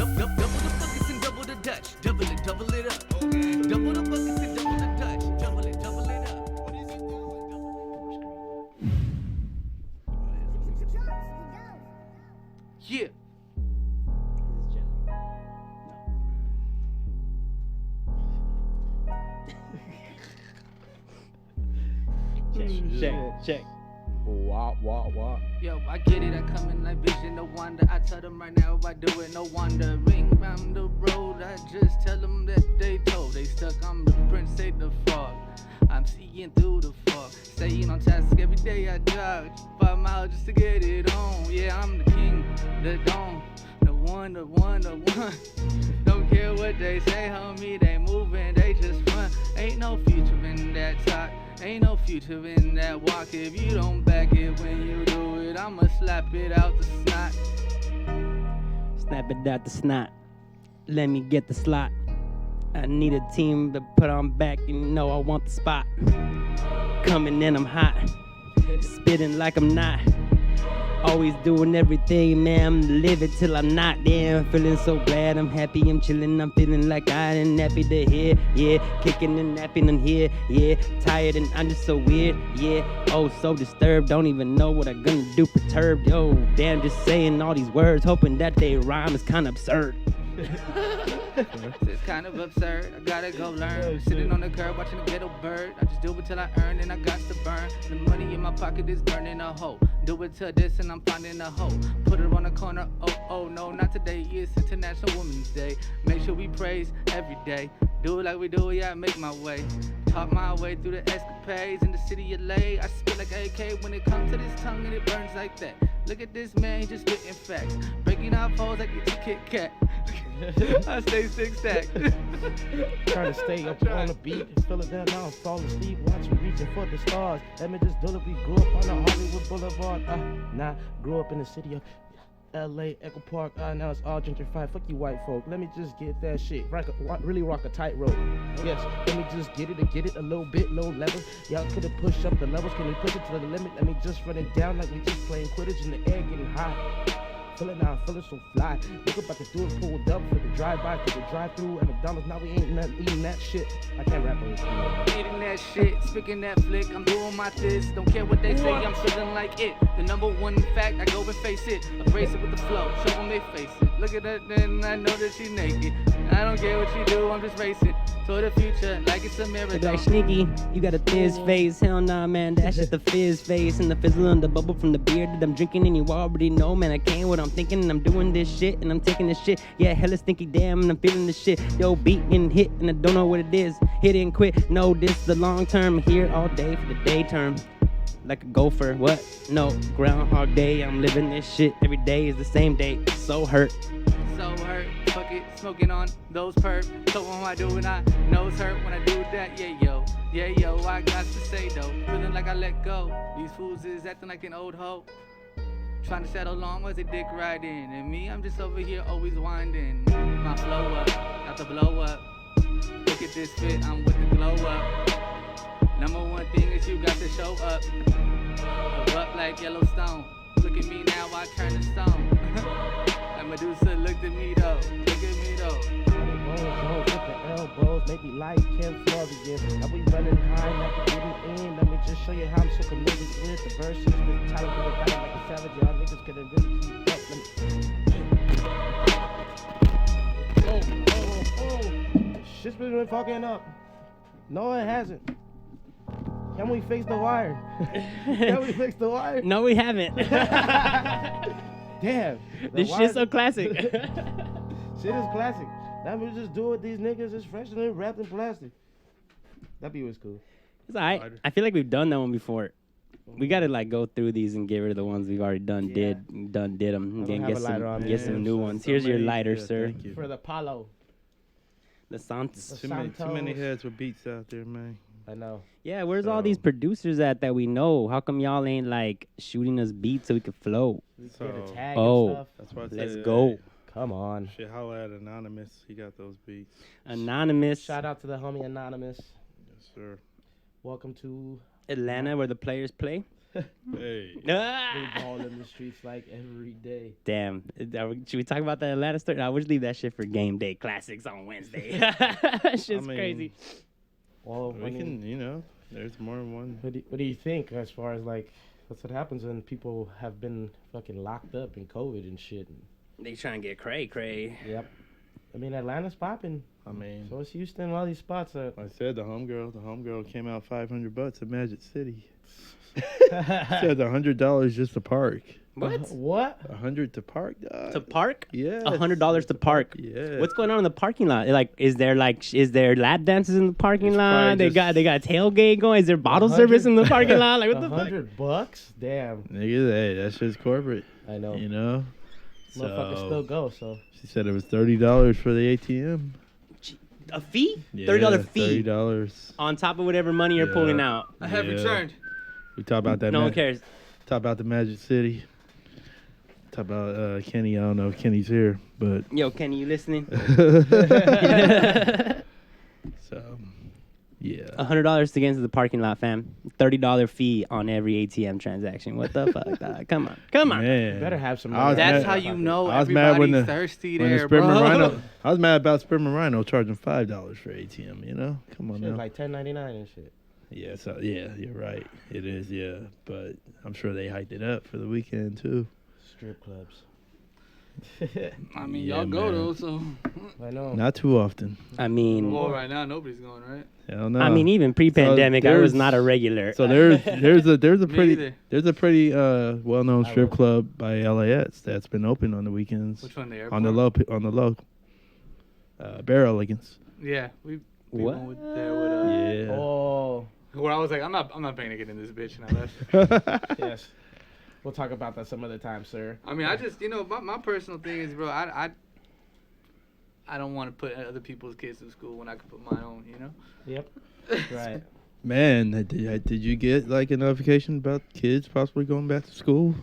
Double the buckets and double the Dutch. Double it up. Double the buckets and double the Dutch. Double it up. What is he doing? Yeah. Check. Wah. Yo, I get it, I come in like vision, no wonder. I tell them right now if I do it, no wonder. Ring round the road, I just tell them that they told. They stuck, I'm the prince, they the frog. I'm seeing through the fog. Staying on task every day, I jog 5 miles just to get it on. Yeah, I'm the king, the dome, the one. Don't care what they say, homie, they moving, they just run. Ain't no future in that talk. Ain't no future in that walk. If you don't back it when you do it, I'ma slap it out the snot. Snap it out the snot. Let me get the slot. I need a team to put on back, and you know I want the spot. Coming in, I'm hot. Spitting like I'm not. Always doing everything, man. I'm living till I'm not. Damn, feeling so glad. I'm happy, I'm chilling. I'm feeling like I ain't happy to hear. Yeah, kicking and napping in here. Yeah, tired and I'm just so weird. Yeah, oh, so disturbed. Don't even know what I'm gonna do. Perturbed. Yo, damn, just saying all these words, hoping that they rhyme is kind of absurd. It's kind of absurd. I gotta go learn. Sitting on the curb watching the ghetto bird. I just do it till I earn and I got to burn. The money in my pocket is burning a hole. Do it till this and I'm finding a hole. Put it on the corner. Oh no, not today. It's International Women's Day. Make sure we praise every day. Do it like we do, yeah, I make my way. Talk my way through the escapades in the city of LA. I spit like AK when it comes to this tongue and it burns like that. Look at this man, he just spitting facts. Breaking out foes like it's a Kit Kat. I stay 6 stack. Trying to stay up on the beat. Feel it down now, falling asleep. Watching, reaching for the stars. Let me just do it. We grew up on the Hollywood Boulevard. Grew up in the city of LA, Echo Park. Now it's all gentrified. Fuck you, white folk. Let me just get that shit. Really rock a tightrope. Yes, let me just get it a little bit, low level. Y'all could have pushed up the levels. Can we push it to the limit? Let me just run it down like we just playing Quidditch in the air, getting high. Feeling now, I'm feeling so fly. Look up, I could do it, pulled up for the drive-by, for the drive-through at McDonald's. Now we ain't nothing eating that shit. I can't rap on this. Eating that shit, speaking that flick. I'm doing my this. Don't care what they say, I'm feeling like it. The number one fact, I go and face it. Embrace it with the flow, show them they face it. Look at that, then I know that she naked. I don't care what you do, I'm just racing. To the future, like it's a marathon. Like Sneaky, you got a fizz face. Hell nah, man, that's just the fizz face. And the fizzle and the bubble from the beer that I'm drinking. And you already know, man, I can't what I'm thinking. And I'm doing this shit, and I'm taking this shit. Yeah, hella stinky, damn, and I'm feeling this shit. Yo, beat getting hit, and I don't know what it is. Hit and quit, no, this is the long term. Here all day for the day term. Like a gopher, what? No, Groundhog Day. I'm living this shit. Every day is the same day. So hurt. So hurt, fuck it, smoking on those perp. So when I do it, I nose hurt when I do that. Yeah, yo, I got to say though. Feeling like I let go. These fools is acting like an old hoe. Trying to settle long as they dick right in. And me, I'm just over here always winding. My flow up, got to blow up. Look at this fit, I'm with the glow up. Number one thing is you got to show up. Erupt like Yellowstone. Look at me now, I turn to stone. And Medusa looked at me though. Look at me though. With the elbows, maybe like Kim Florian. Now we running high, like we getting in. Let me just show you how I'm so committed with the verses. The talent for the guy like a savage. Y'all niggas couldn't really keep up. Oh. Shit's been fucking up. No, it hasn't. Can we fix the wire? Can we fix the wire? No, we haven't. Damn. This shit's so classic. Shit is classic. Now we just do it. These niggas is fresh and wrapped in plastic. That beat was cool. It's alright. I feel like we've done that one before. We gotta like go through these and get rid of the ones we've already done. Did them. Get some new ones. Here's your lighter, sir. Thank you. For the Palo. The Santos. Too many heads with beats out there, man. I know. Yeah, where's all these producers at that we know? How come y'all ain't like shooting us beats so we could flow? So, get a tag and stuff. That's why I let's said, go. Hey, come on. Shit, holla at Anonymous. He got those beats. Anonymous. Shout out to the homie Anonymous. Yes, sir. Welcome to Atlanta, where the players play. Hey. They ball in the streets like every day. Damn. Should we talk about the Atlanta story? No, we'll just leave that shit for game day classics on Wednesday. That shit's crazy. Well, We can, there's more than one. What do you think as far as like that's what happens when people have been fucking locked up in COVID and shit? They trying to get cray. Yep. I mean, Atlanta's popping. I mean, So it's Houston. All these spots are. I said the homegirl came out $500 at Magic City. Said $100 just to park. What? What? $100 to park, dog. To park? Yeah. $100 to park. Yeah. What's going on in the parking lot? Is there lap dances in the parking It's lot? probably They got tailgate going. Is there bottle service in the parking lot? Like what the fuck? $100? Damn. Nigga, hey, that's just corporate. I know. You know? Motherfuckers still go. So She said it was $30 for the ATM. A fee? Yeah, $30 fee $30. on top of whatever money you're Yeah. pulling out. I have Yeah. returned. We talk about that. No one cares. Talk about the Magic City. Talk about Kenny. I don't know if Kenny's here, but Yo, Kenny, you listening? so yeah. $100 to get into the parking lot, fam. $30 fee on every ATM transaction. What the fuck, dog? Come on. Man, you better have some. I was money. That's mad- how you know I was mad everybody's when the- thirsty When the there, Spearmint bro. Rhino, I was mad about Spearmint Rhino charging $5 for ATM. You know, come on Shit, now. like $10.99 and shit. Yeah, so yeah, you're right. It is, yeah, but I'm sure they hyped it up for the weekend too. Strip clubs. I mean, Yeah, y'all go man. though, so. I know. Not too often. I mean, Well, right now nobody's going, right? Hell no. I mean, even pre-pandemic, I was there's- not a regular. So there's a Me either. pretty well-known I strip would. club by LAX that's been open on the weekends. Which one? The airport? On the low. BarlosGotBars. Yeah, we What? went there with Yeah. Oh, where I was like, I'm not paying to get in this bitch, and I left. yes. We'll talk about that some other time, sir. I mean, I just, my personal thing is, bro, I don't want to put other people's kids in school when I could put my own, Yep. Right. Man, did you get like a notification about kids possibly going back to school?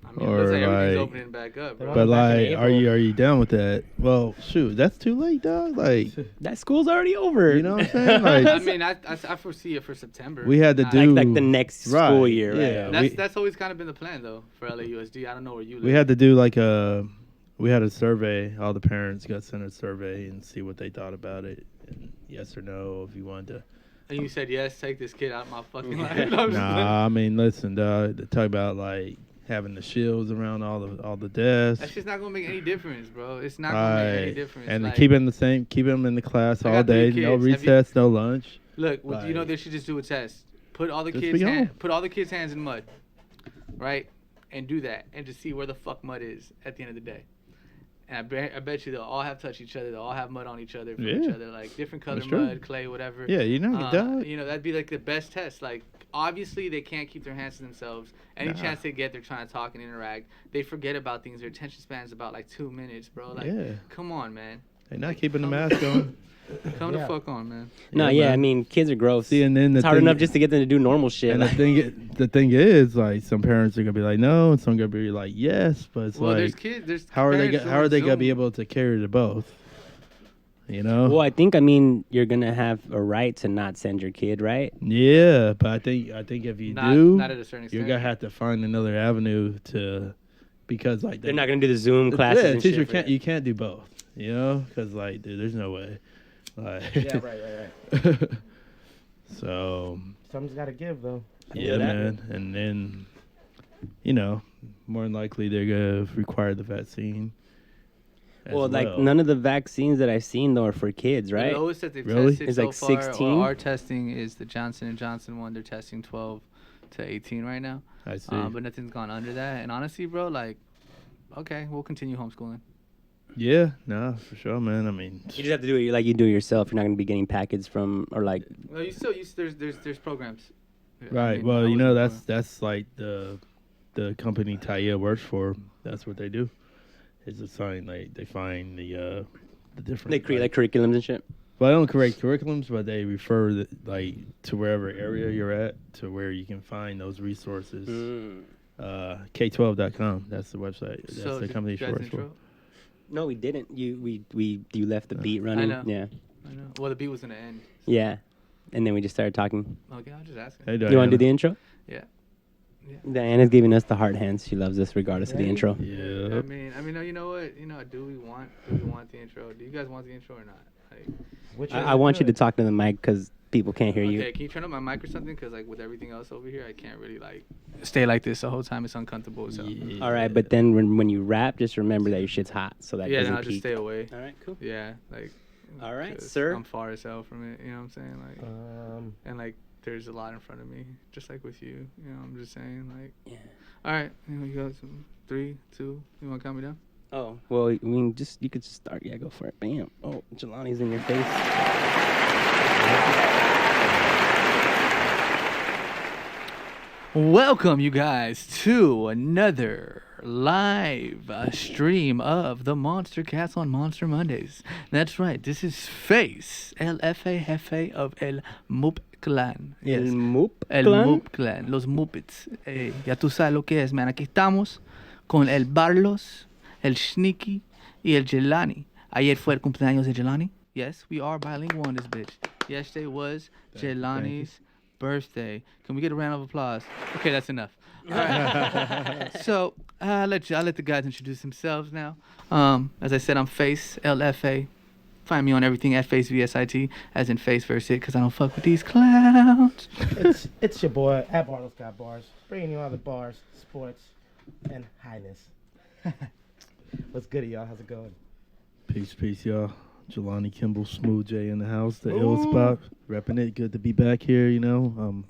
I mean, it Or, looks like everything's like- opening back up, bro. But But back in like, are April. you down with that? Well, shoot, that's too late, dog. Like, That school's already over. you know what I'm saying? Like, I mean, I foresee it for September. we had to Not- do like the next school Right, year, right? yeah. That's always kind of been the plan though for LAUSD. I don't know where you live. We had to do like we had a survey. All the parents got sent a survey and see what they thought about it, and yes or no if you wanted to. And you said yes, take this kid out of my fucking life. I'm just like- Nah, I mean, listen, dog. They talk about like having the shields around all the desks. That's just not gonna make any difference, bro. It's not gonna make any Right, difference. and like, keep them in the class I all got three day. No kids. Have you- recess, no lunch. Look, like- they should just do a test. Put all the Just kids be on. put all the kids' hands in mud, right? And do that, and just see where the fuck mud is at the end of the day. And I bet you they'll all have touched each other. They'll all have mud on each other from each Yeah. other, like different color That's true. mud, clay, whatever. Yeah, you know, dog. That'd be like the best test. Like, obviously, they can't keep their hands to themselves. Any Nah. chance they get, they're trying to talk and interact. They forget about things. Their attention span's about like 2 minutes, bro. Like, Yeah. come on, man. They're not keeping the mask on. Come Yeah. the fuck on, man. No, Yeah, yeah, man. I mean, kids are gross. See, and then it's the hard thing- enough just to get them to do normal shit. And like- the thing is, like, some parents are gonna be like, no, and some gonna be like, yes, but it's Well, there's like, kids. There's how are parents they doing gonna be Zoom. able to carry the both? You know? well, I mean, you're gonna have a right to not send your kid, right? Yeah, but I think if you do, Not at a certain extent. you're gonna have to find another avenue to, because like They're not gonna do the Zoom classes. Yeah, and teacher shit for can't. that. You can't do both. You know, because like, dude, there's no way. Like, Yeah, right. So Something's got to give, though. yeah, that. man, and then more than likely they're gonna require the vaccine. as Well, like none of the vaccines that I've seen though are for kids, right? The lowest that they've Really? tested It's so like far, 16? or our testing is the Johnson & Johnson one. They're testing 12 to 18 right now. I see. But nothing's gone under that. And honestly, bro, like, okay, we'll continue homeschooling. Yeah, no, for sure, man. I mean, You just have to do it like you do it yourself. You're not gonna be getting packets from or like. Well, there's programs. I right. mean, Well, I you know, wasn't that's like the company Taya works for. That's what they do. Is assign they find the different. They create like curriculums and shit. Well, they don't create curriculums, but they refer to wherever area you're at to where you can find those resources. K12.com. That's the website. That's So the did company you she guys works for. intro? No, we didn't. You left the beat running. know. Yeah, I know. Well, the beat was gonna end. yeah, and then we just started talking. Okay, I'll just ask. Hey, You want to do the intro? Yeah. Diana's giving us the heart hands. She loves us regardless of the intro. Yeah. I mean, you know what? Do we want the intro? Do you guys want the intro or not? Like, I want you to talk to the mic because people can't hear you. Okay, can you turn up my mic or something? Because like with everything else over here, I can't really like stay like this the whole time. It's uncomfortable. So Yeah. All right, but then when you rap, just remember that your shit's hot, so that yeah, doesn't then I'll just peak. stay away. All right, cool. Yeah, like. All right, 'cause sir. I'm far as hell from it. You know what I'm saying? Like, and like there's a lot in front of me, just like with you. You know, I'm just saying like. Yeah. All right, you go. 3, 2. You want to count me down? Oh, well, I mean, you could just start. Yeah, go for it. Bam. Oh, Jelani's in your face. Welcome, you guys, to another live stream of the Monster Cats on Monster Mondays. That's right. This is Face, el jefe of el MUP Clan. El Yes. MUP El Clan? MUP Clan, los Muppets. Ya tú sabes lo que es, man. Aquí estamos con el Barlos, el Sneaky y el Jelani. Ayer fue el cumpleaños de Jelani. Yes, we are bilingual on this bitch. Yesterday was Jelani's birthday. Can we get a round of applause? Okay, that's enough. All right. So I'll let the guys introduce themselves now. As I said, I'm Face LFA. Find me on everything at FACEvsIT, as in FACEvsIT, because I don't fuck with these clowns. It's your boy at BarlosGotBars, bringing you all the bars, sports, and highness. What's good, y'all? How's it going? Peace, y'all. Jelani, Kimball, Smooth J in the house, the ill spot, repping it. Good to be back here, you know.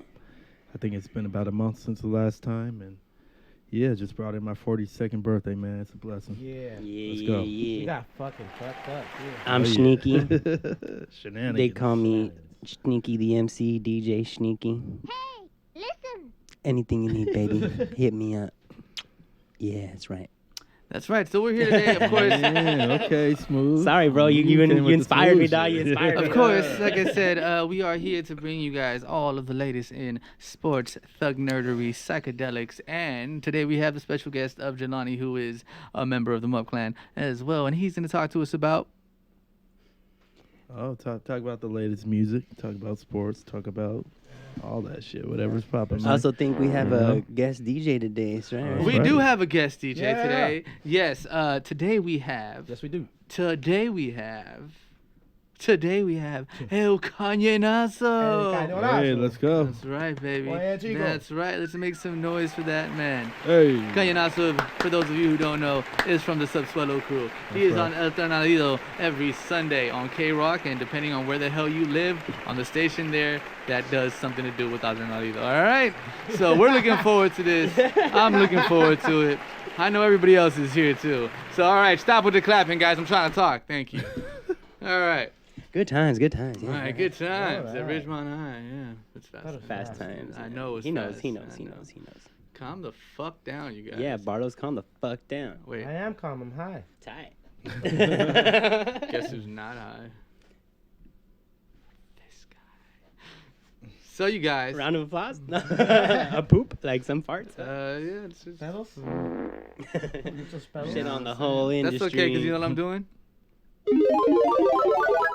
I think it's been about a month since the last time, and yeah, just brought in my 42nd birthday, man. It's a blessing. Yeah. Let's go. You got fucking fucked up. Yeah. I'm Sneaky. Shenanigans. They call me Sneaky the MC, DJ Sneaky. Hey, listen. Anything you need, baby, hit me up. Yeah, that's right. That's right. So we're here today, of course. Yeah, okay, Smooth. Sorry, bro. You Came with the inspired me, smooth dog. You shit. inspired me. Of course, like I said, we are here to bring you guys all of the latest in sports, thug nerdery, psychedelics, and today we have the special guest of Jelani, who is a member of the MUP Clan as well, and he's going to talk to us about. Oh, talk about the latest music. Talk about sports. Talk about all that shit. Whatever's popping. I also think we have You a know? guest DJ today, right? We right. do have a guest DJ Yeah. today. Yes, today we have. Yes, we do. Today we have El Cañonazo. Hey, let's go. That's right, baby. Oye, chico. That's right. Let's make some noise for that man. Hey. Cañonazo, for those of you who don't know, is from the Subsuelo crew. He is on El Tornado every Sunday on K-Rock, and depending on where the hell you live, on the station there, that does something to do with El Tornado. All right? So we're looking forward to this. I'm looking forward to it. I know everybody else is here, too. So, all right, stop with the clapping, guys. I'm trying to talk. Thank you. All right. Good times. Yeah. All right, good times All at right. Ridgemont High. Yeah, it's fast. Fast times. I know it's He knows. fast. He knows. I He know. knows. He knows. Calm the fuck down, you guys. Yeah, Barlow's calm the fuck down. Wait, I am calm. I'm high. Tight. guess who's not high? This guy. So you guys. Round of applause. A poop, like some farts. Yeah, it's just. Pedals? Just pedals? Shit on the whole industry. That's okay, because you know what I'm doing?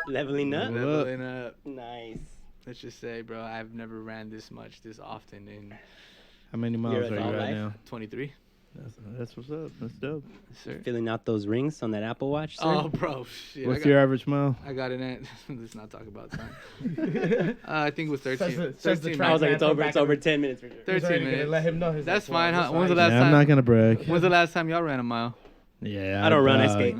Leveling up. Leveling up. Nice. Let's just say, bro, I've never ran this much this often in How many miles Your are you adult right life? now? 23. That's what's up. That's dope. Yes, sir. Filling out those rings on that Apple Watch, sir. Oh, bro, shit. What's your average mile? I got it at. Let's not talk about time. I think it was 13. Says the 13 I was like, man it's from over. back It's in over the- 10 minutes for sure. 13 He's already gonna minutes. let him know. He's That's like, well, fine, huh? that's When's the fine. last Yeah, time? I'm not gonna brag. When's the last time y'all ran a mile? Yeah, I don't run, I uh, skate.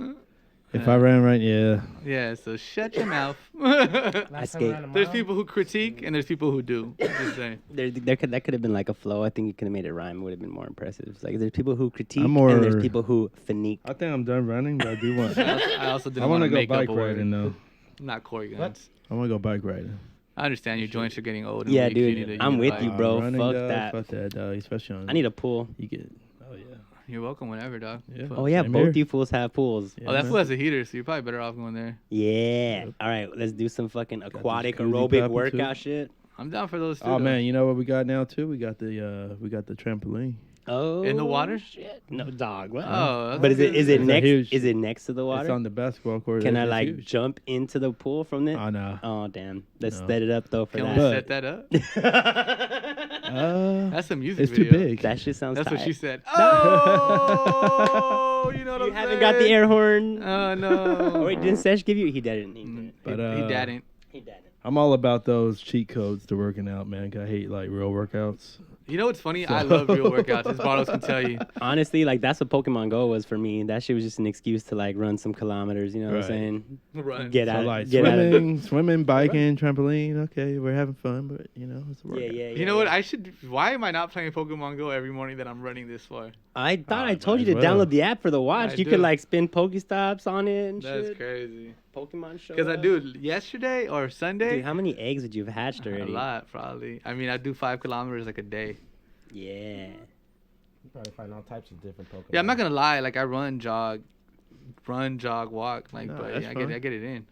If I ran right, yeah. Yeah, so shut your mouth. Last time skate. around a There's mile? people who critique and there's people who do. Just saying. That could have been like a flow. I think you could have made it rhyme. Would have been more impressive. It's like there's people who critique I'm more- and there's people who finique. I think I'm done running, but I do want. I also didn't I want to go make bike up a word. riding though. Not Corey guns. What? I want to go bike riding. I understand your joints are getting old. And Yeah, weak. You dude, need a I'm with bike. you, bro. Running, Fuck dog, that. Fuck that, dog. Especially on. I need a pool. You get. Oh yeah. You're welcome whenever, dog. Yeah. Oh yeah, Same both here. you fools have pools. Yeah, Oh, that man. fool has a heater, so you're probably better off going there. Yeah. All right, let's do some fucking the aquatic jacuzzi aerobic popping, workout too. shit. I'm down for those too. Oh though. man, you know what we got now too? We got the trampoline. Oh, In the water? Shit. No, dog. What? Oh, but is it It's a next? huge- Is it next to the water? It's on the basketball court. Can I It's like huge. jump into the pool from there? Oh no. Oh damn! Let's No. set it up though for Can we that. set that up? That's That's a music it's video. too big. That shit sounds. That's what tight. she said. Oh, you know what You I'm saying? haven't got the air horn. Oh no. Oh, wait, didn't Sesh give you? He didn't. He didn't. But, he didn't. He didn't. I'm all about those cheat codes to working out, man. I hate like real workouts. You know what's funny? I love real workouts. As Barlos can tell you. Honestly, like that's what Pokemon Go was for me. That shit was just an excuse to like run some kilometers. You know what I'm Right. saying? Run. Get So out. like Get out. swimming, biking, trampoline. Okay, we're having fun, but you know it's a workout. Yeah. You know what? I should. Why am I not playing Pokemon Go every morning that I'm running this far? I thought Ah, I told you might to as well. download the app for the watch. I You do. could like spin Pokestops on it and That's shit. crazy. Pokemon show. Because I up. do yesterday or Sunday. Dude, how many eggs would you have hatched A already? lot, probably. I mean, I do 5 kilometers like a day. Yeah. You probably find all types of different Pokemon. Yeah, I'm not gonna lie. Like I run, jog, walk. Like, No, but that's yeah, fine. I get it in.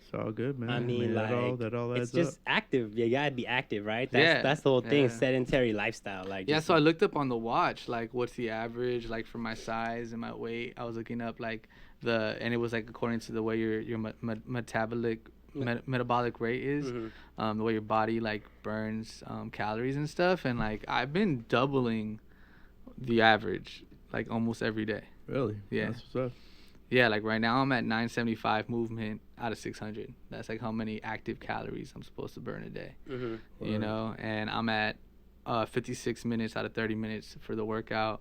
It's all good, man. I mean, like, that all it's adds just up. active. You gotta be active, right? Yeah, That's the whole thing. yeah. Sedentary lifestyle. Like Yeah, just- so I looked up on the watch, like, what's the average, like, for my size and my weight. I was looking up, like, and it was, like, according to the way your metabolic rate is, Mhm. the way your body, like, burns calories and stuff. And, like, I've been doubling the average, like, almost every day. Really? Yeah. That's what's up. Yeah, like, right now I'm at 975 movement out of 600. That's, like, how many active calories I'm supposed to burn a day. Mhm. You know, and I'm at 56 minutes out of 30 minutes for the workout,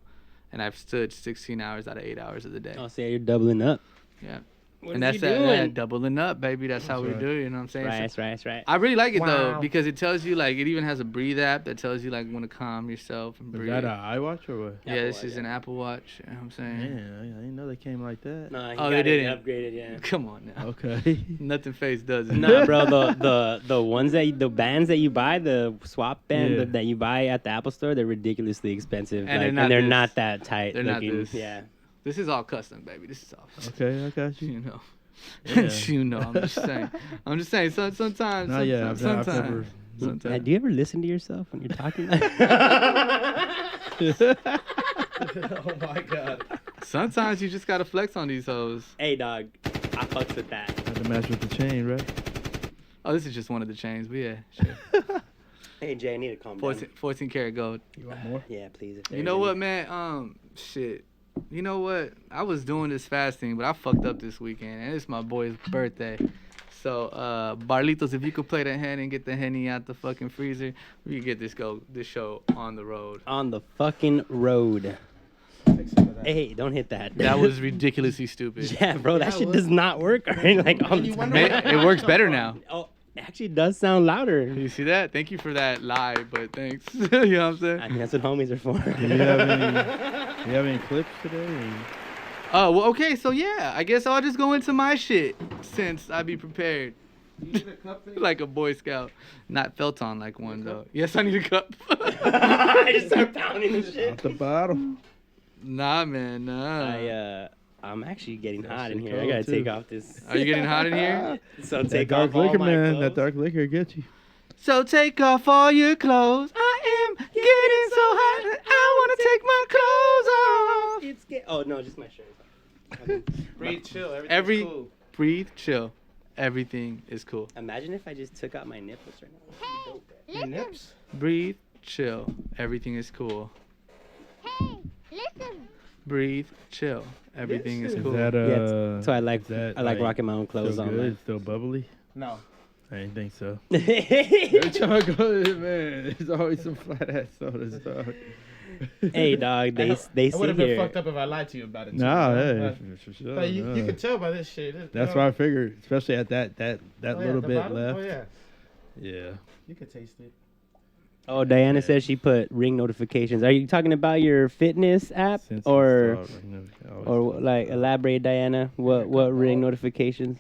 and I've stood 16 hours out of 8 hours of the day. Oh, so you're doubling up. Yeah, What and is that's he that, doing? doubling up, baby. That's how we right. do it. You know what I'm saying? So That's right. I really like it though Wow. because it tells you, like, it even has a breathe app that tells you, like, when to calm yourself and Is breathe. that an iWatch or what? Yeah, Apple this Watch, is yeah. an Apple Watch. You know what I'm saying? Man, I didn't know they came like that. Nah, he Oh, got they it didn't. upgraded, yeah. Come on now. Okay. Nothing Face does it. Nah, bro, the ones the bands that you buy, the swap band Yeah. that you buy at the Apple Store, they're ridiculously expensive. And like, they're and not they're this. not that tight. They're not looking. this. Yeah. This is all custom, baby. This is all custom. Okay, I got you. You know. Yeah. You know, I'm just saying. Sometimes. Not yet. I've never. Sometimes. Do you ever listen to yourself when you're talking? Oh my god. Sometimes you just gotta flex on these hoes. Hey, dog, I fucks with that. Had to match with the chain, right? Oh, this is just one of the chains, but yeah, sure. Hey, Jay, I need to calm 14 karat gold. You want more? down. Yeah, please. if You there's know any. what, man? Shit. You know what? I was doing this fasting, but I fucked up this weekend, and it's my boy's birthday. So, Barlitos, if you could play the hen and get the henny out the fucking freezer, we could get this show on the road. On the fucking road. Hey, don't hit that. That was ridiculously stupid. Yeah, bro, that shit does not work. Alright, like on the Man, it works better now. Oh, it actually does sound louder. You see that? Thank you for that lie, but thanks. You know what I'm saying? I mean, that's what homies are for. Do you have any clips today? Or- Oh, well, okay, so yeah, I guess I'll just go into my shit since I be prepared. Like a Boy Scout. Not felt on like one, though. Yes, I need a cup. I just start pounding the shit. Out the bottle. Nah, man, nah. I'm actually getting hot in shit here. I cold, gotta too. take off this. Are you getting hot in here? So That take dark off all liquor, my man. clothes. That dark liquor get you. So take off all your clothes. I am getting so hot that I want to take my clothes off. It's oh no, just my shirt. Breathe, chill. Every breathe, chill. Everything is cool. Imagine if I just took out my nipples right now. Your nips. Breathe, chill. Everything is cool. Hey, listen. Breathe, chill. Everything is Is cool. that Yeah, so I like that, I like like, rocking my own clothes still on. good? Still bubbly? No. I didn't think so. man. Every time I go there, man, there's always some flat ass sodas, dog. Hey dog, they I would sit have been here. fucked up if I lied to you about it. Too, Nah, you know? hey, for sure. But you nah. can tell by this shit. That's why I figured, especially at that little bit left. Oh yeah, Yeah. you could taste it. Oh, Diana says she put ring notifications. Are you talking about your fitness app Since or it's start, you know, always- like elaborate, Diana? What ring notifications?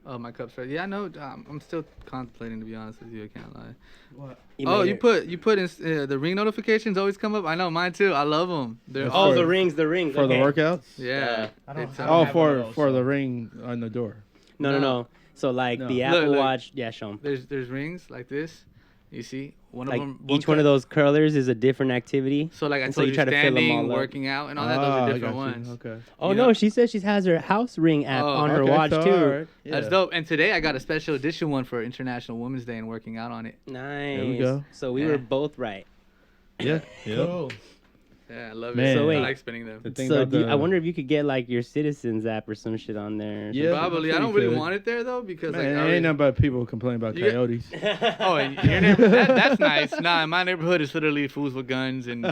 Oh, my cup's ready. Yeah, I know. I'm still contemplating, to be honest with you. I can't lie. What? Oh, you put in the ring notifications always come up. I know mine too. I love them. They're That's Oh, for- the rings. for okay. the workouts. yeah. I don't- It's, I Oh, don't have one of those, for so- the ring on the door. No. So like No. the Look, Apple look. Watch. Yeah, show 'em. there's rings like this. You see one Like of them. each one of those curlers is a different activity. So like I and told so you, try to fill them standing, all up. working out, and all that. Those are different ones. Okay. Oh You no, know- she says she has her house ring app on her Okay, watch so, too. all right. That's Yeah. dope. And today I got a special edition one for International Women's Day and working out on it. Nice. we go. So we Yeah. were both right. Yeah. Yeah. Cool. Yeah, I love Man. it. So wait. I like spinning them. The thing So about I wonder if you could get like your Citizens app or some shit on there. or Yeah. Probably. I I'm don't sure you really could. want it there though because Man, like I ain't already- nothing but people complaining about You get- coyotes. Oh, in your neighborhood? That's nice. Nah, in my neighborhood is literally fools with guns and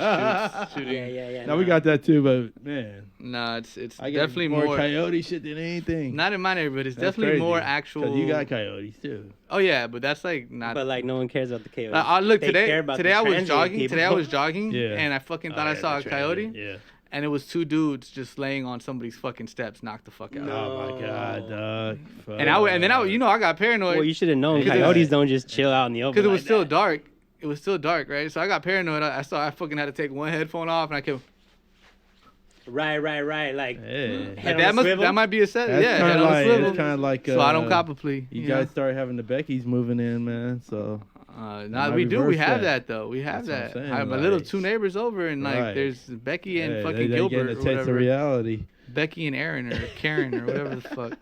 shooting. Yeah. Now we got that too, but man, Nah, it's I get definitely more more. coyote shit than anything. Not in my neighborhood. It's That's definitely more crazy. 'Cause actual. you got coyotes too. Oh yeah, but that's like not. But like no one cares about the chaos. Look They today. care about Today the I was transient jogging. people. Today I was jogging, Yeah. and I fucking thought Oh, I yeah, saw a that's right. coyote, Yeah. and it was two dudes just laying on somebody's fucking steps, knocked the fuck out. Oh my god, dog. And I got paranoid. Well, you should have known. Because Coyotes don't just chill out in the open. Because it was like still that. dark. It was still dark, right? So I got paranoid. I fucking had to take one headphone off, and I kept. Right. Like, Hey. head on a swivel? That might be a set. That's Yeah, kind head of on a like swivel. it's kind of like So I don't cop a plea. You know? guys start having the Beckys moving in, man. So Nah, might we do. We reverse have that. that though. We have That's what I'm that. I have saying, my little like- 2 neighbors over, and like Right. there's Becky and yeah, fucking they Gilbert getting or a taste of whatever. reality. Becky and Aaron or Karen or whatever the fuck.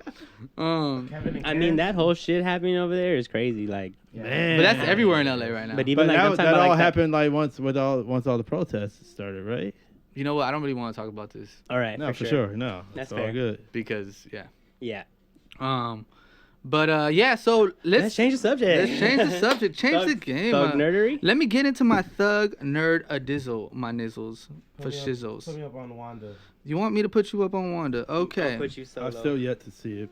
Kevin and I mean, Karen? that whole shit happening over there is crazy. Like, Man, But that's everywhere in LA right now. but even But like I'm that, talking that about, all like, happened like once all the protests started, right? You know what? I don't really want to talk about this All right, No, for sure. No, That's it's all fair. good. because yeah. Yeah. But yeah. So Let's change the subject. Let's change the subject. Change the game. Thug nerdery. Let me get into my thug nerd a dizzle, my nizzles for Put me shizzles. up on Wanda. You want me to put you up on Wanda? Okay. I'll put you solo. I've still yet to see it.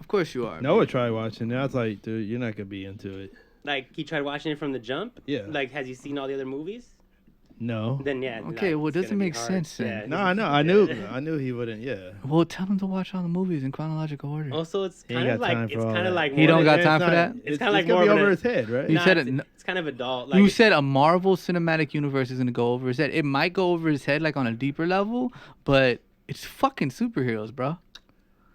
Of course you are. Noah tried watching it. I was like, dude, you're not gonna be into it. Like, he tried watching it from the jump. Yeah. Like, has he seen all the other movies? No. Then yeah. Okay, like, well, it it's doesn't gonna be make hard. sense then. Yeah, No, I know. I knew he wouldn't. Yeah. Well, tell him to watch all the movies in chronological order. Also, it's He ain't kind of got time like for it's all kind of that. like He don't more got than- time for that? It's kinda like gonna more be of an- over his head, right? You Nah, said it's, it- it's kind of adult. Like, You said a Marvel Cinematic Universe is gonna go over his head. It might go over his head like on a deeper level, but it's fucking superheroes, bro.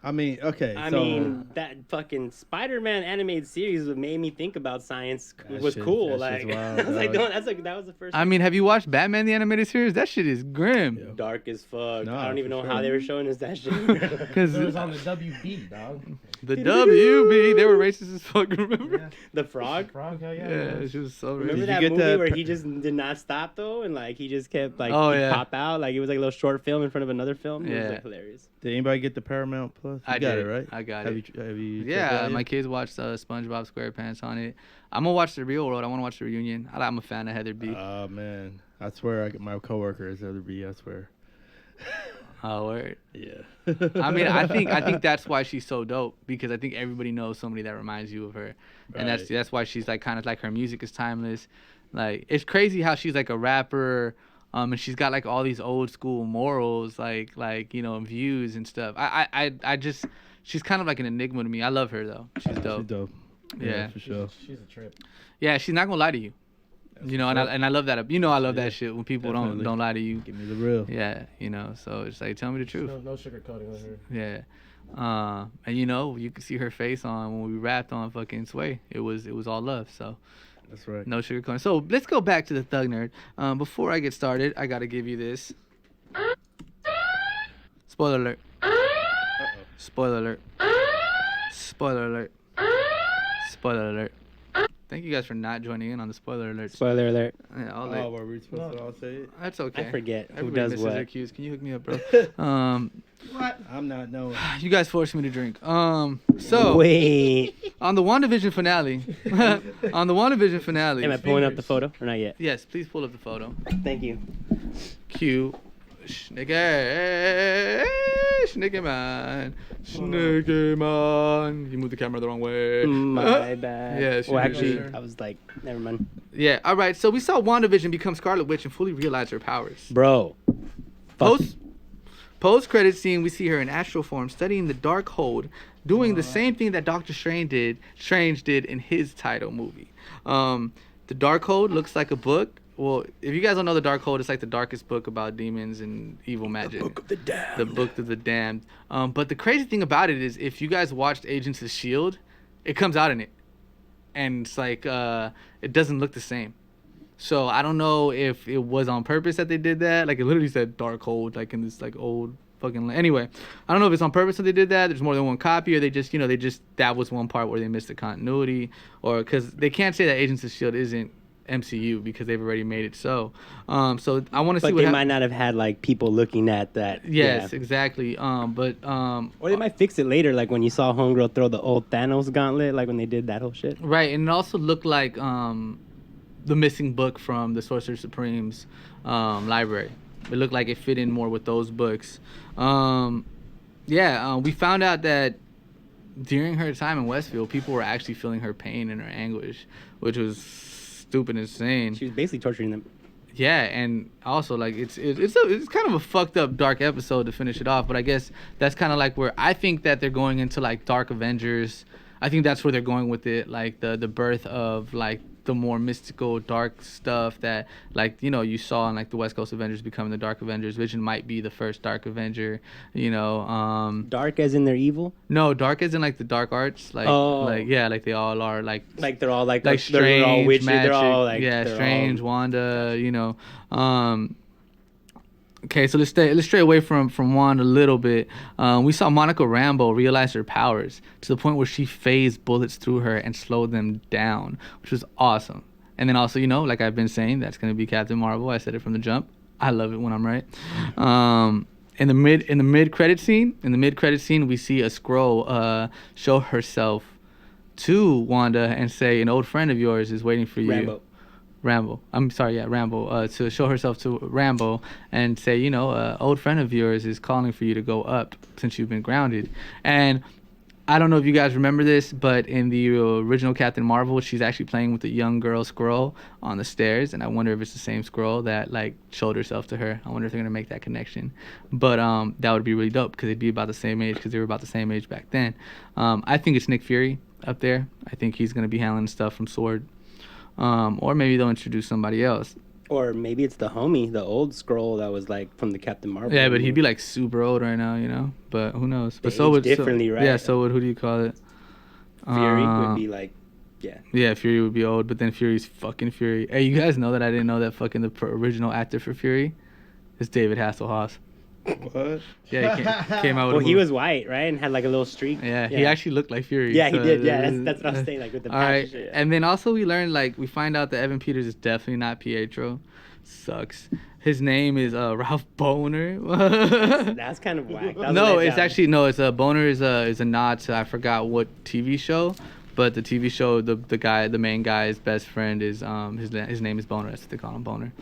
I mean, okay. I so, mean, that fucking Spider-Man animated series that made me think about science That was shit- cool. that Like, shit's wild, I was like, dog. don't, that's like that was the first. I mean, have you watched Batman the Animated Series? That shit is grim. dark as fuck. Nah, I don't even for know sure. how they were showing us that shit. Because It was on the WB, dog. the WB, they were racist as fuck, remember? The frog. Frog, hell yeah. Yeah, she was so Remember racist. you that get movie that where per- he just did not stop though, and like he just kept like Oh, he'd yeah. pop out, like it was like a little short film in front of another film. It was Yeah. like hilarious. did anybody get the Paramount Plus? You I got did. it, right? I got have it. have you? checked Yeah, that my yet? kids watched SpongeBob SquarePants on it. I'm gonna watch the real world. I want to watch the reunion. I'm a fan of Heather B. Oh man, I swear, my coworker is other B. I swear. Oh, word. Yeah. I mean, I think that's why she's so dope, because I think everybody knows somebody that reminds you of her, and Right. that's why she's like kind of like her music is timeless. Like it's crazy how she's like a rapper, and she's got like all these old school morals, like you know, views and stuff. I just she's kind of like an enigma to me. I love her though. She's dope. She's dope. Yeah. for sure. She's a trip. Yeah, she's not gonna lie to you. You know, and I love that. You know, I love Yeah, that shit when people definitely. don't lie to you. Give me the real. Yeah, you know. So it's like, tell me the truth. No sugarcoating with her. Yeah. And you know, you could see her face on when we rapped on fucking Sway. It was all love. So That's right. no sugarcoating. So let's go back to the Thug Nerd. Before I get started, I gotta give you this. Spoiler alert. Spoiler alert. Spoiler alert. Spoiler alert. Thank you guys for not joining in on the spoiler alert. Spoiler alert. Yeah, all Oh, were we supposed to all say it? That's okay. I forget who Everybody does misses what. their cues. Can you hook me up, bro? I'm not knowing. You guys forced me to drink. So Wait. on the WandaVision finale, on the WandaVision finale. Am I pulling up the photo or not yet? Yes, please pull up the photo. Thank you. Cue. Snake man. You moved the camera the wrong way. My bad. Yeah, she Well, did. actually, Sure. I was like, never mind. Yeah, all right. So we saw WandaVision become Scarlet Witch and fully realize her powers. Bro. Post credit scene, we see her in astral form studying the Dark Hold, doing the same thing that Doctor Strange did in his title movie. The Dark Hold looks like a book. Well, if you guys don't know the Dark Hold, it's like the darkest book about demons and evil magic. The Book of the Damned. The Book of the Damned. But the crazy thing about it is, if you guys watched Agents of S.H.I.E.L.D., it comes out in it. And it's like, it doesn't look the same. So I don't know if it was on purpose that they did that. Like it literally said Darkhold, like in this like old fucking. Anyway, I don't know if it's on purpose that they did that. There's more than one copy, or they just that was one part where they missed the continuity, or because they can't say that Agents of Shield isn't MCU because they've already made it so. So I want to see But what they might not have had like people looking at that. Yes, Yeah. exactly. Or they might fix it later, like when you saw Homegirl throw the old Thanos gauntlet, like when they did that whole shit. Right, and it also looked like the missing book from the Sorcerer Supreme's library. It looked like it fit in more with those books. We found out that during her time in Westfield, people were actually feeling her pain and her anguish, which was stupid insane. She was basically torturing them. Yeah, and also like it's kind of a fucked up dark episode to finish it off, but I guess that's kind of like where I think that they're going into like Dark Avengers. I think that's where they're going with it, like the birth of like the more mystical dark stuff that like you saw in like the West Coast Avengers becoming the Dark Avengers. Vision might be the first Dark Avenger, Dark as in they're evil? No, dark as in like the dark arts, like like they all are like they're all like Strange, they're all witches, magic, they're all like Strange, Wanda, Okay, so let's stray away from Wanda a little bit. We saw Monica Rambeau realize her powers to the point where she phased bullets through her and slowed them down, which was awesome. And then also, like I've been saying, that's gonna be Captain Marvel. I said it from the jump. I love it when I'm right. In the mid credit scene, we see a Skrull show herself to Wanda and say, "An old friend of yours is waiting for you." Rambo. To show herself to Rambo and say, an old friend of yours is calling for you to go up since you've been grounded. And I don't know if you guys remember this, but in the original Captain Marvel, she's actually playing with a young girl Skrull on the stairs, and I wonder if it's the same Skrull that like showed herself to her. I wonder if they're gonna make that connection. But that would be really dope because they'd be about the same age because they were about the same age back then. I think it's Nick Fury up there. I think he's gonna be handling stuff from Sword. Or maybe they'll introduce somebody else. Or maybe it's the homie, the old Skrull that was like from the Captain Marvel. Yeah, but he'd be like super old right now, But who knows? But so would differently, right? Yeah, so would who do you call it? Fury would be like, yeah. Yeah, Fury would be old, but then Fury's fucking Fury. Hey, you guys know that I didn't know that fucking the original actor for Fury is David Hasselhoff. What? Yeah, he came out with well, he was white, right? And had like a little streak. Yeah, he actually looked like Fury. Yeah, he did. Yeah, that's what I was saying, like with the patch. All right, shit, yeah. And then also we learned, we find out that Evan Peters is definitely not Pietro. Sucks. His name is Ralph Boner. That's kind of whack. It's Boner is a nod to I forgot what TV show. But the TV show, the main guy's best friend is his name is Boner. That's what they call him, Boner.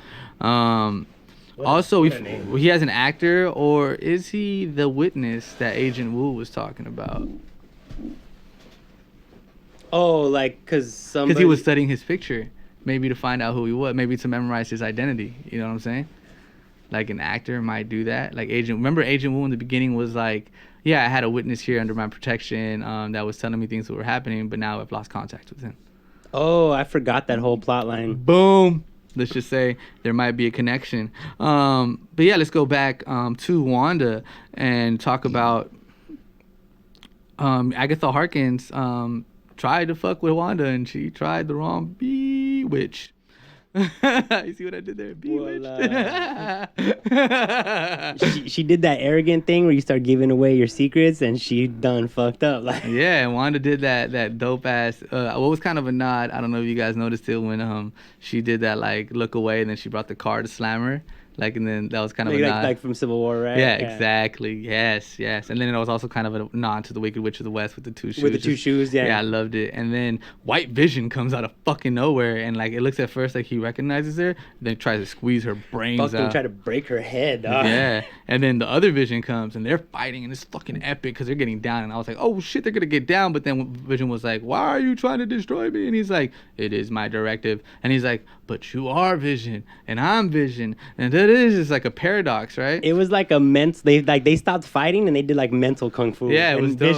Also, he has an actor, or is he the witness that Agent Wu was talking about? Oh, like because he was studying his picture, maybe to find out who he was, maybe to memorize his identity. You know what I'm saying? Like an actor might do that. Like remember Agent Wu in the beginning was like, yeah, I had a witness here under my protection that was telling me things that were happening, but now I've lost contact with him. Oh, I forgot that whole plot line. Boom. Let's just say there might be a connection. But yeah, let's go back to Wanda and talk about Agatha Harkins tried to fuck with Wanda and she tried the wrong bewitch. You see what I did there? she did that arrogant thing where you start giving away your secrets and she done fucked up. Like yeah, and Wanda did that dope ass. What was kind of a nod? I don't know if you guys noticed it when she did that like look away and then she brought the car to slam her. And then that was kind of a nod. Like from Civil War, right? Yeah, exactly. Yes. And then it was also kind of a nod to the Wicked Witch of the West with the two shoes. With the two shoes, yeah. Yeah, I loved it. And then White Vision comes out of fucking nowhere, and it looks at first like he recognizes her, then tries to squeeze her brains out. Fucking try to break her head, dog. Yeah. And then the other Vision comes, and they're fighting, and it's fucking epic because they're getting down. And I was like, oh shit, they're gonna get down. But then Vision was like, why are you trying to destroy me? And he's like, it is my directive. And he's like, but you are Vision, and I'm Vision, and that is just like a paradox, right? It was like they stopped fighting and they did like mental kung fu. Yeah, it was dope.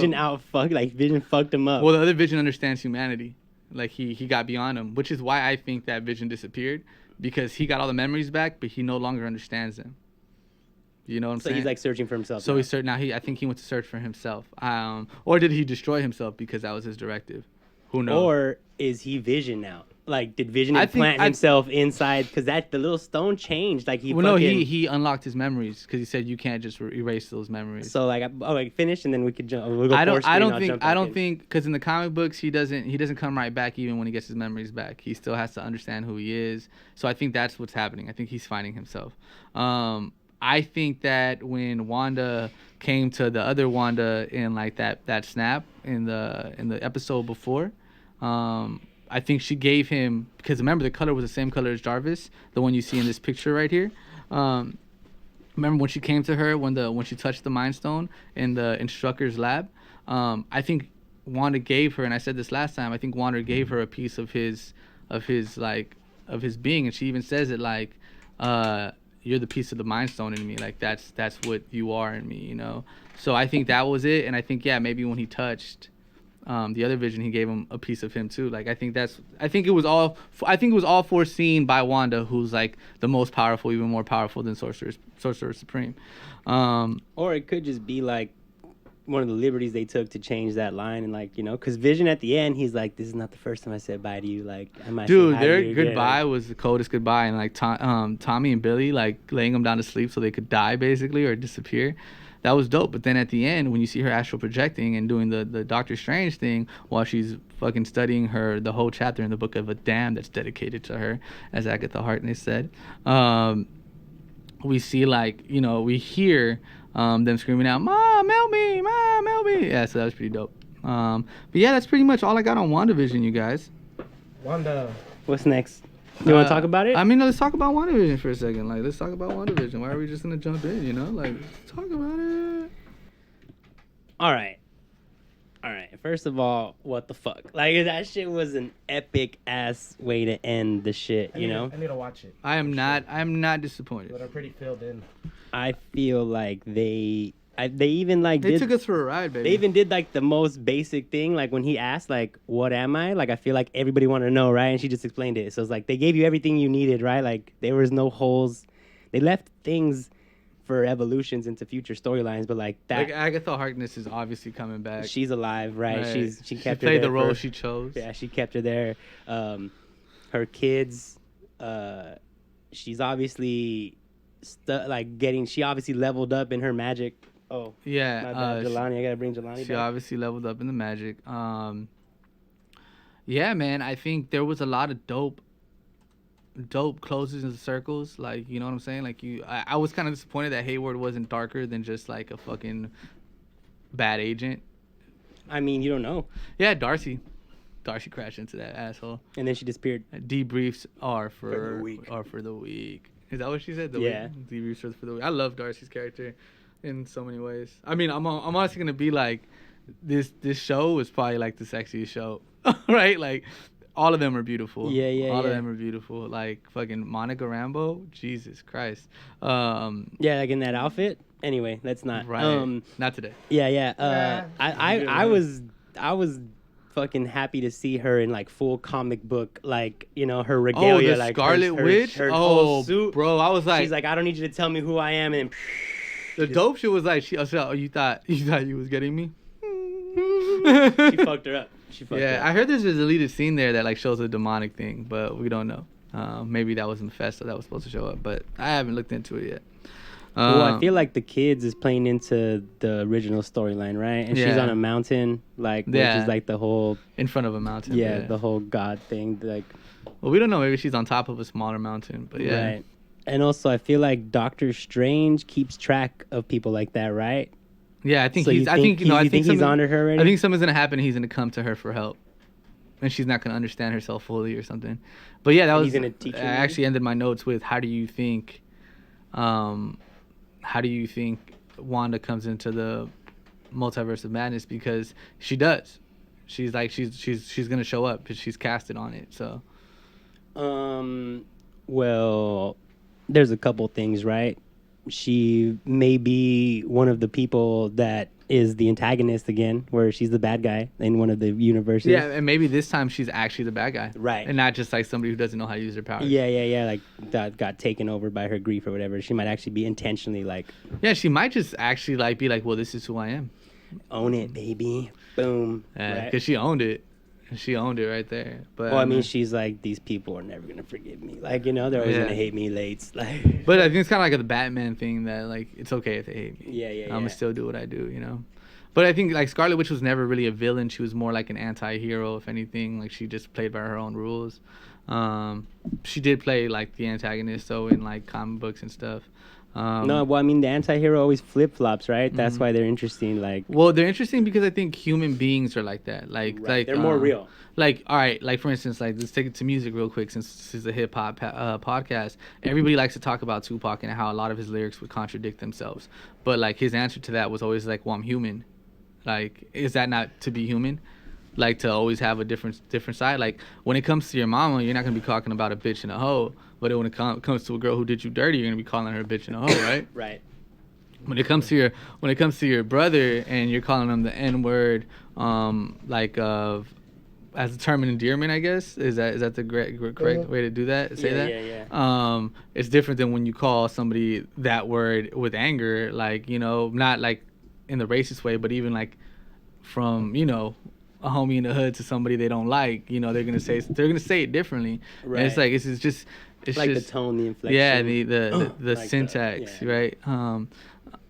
Vision fucked him up. Well, the other Vision understands humanity. Like he got beyond him, which is why I think that Vision disappeared, because he got all the memories back, but he no longer understands them. You know what I'm saying? So he's like searching for himself. So I think he went to search for himself. Or did he destroy himself because that was his directive? Who knows? Or is he Vision now? Like, did Vision I think implant himself inside? Because the little stone changed. Like, he unlocked his memories because he said you can't just erase those memories. So like finish and then we could jump. We'll go I don't think think because in the comic books he doesn't come right back even when he gets his memories back. He still has to understand who he is. So I think that's what's happening. I think he's finding himself. I think that when Wanda came to the other Wanda in like that snap in the episode before, I think she gave him, because remember the color was the same color as Jarvis, the one you see in this picture right here. Remember when she came to her when she touched the Mind Stone in the instructor's lab? I think Wanda gave her, and I said this last time, I think Wanda gave her a piece of his being, and she even says it like, you're the piece of the Mind Stone in me, like that's what you are in me, you know. So I think that was it, and I think maybe when he touched the other Vision, he gave him a piece of him too. Like I think it was all foreseen by Wanda, who's like the most powerful, even more powerful than Sorcerer Supreme. Or it could just be like one of the liberties they took to change that line, and like, you know, because Vision at the end, he's like, this is not the first time I said bye to you. Like, I might dude, say hi their to you goodbye again. was the coldest goodbye, and like Tommy and Billy like laying them down to sleep so they could die basically or disappear. That was dope. But then at the end, when you see her astral projecting and doing the Doctor Strange thing while she's fucking studying the whole chapter in the Book of a Damn that's dedicated to her, as Agatha Harkness said, we see like, you know, we hear them screaming out, "Mom, help me! Mom, help me!" Yeah, so that was pretty dope. But yeah, that's pretty much all I got on WandaVision, you guys. Wanda. What's next? You want to talk about it? I mean, let's talk about WandaVision for a second. Like, let's talk about WandaVision. Why are we just gonna jump in? You know, like, let's talk about it. All right. First of all, what the fuck? Like, that shit was an epic ass way to end the shit. You know. I need to watch it. I am not disappointed. But I'm pretty filled in. I feel like they even like They took us for a ride, baby. They even did like the most basic thing, like when he asked like, "What am I?" Like, I feel like everybody wanted to know, right? And she just explained it. So it's like they gave you everything you needed, right? Like there was no holes. They left things for evolutions into future storylines, but like that. Like Agatha Harkness is obviously coming back. She's alive, right? She kept her played there the role she chose. Yeah, she kept her there. Her kids. She's obviously she obviously leveled up in her magic. Oh, yeah. My bad, Jelani. I gotta bring Jelani back. She obviously leveled up in the magic. Yeah, man. I think there was a lot of dope closes and circles. Like, you know what I'm saying? Like, I was kind of disappointed that Hayward wasn't darker than just like a fucking bad agent. I mean, you don't know. Yeah, Darcy crashed into that asshole. And then she disappeared. Debriefs are for the week. Is that what she said? Yeah. Debriefs are for the week. I love Darcy's character in so many ways. I mean, I'm honestly gonna be like, this show is probably like the sexiest show, right? Like, all of them are beautiful. Yeah. All of them are beautiful. Like fucking Monica Rambeau, Jesus Christ. Yeah, like in that outfit. Anyway, that's not right. Not today. Yeah. I was fucking happy to see her in like full comic book, like, you know, her regalia, the like Scarlet Witch. her whole suit. Bro, I was like, she's like, I don't need you to tell me who I am, and the dope shit was like, you thought you was getting me? She fucked her up. I heard there's a deleted scene there that like shows a demonic thing, but we don't know. Maybe that was Mephisto that was supposed to show up, but I haven't looked into it yet. Well, I feel like the kids is playing into the original storyline, right? And she's on a mountain, like, which is like the whole in front of a mountain. Yeah, the whole god thing, like. Well, we don't know. Maybe she's on top of a smaller mountain, but yeah. Right. And also, I feel like Doctor Strange keeps track of people like that, right? Yeah, I think so he's. I think he's onto her already. I think something's gonna happen. He's gonna come to her for help, and she's not gonna understand herself fully or something. But yeah, that was. He's gonna teach her. I actually ended my notes with, how do you think Wanda comes into the multiverse of madness? Because she does. She's like she's gonna show up because she's casted on it. So. Well, there's a couple things, right? She may be one of the people that is the antagonist again, where she's the bad guy in one of the universes. Yeah, and maybe this time she's actually the bad guy. Right. And not just like somebody who doesn't know how to use their powers. Yeah. Like, that got taken over by her grief or whatever. She might actually be intentionally like... Yeah, she might just actually like be like, well, this is who I am. Own it, baby. Boom. Yeah, right? because she owned it. And she owned it right there. But Well, I mean, she's like, these people are never gonna forgive me. Like, you know, they're always Yeah. gonna hate me late. Like, But I think it's kind of like the Batman thing that, like, it's okay if they hate me. Yeah. I'm gonna still do what I do, you know. But I think like Scarlet Witch was never really a villain. She was more like an anti-hero, if anything. Like she just played by her own rules. She did play like the antagonist though in like comic books and stuff. no, well, I mean, the anti-hero always flip-flops, right? That's why they're interesting. Like, Well, they're interesting because I think human beings are like that. Like they're more real. Like, all right, like for instance, like let's take it to music real quick since this is a hip hop podcast. Everybody likes to talk about Tupac and how a lot of his lyrics would contradict themselves. But like his answer to that was always like, "Well, I'm human." Like, is that not to be human? Like to always have a different side. Like when it comes to your mama, you're not gonna be talking about a bitch and a hoe. But when it comes to a girl who did you dirty, you're gonna be calling her a bitch and a hoe, right? Right. When it comes to your brother and you're calling him the N word, like as a term of endearment, I guess is that the correct way to do that? Say that. Yeah. It's different than when you call somebody that word with anger, like, you know, not like in the racist way, but even like from, you know, a homie in the hood to somebody they don't like, you know, they're gonna say it differently. Right. And it's like it's like just the tone, the inflection. yeah, the Like syntax, yeah. right?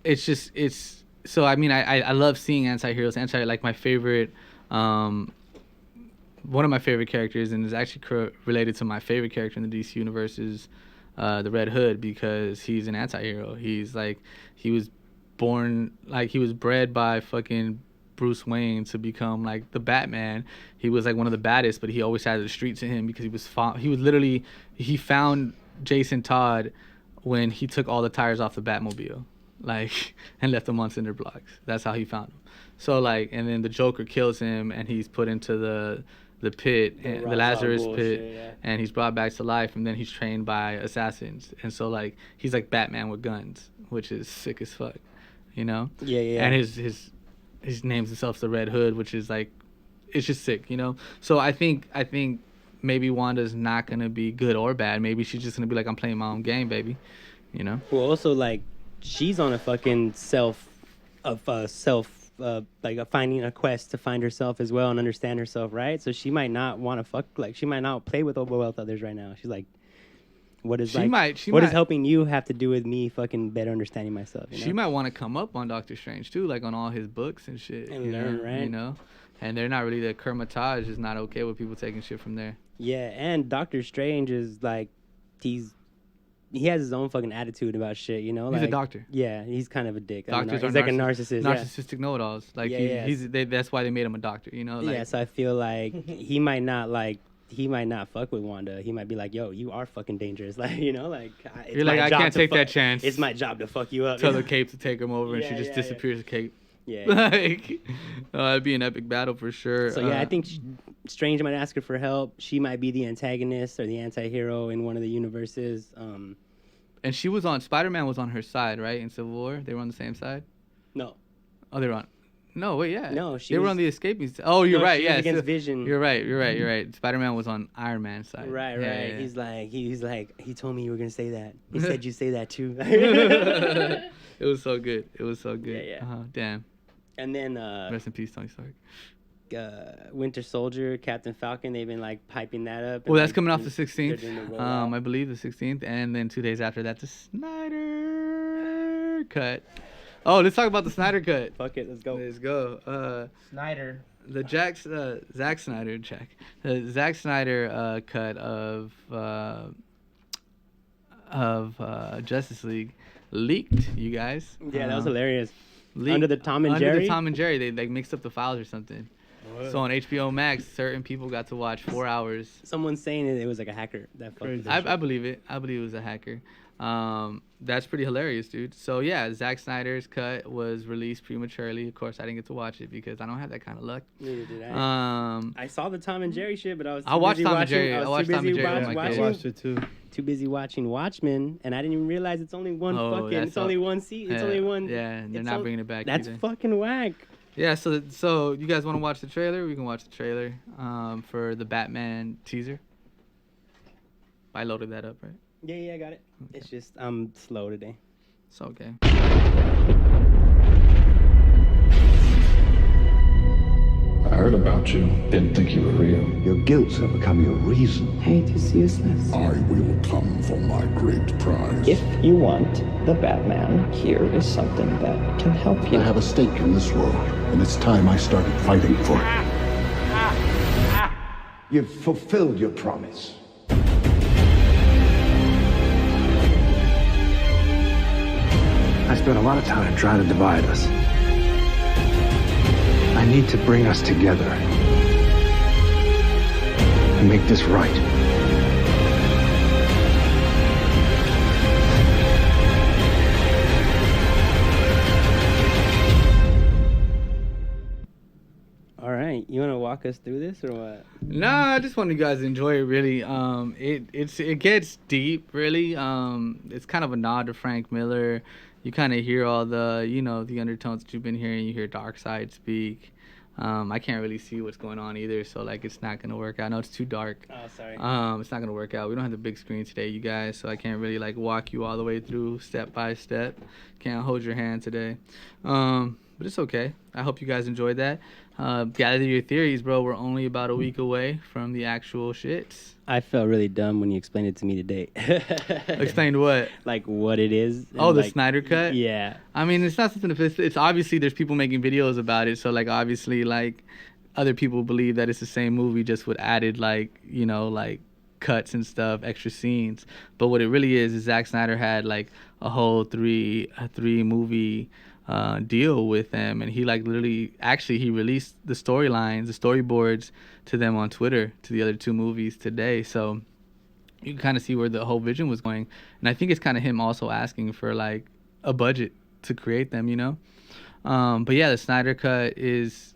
It's so I mean I love seeing anti-heroes. Like my favorite one of my favorite characters, and is actually related to my favorite character in the DC universe, is the Red Hood, because he's an anti-hero. He's like, he was bred by fucking Bruce Wayne to become like the Batman. He was like one of the baddest, but he always had the streets in him because he found Jason Todd when he took all the tires off the Batmobile, like, and left them on cinder blocks. That's how he found him. So like, and then the Joker kills him and he's put into the pit, the Lazarus pit, yeah. and he's brought back to life, and then he's trained by assassins. And so like, he's like Batman with guns, which is sick as fuck, you know? Yeah. And his names himself the Red Hood, which is like, it's just sick, you know? So I think maybe Wanda's not gonna be good or bad. Maybe she's just gonna be like, I'm playing my own game, baby, you know? Well, also, like, she's on a fucking finding a quest to find herself as well and understand herself, right? So she might not want to fuck, like, she might not play with others right now. She's like, what is helping you have to do with me fucking better understanding myself? You know? She might want to come up on Doctor Strange too, like on all his books and shit. And learn, right? You know, and they're not really, the Kermitage is not okay with people taking shit from there. Yeah, and Doctor Strange is like, he has his own fucking attitude about shit, you know? He's like, a doctor. Yeah, he's kind of a dick. Doctors he's are like a narcissist. narcissistic know-it-alls. Like that's why they made him a doctor, you know? Like, yeah, so I feel like he might not fuck with Wanda. He might be like, yo, you are fucking dangerous. Like, you know, like, you're like, I can't take that chance. It's my job to fuck you up. Tell the Cape to take him over, and she just disappears the Cape. Yeah. Like, it'd be an epic battle for sure. So yeah, I think Strange might ask her for help. She might be the antagonist or the anti-hero in one of the universes. And Spider-Man was on her side, right? In Civil War, they were on the same side. No. Oh, they were on. No, wait, yeah. No, they were on the escaping side. Oh, you're right. Yeah, against Vision. You're right. Spider-Man was on Iron Man's side. Right. Yeah. He's like, he told me you were gonna say that. He said you say that too. It was so good. Yeah. Damn. And then rest in peace, Tony Stark. Winter Soldier, Captain Falcon, they've been like piping that up. Well, that's coming off the 16th. I believe the 16th, and then 2 days after that, the Snyder Cut. Oh, let's talk about the Snyder Cut. Fuck it, let's go. Snyder. The Zack Snyder cut of Justice League leaked, you guys. Yeah, that was hilarious. Under the Tom and Jerry, they like mixed up the files or something. What? So on HBO Max, certain people got to watch 4 hours. Someone's saying it was like a hacker that fucked. I believe it. I believe it was a hacker. That's pretty hilarious, dude. So yeah, Zack Snyder's cut was released prematurely. Of course, I didn't get to watch it because I don't have that kind of luck. Neither did I. I saw the Tom and Jerry shit, but I was too watched busy Tom and watching. Jerry. I watched Tom and Jerry. I watched it too. Too busy watching Watchmen, and I didn't even realize it's only one It's only one season. It's only one. Yeah, and they're not bringing it back. That's either. fucking whack. Yeah, so you guys want to watch the trailer? We can watch the trailer for the Batman teaser. I loaded that up, right? Yeah, I got it. Okay. It's just I'm slow today. It's okay. heard about you. Didn't think you were real. Your guilts have become your reason. Hate is useless. I will come for my great prize. If you want the Batman, here is something that can help you. I have a stake in this world, and it's time I started fighting for it. You've fulfilled your promise. I spent a lot of time trying to divide us. I need to bring us together and make this right. All right, you want to walk us through this or what? Nah, I just want you guys to enjoy it. Really, it gets deep. Really, it's kind of a nod to Frank Miller. You kind of hear all the, the undertones that you've been hearing. You hear Darkseid speak. I can't really see what's going on either, so like it's not gonna work out. I know it's too dark. Oh, sorry. It's not gonna work out. We don't have the big screen today, you guys, so I can't really like walk you all the way through step by step. Can't hold your hand today. But it's okay. I hope you guys enjoyed that. Gather your theories, bro. We're only about a week away from the actual shits. I felt really dumb when you explained it to me today. Explained what? Like what it is. Oh, the Snyder Cut? Yeah. I mean, it's not something, it's obviously there's people making videos about it. So like obviously like other people believe that it's the same movie just with added like, like cuts and stuff, extra scenes. But what it really is Zack Snyder had like a whole three movie deal with them, and he like literally he released the storylines, the storyboards to them on Twitter, to the other two movies today. So you can kind of see where the whole vision was going, and I think it's kind of him also asking for like a budget to create them, but yeah, the Snyder Cut is,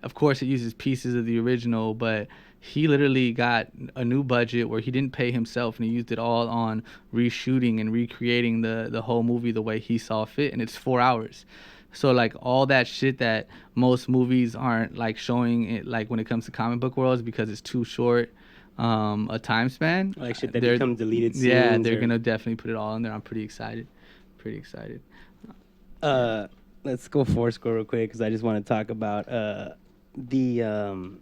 of course, it uses pieces of the original, but he literally got a new budget where he didn't pay himself, and he used it all on reshooting and recreating the whole movie the way he saw fit, and it's 4 hours. So like all that shit that most movies aren't like showing it, like when it comes to comic book worlds, because it's too short a time span. Like shit that become deleted scenes. Yeah, they're gonna definitely put it all in there. I'm pretty excited. Let's go Foursquare real quick because I just want to talk about the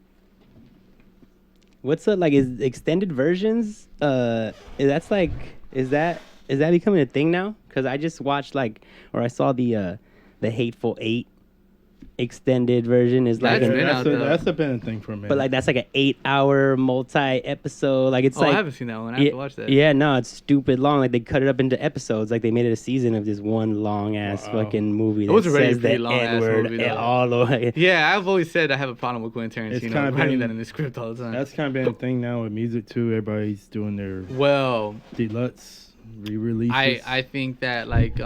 what's up, like, is extended versions, is that becoming a thing now? Because I just watched I saw the Hateful Eight extended version is like that's been a thing for a minute. But like that's like an 8-hour multi-episode. Like it's like I haven't seen that one. I have to watch that. Yeah, no, it's stupid long. Like they cut it up into episodes. Like they made it a season of this one long ass fucking movie. That it was already says a pretty the long ass movie all the way. Yeah, I've always said I have a problem with Quentin Tarantino. It's kind of writing that in the script all the time. That's kind of been a thing now with music too. Everybody's doing their Deluxe re-releases. I think that like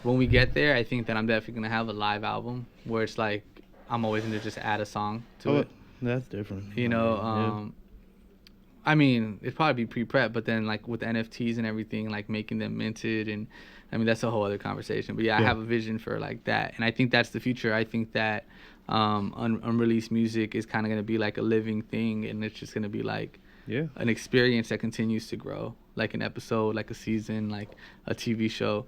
when we get there, I think that I'm definitely gonna have a live album where it's like I'm always gonna just add a song to it. That's different. I mean, it'd probably be pre-prep, but then like with NFTs and everything, like making them minted, and I mean that's a whole other conversation. But yeah, I have a vision for like that, and I think that's the future. I think that unreleased music is kind of gonna be like a living thing, and it's just gonna be like an experience that continues to grow, like an episode, like a season, like a TV show.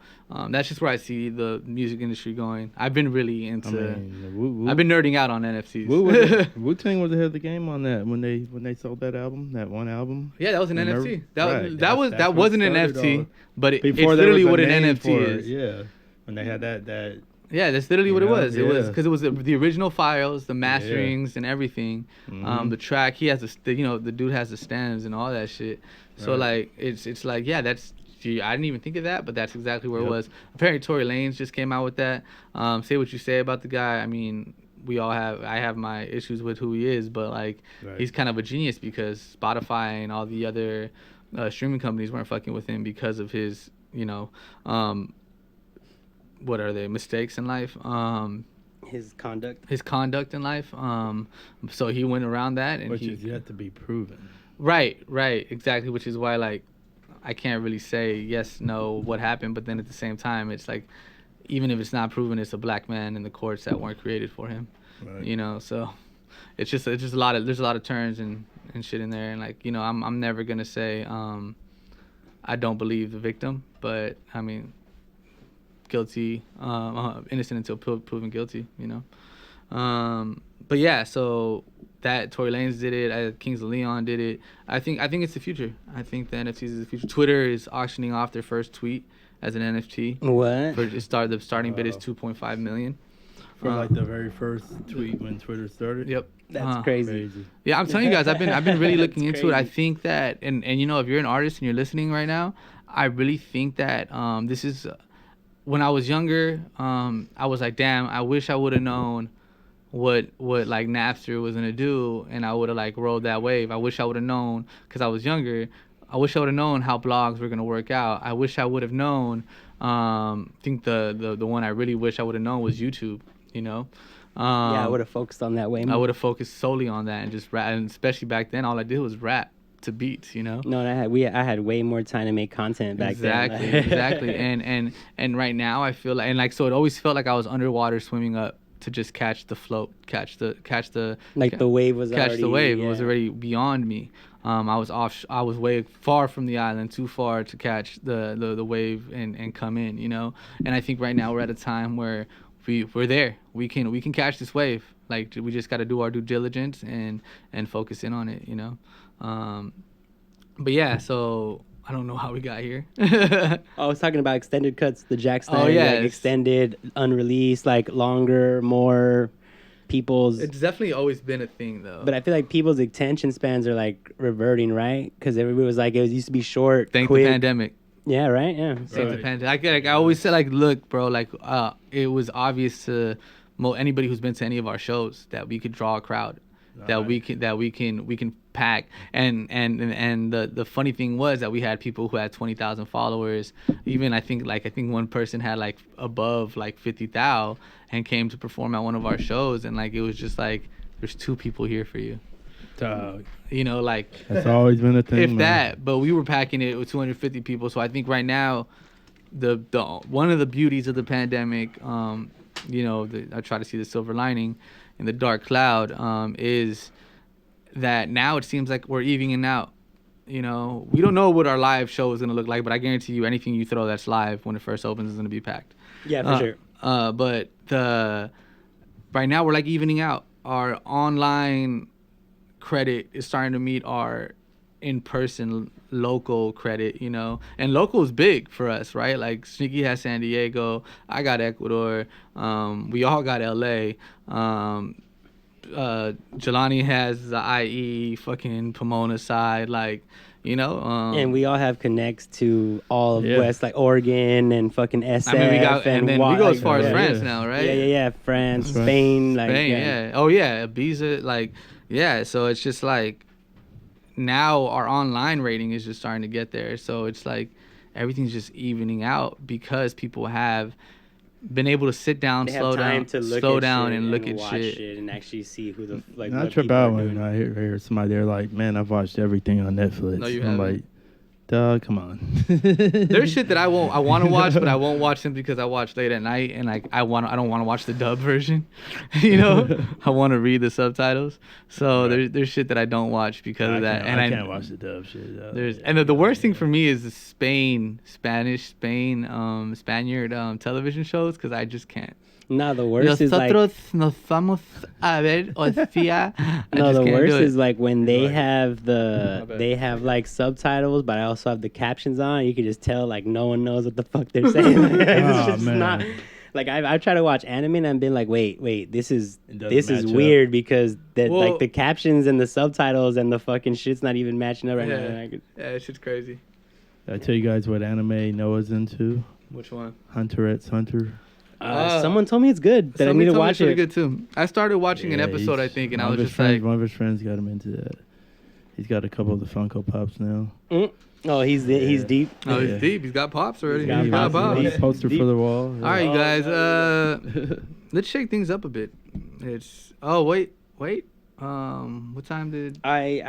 That's just where I see the music industry going. I've been really into. I've been nerding out on NFTs. Wu-Tang was ahead of the game on that when they sold that album, that one album. Yeah, that was an NFT. That wasn't an NFT, but it's literally what an NFT is. Yeah, when they had that. Yeah, that's literally what it was. It was because it was the original files, the masterings and everything. The track, he has the dude has the stems and all that shit. So like it's like that's. I didn't even think of that, but that's exactly where it was. Apparently, Tory Lanez just came out with that. Say what you say about the guy. I mean, I have my issues with who he is, but like he's kind of a genius because Spotify and all the other streaming companies weren't fucking with him because of his what are they, mistakes in life, his conduct in life, so he went around that, and which is yet to be proven. Right, exactly, which is why like I can't really say yes, no, what happened, but then at the same time it's like even if it's not proven, it's a black man in the courts that weren't created for him, so it's just there's a lot of turns and shit in there, and like I'm never gonna say I don't believe the victim, but I mean guilty, innocent until proven guilty, But yeah, so that Tory Lanez did it. Kings of Leon did it. I think it's the future. I think the NFTs is the future. Twitter is auctioning off their first tweet as an NFT. What? The starting bid is 2.5 million. For like the very first tweet when Twitter started. Yep. That's crazy. Yeah, I'm telling you guys, I've been really looking into crazy. it. I think that, and you know, if you're an artist and you're listening right now, I really think that this is. When I was younger, I was like, damn, I wish I would have known what like Napster was gonna do, and I would have like rode that wave. I wish I would have known, because I was younger. I wish I would have known how blogs were gonna work out. I wish I would have known. I think the one I really wish I would have known was YouTube. You know. Yeah, I would have focused on that way more. I would have focused solely on that and just rap. And especially back then, all I did was rap to beats. You know. No, I had way more time to make content back then. Exactly. And right now I feel like so it always felt like I was underwater swimming up to just catch the float, catch the like the wave was catch already, the wave. yeah. It was already beyond me. I was way far from the island, too far to catch the wave and come in, you know. And I think right now we're at a time where we're there. We can catch this wave. Like, we just got to do our due diligence and focus in on it, you know. But yeah, so I don't know how we got here. I was talking about extended cuts, the Jack Snyder, like extended, unreleased, like longer, more people's. It's definitely always been a thing, though. But I feel like people's attention spans are like reverting, right? Because everybody was like, it used to be short. Thank quick. the pandemic. Yeah, right. Yeah. Thank the pandemic. I always said, like, look, bro, like, it was obvious to anybody who's been to any of our shows that we could draw a crowd. That we can pack, and the funny thing was that we had people who had 20,000 followers. Even I think one person had like above like 50,000 and came to perform at one of our shows, and like it was just like, there's 2 people here for you. Dog. You know, like that's always been a thing. If that, but we were packing it with 250 people. So I think right now, the one of the beauties of the pandemic, you know, I try to see the silver lining in the dark cloud, is that now it seems like we're evening out. You know, we don't know what our live show is going to look like, but I guarantee you anything you throw that's live when it first opens is going to be packed. Yeah, for sure. But right now we're like evening out. Our online credit is starting to meet our in-person local credit, you know, and local is big for us, right? Like Sneaky has San Diego, I got Ecuador, we all got LA, Jelani has the IE fucking Pomona side, like, you know, and we all have connects to all of West, like Oregon and fucking SF. I mean, and then we go as far as France now, right? Yeah, France, Spain, like yeah. Oh yeah, Ibiza, like, yeah. So it's just like, now our online rating is just starting to get there. So it's like everything's just evening out because people have been able to sit down, slow down, and look at shit and actually see who the like. I trip out when I hear somebody there like, man, I've watched everything on Netflix. No, you I'm haven't. like, dog, come on. There's shit that I want to watch, but I won't watch simply because I watch late at night, and like I don't want to watch the dub version, you know. I want to read the subtitles, so there's shit that I don't watch because of that. And I can't watch the dub shit. And the worst thing for me is the Spaniard television shows, because I just can't. No, the worst is like. Nos vamos a ver, hostia. No, the worst is like when they have like subtitles, but I also have the captions on. You can just tell like no one knows what the fuck they're saying. It's just not. Like I try to watch anime and I've been like, wait, this is weird because like the captions and the subtitles and the fucking shit's not even matching up right now. Yeah, it's just crazy. Did I tell you guys what anime Noah's into? Which one? Hunter x Hunter. Someone told me it's good. That I need to watch it. Really good too. I started watching an episode, I think, and I was just like, one of his friends got him into that. He's got a couple of the Funko Pops now. Oh, he's deep. Oh, he's deep. He's got pops already. He's got pops. He's poster for the wall. All right, you guys. Let's shake things up a bit. It's wait. What time did I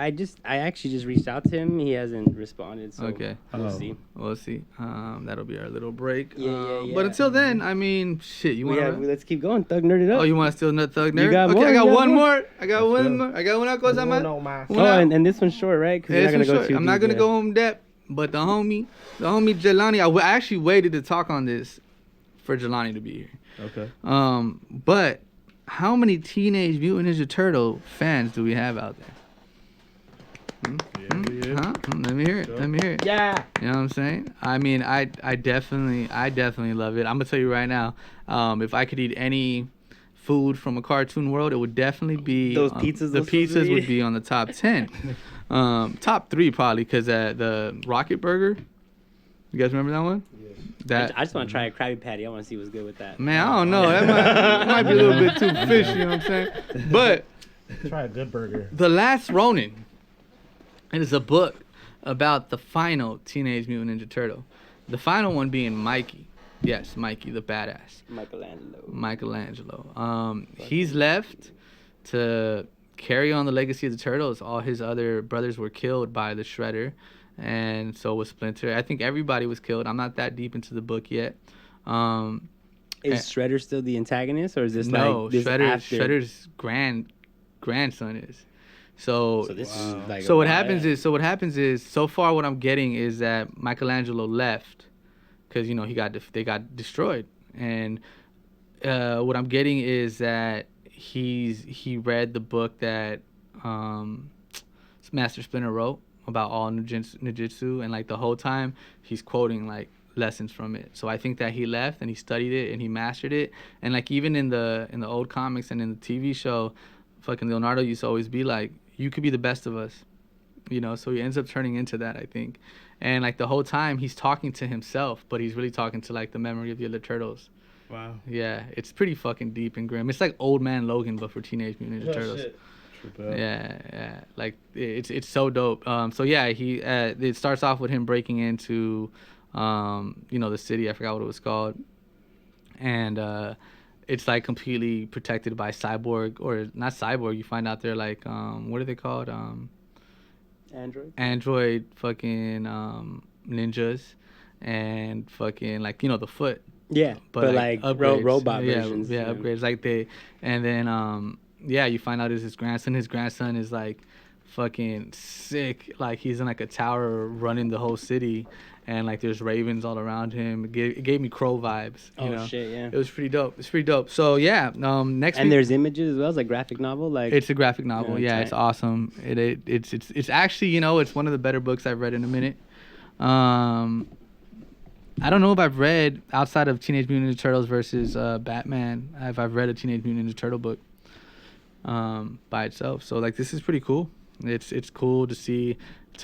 actually just reached out to him. He hasn't responded, so okay. We'll see. We'll see. That'll be our little break. Yeah. But until then, I mean, shit. Let's keep going. Thug nerd it up. Oh, you want to still nut thug nerd? You got okay, more, I got you got one more? more. I got one more. I got una cosa más. Oh, and this one's short, right? Because you're not gonna go too I'm not gonna go in depth. But the homie Jelani, I actually waited to talk on this for Jelani to be here. Okay. But how many Teenage Mutant Ninja Turtle fans do we have out there? Huh? Let me hear it. Let me hear it. Yeah. You know what I'm saying? I mean, I definitely love it. I'm gonna tell you right now. If I could eat any food from a cartoon world, it would definitely be Those pizzas. The pizzas would be on the top 10. Top 3 probably, because the Rocket Burger. You guys remember that one? That I just want to try a Krabby Patty. I want to see what's good with that. man, I don't know. That might be a little bit too fishy. You know what I'm saying? But Try a good burger. The Last Ronin. It is a book about the final Teenage Mutant Ninja Turtle. The final one being Mikey. Yes, Mikey the badass. Michelangelo. He's left to carry on the legacy of the Turtles. All his other brothers were killed by the Shredder, and so was Splinter. I think everybody was killed. I'm not that deep into the book yet. Is Shredder still the antagonist, or is this no? like this Shredder's grandson is. So this is like what happens is so far what I'm getting is that Michelangelo left because they got destroyed, and what I'm getting is that he read the book that Master Splinter wrote about all ninjutsu, and like the whole time he's quoting like lessons from it. So I think that he left and he studied it and he mastered it, and like even in the old comics and in the TV show, fucking Leonardo used to always be like, you could be the best of us, so he ends up turning into that, I think. And like the whole time he's talking to himself, but he's really talking to like the memory of the other turtles. Wow. Yeah, it's pretty fucking deep and grim. It's like Old Man Logan, but for Teenage Mutant Ninja Turtles. Shit. Yeah, like it's so dope. So yeah, it starts off with him breaking into the city. I forgot what it was called, and it's like completely protected by cyborg, or not cyborg. You find out they're like what are they called? Android fucking ninjas, and fucking like the foot. Yeah, but like robot versions. Yeah, upgrades like and then you find out it's his grandson. His grandson is like fucking sick. Like he's in like a tower running the whole city, and like there's ravens all around him. It gave me Crow vibes. You know? Shit, yeah. It was pretty dope. It's pretty dope. So yeah, next and week, there's images as well. It's like graphic novel. Like it's a graphic novel. Yeah, it's awesome. It's actually it's one of the better books I've read in a minute. I don't know if I've read outside of Teenage Mutant Ninja Turtles versus Batman. If I've read a Teenage Mutant Ninja Turtle book by itself. So like this is pretty cool. It's cool to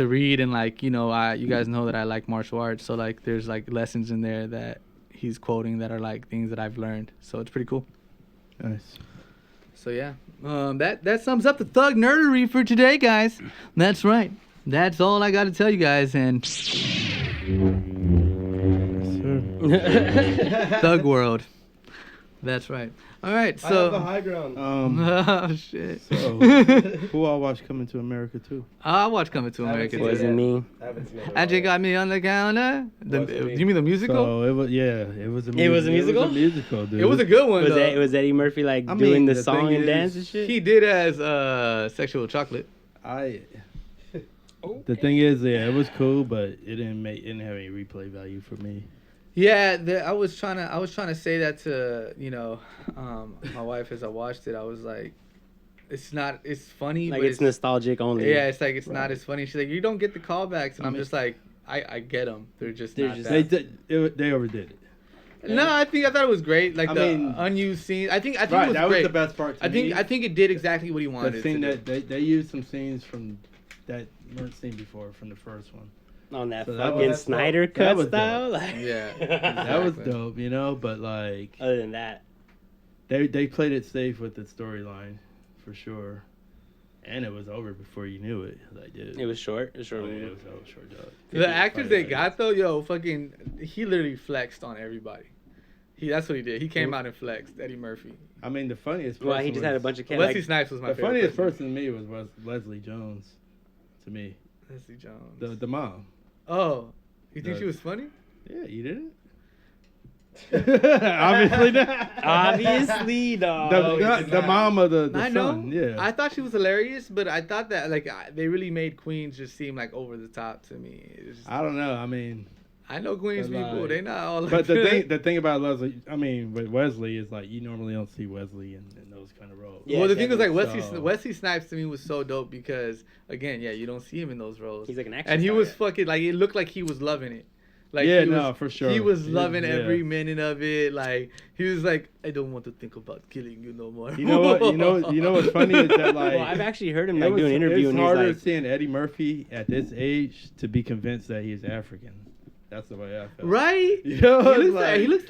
read, and like you guys know that I like martial arts. So like there's like lessons in there that he's quoting that are like things that I've learned. So it's pretty cool. Nice. So yeah, that sums up the thug nerdery for today, guys. That's right. That's all I got to tell you guys. And Thug World. That's right. All right, so I have the high ground. Oh shit. So who all watched Coming to America too? I watched Coming to America. It wasn't me. Ajay got me on the counter. You mean the musical? So it was a musical. It was a musical? It was a musical, dude. It was a good one. Was Eddie Murphy like doing the song and dance and shit? He did as Sexual Chocolate. The thing is, it was cool, but it didn't have any replay value for me. Yeah, I was trying to say that to my wife as I watched it. I was like, it's funny, like but it's nostalgic only. Yeah, it's like it's not as funny. She's like, you don't get the callbacks, and I'm just like, I get them. They're just not that. They overdid it. No, I thought it was great. Like unused scenes. I think it was that great. Was the best part. I think it did exactly what he wanted. The thing that they used some scenes from that weren't seen before from the first one. On that fucking Snyder Cut style? Yeah. That was dope, but like... Other than that. They played it safe with the storyline, for sure. And it was over before you knew it. Like, dude. It was short? It was short. It was short, dog. The actors they got, though, he literally flexed on everybody. That's what he did. He came out and flexed, Eddie Murphy. I mean, the funniest person Well, he just had a bunch of... Wesley Snipes was my favorite. The funniest person to me was Leslie Jones, to me. Leslie Jones. The mom. Oh, you think she was funny? Yeah, you didn't? Obviously not. Obviously, dog. The mom of the I son. know. Yeah. I thought she was hilarious, but I thought that they really made Queens just seem like over the top to me. I don't know. I mean, I know Queens But, people. like- They not all. But the thing about Leslie, I mean, with Wesley is like you normally don't see Wesley in those kind of roles. Yeah, well, the thing was like So- Wesley Snipes to me was so dope because again, yeah, you don't see him in those roles. He's like an action and he star, was yeah. fucking like it looked like he was loving it. Like Yeah, he no, was, for sure. He was He- loving yeah. every minute of it. Like he was like, I don't want to think about killing you no more. You know what? You know what's funny is that like Well, I've actually heard him it like was- do an interview, It's and he's harder like, seeing Eddie Murphy at this age to be convinced that he's African. That's the way I felt. Right? You know, he looks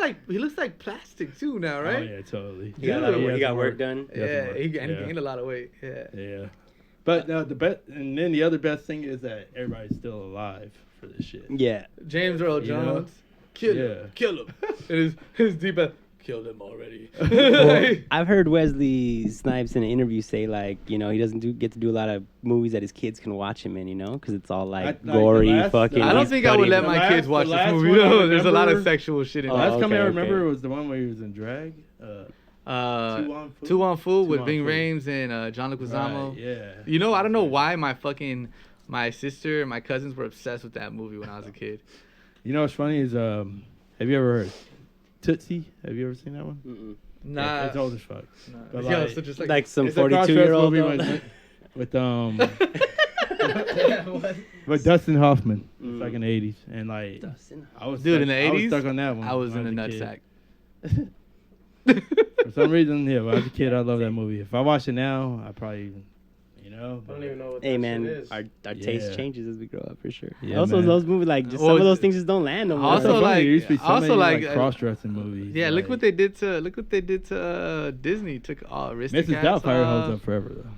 like plastic too now, right? Oh yeah, totally. he got, Yeah, he got work done. Yeah, he Yeah. gained a lot of weight. Yeah. Yeah. But the best, and then the other best thing is that everybody's still alive for this shit. Yeah. James Earl You know? Jones, kill Yeah. him, kill him. And his deep breath, killed him already. Well, I've heard Wesley Snipes in an interview say like, you know, he doesn't get to do a lot of movies that his kids can watch him in, you know, because it's all like the gory, last- fucking. I don't he's think I would cutting. let The my last- kids watch the this last movie. one I No, there's a lot of remember- sexual shit in Oh, it. Last time I okay, remember okay. was the one where he was in drag. Two on Fool with on Bing Fool. Rames and John Leguizamo. Right, yeah. You know, I don't know why my sister and my cousins were obsessed with that movie when I was a kid. You know what's funny is have you ever heard Tootsie? Have you ever seen that one? Mm-mm. Nah. Yeah, it's old as fuck. Nah. But Yeah, like, so just Like some it's a cross-dress 42-year-old. movie with with Dustin Hoffman. It's like in the 80s, and like I was Dude, in stuck, the 80s, I was stuck on that one. I was in when a a kid. nutsack. For some reason, yeah, when I was a kid, I love that movie. If I watch it now, I probably, you know. I don't even know what Hey that man, shit is. our Yeah. taste changes as we grow up for sure. Yeah, also, man. those movies like just Well, some of those things just don't land no more. also, It's so funny, like- there used to be so also, many, like, cross-dressing movies. Yeah, look like, what they did to Disney. Took Aristocats Mrs. Doubtfire off. holds up forever though.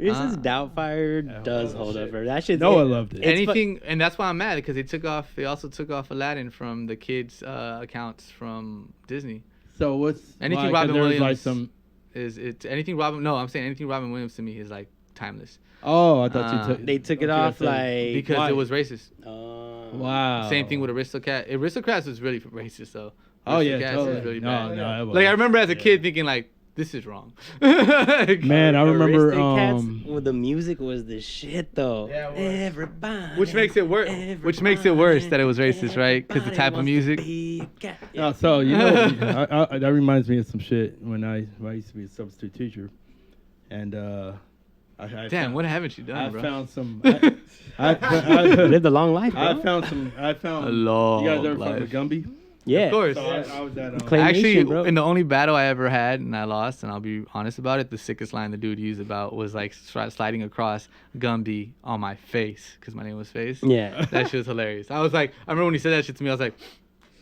Mrs. Doubtfire does hold up. That shit's Noah loved it. It's fu- Anything, and that's why I'm mad because they also took off Aladdin from the kids' accounts from Disney. So what's Anything like, Robin there was, Williams like some. is it anything Robin? No, I'm saying anything Robin Williams to me is like timeless Oh, I thought you took. They took it okay, off so- like because Why? it was racist. Wow. Same thing with Aristocats. Aristocats was really racist though. Oh yeah, Aristocats totally. was really no, bad. no, it was. Like I remember as a Yeah. kid thinking like this is wrong. Man, I remember. Aristocats, well, the music was the shit though. Yeah, it was. Everybody. Which makes it worse. Which makes it worse that it was racist, right? Because the type of music. No, so you know, that reminds me of some shit when I used to be a substitute teacher, and I Damn, found, what haven't you done, I bro? found some. Lived a long life, bro. I found. A long You guys ever life. from the Gumby? Yeah. Of course. So I was at. Claymation, Actually, bro. in the only battle I ever had and I lost, and I'll be honest about it, the sickest line the dude used about was like sliding across Gumby on my face because my name was Face. Yeah. That shit was hilarious. I remember when he said that shit to me, I was like,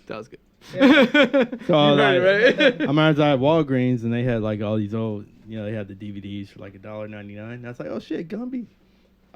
that was good. So I was Right, like, right? I remember I was at Walgreens and they had like all these old, you know, they had the DVDs for like $1.99. And I was like, oh shit, Gumby.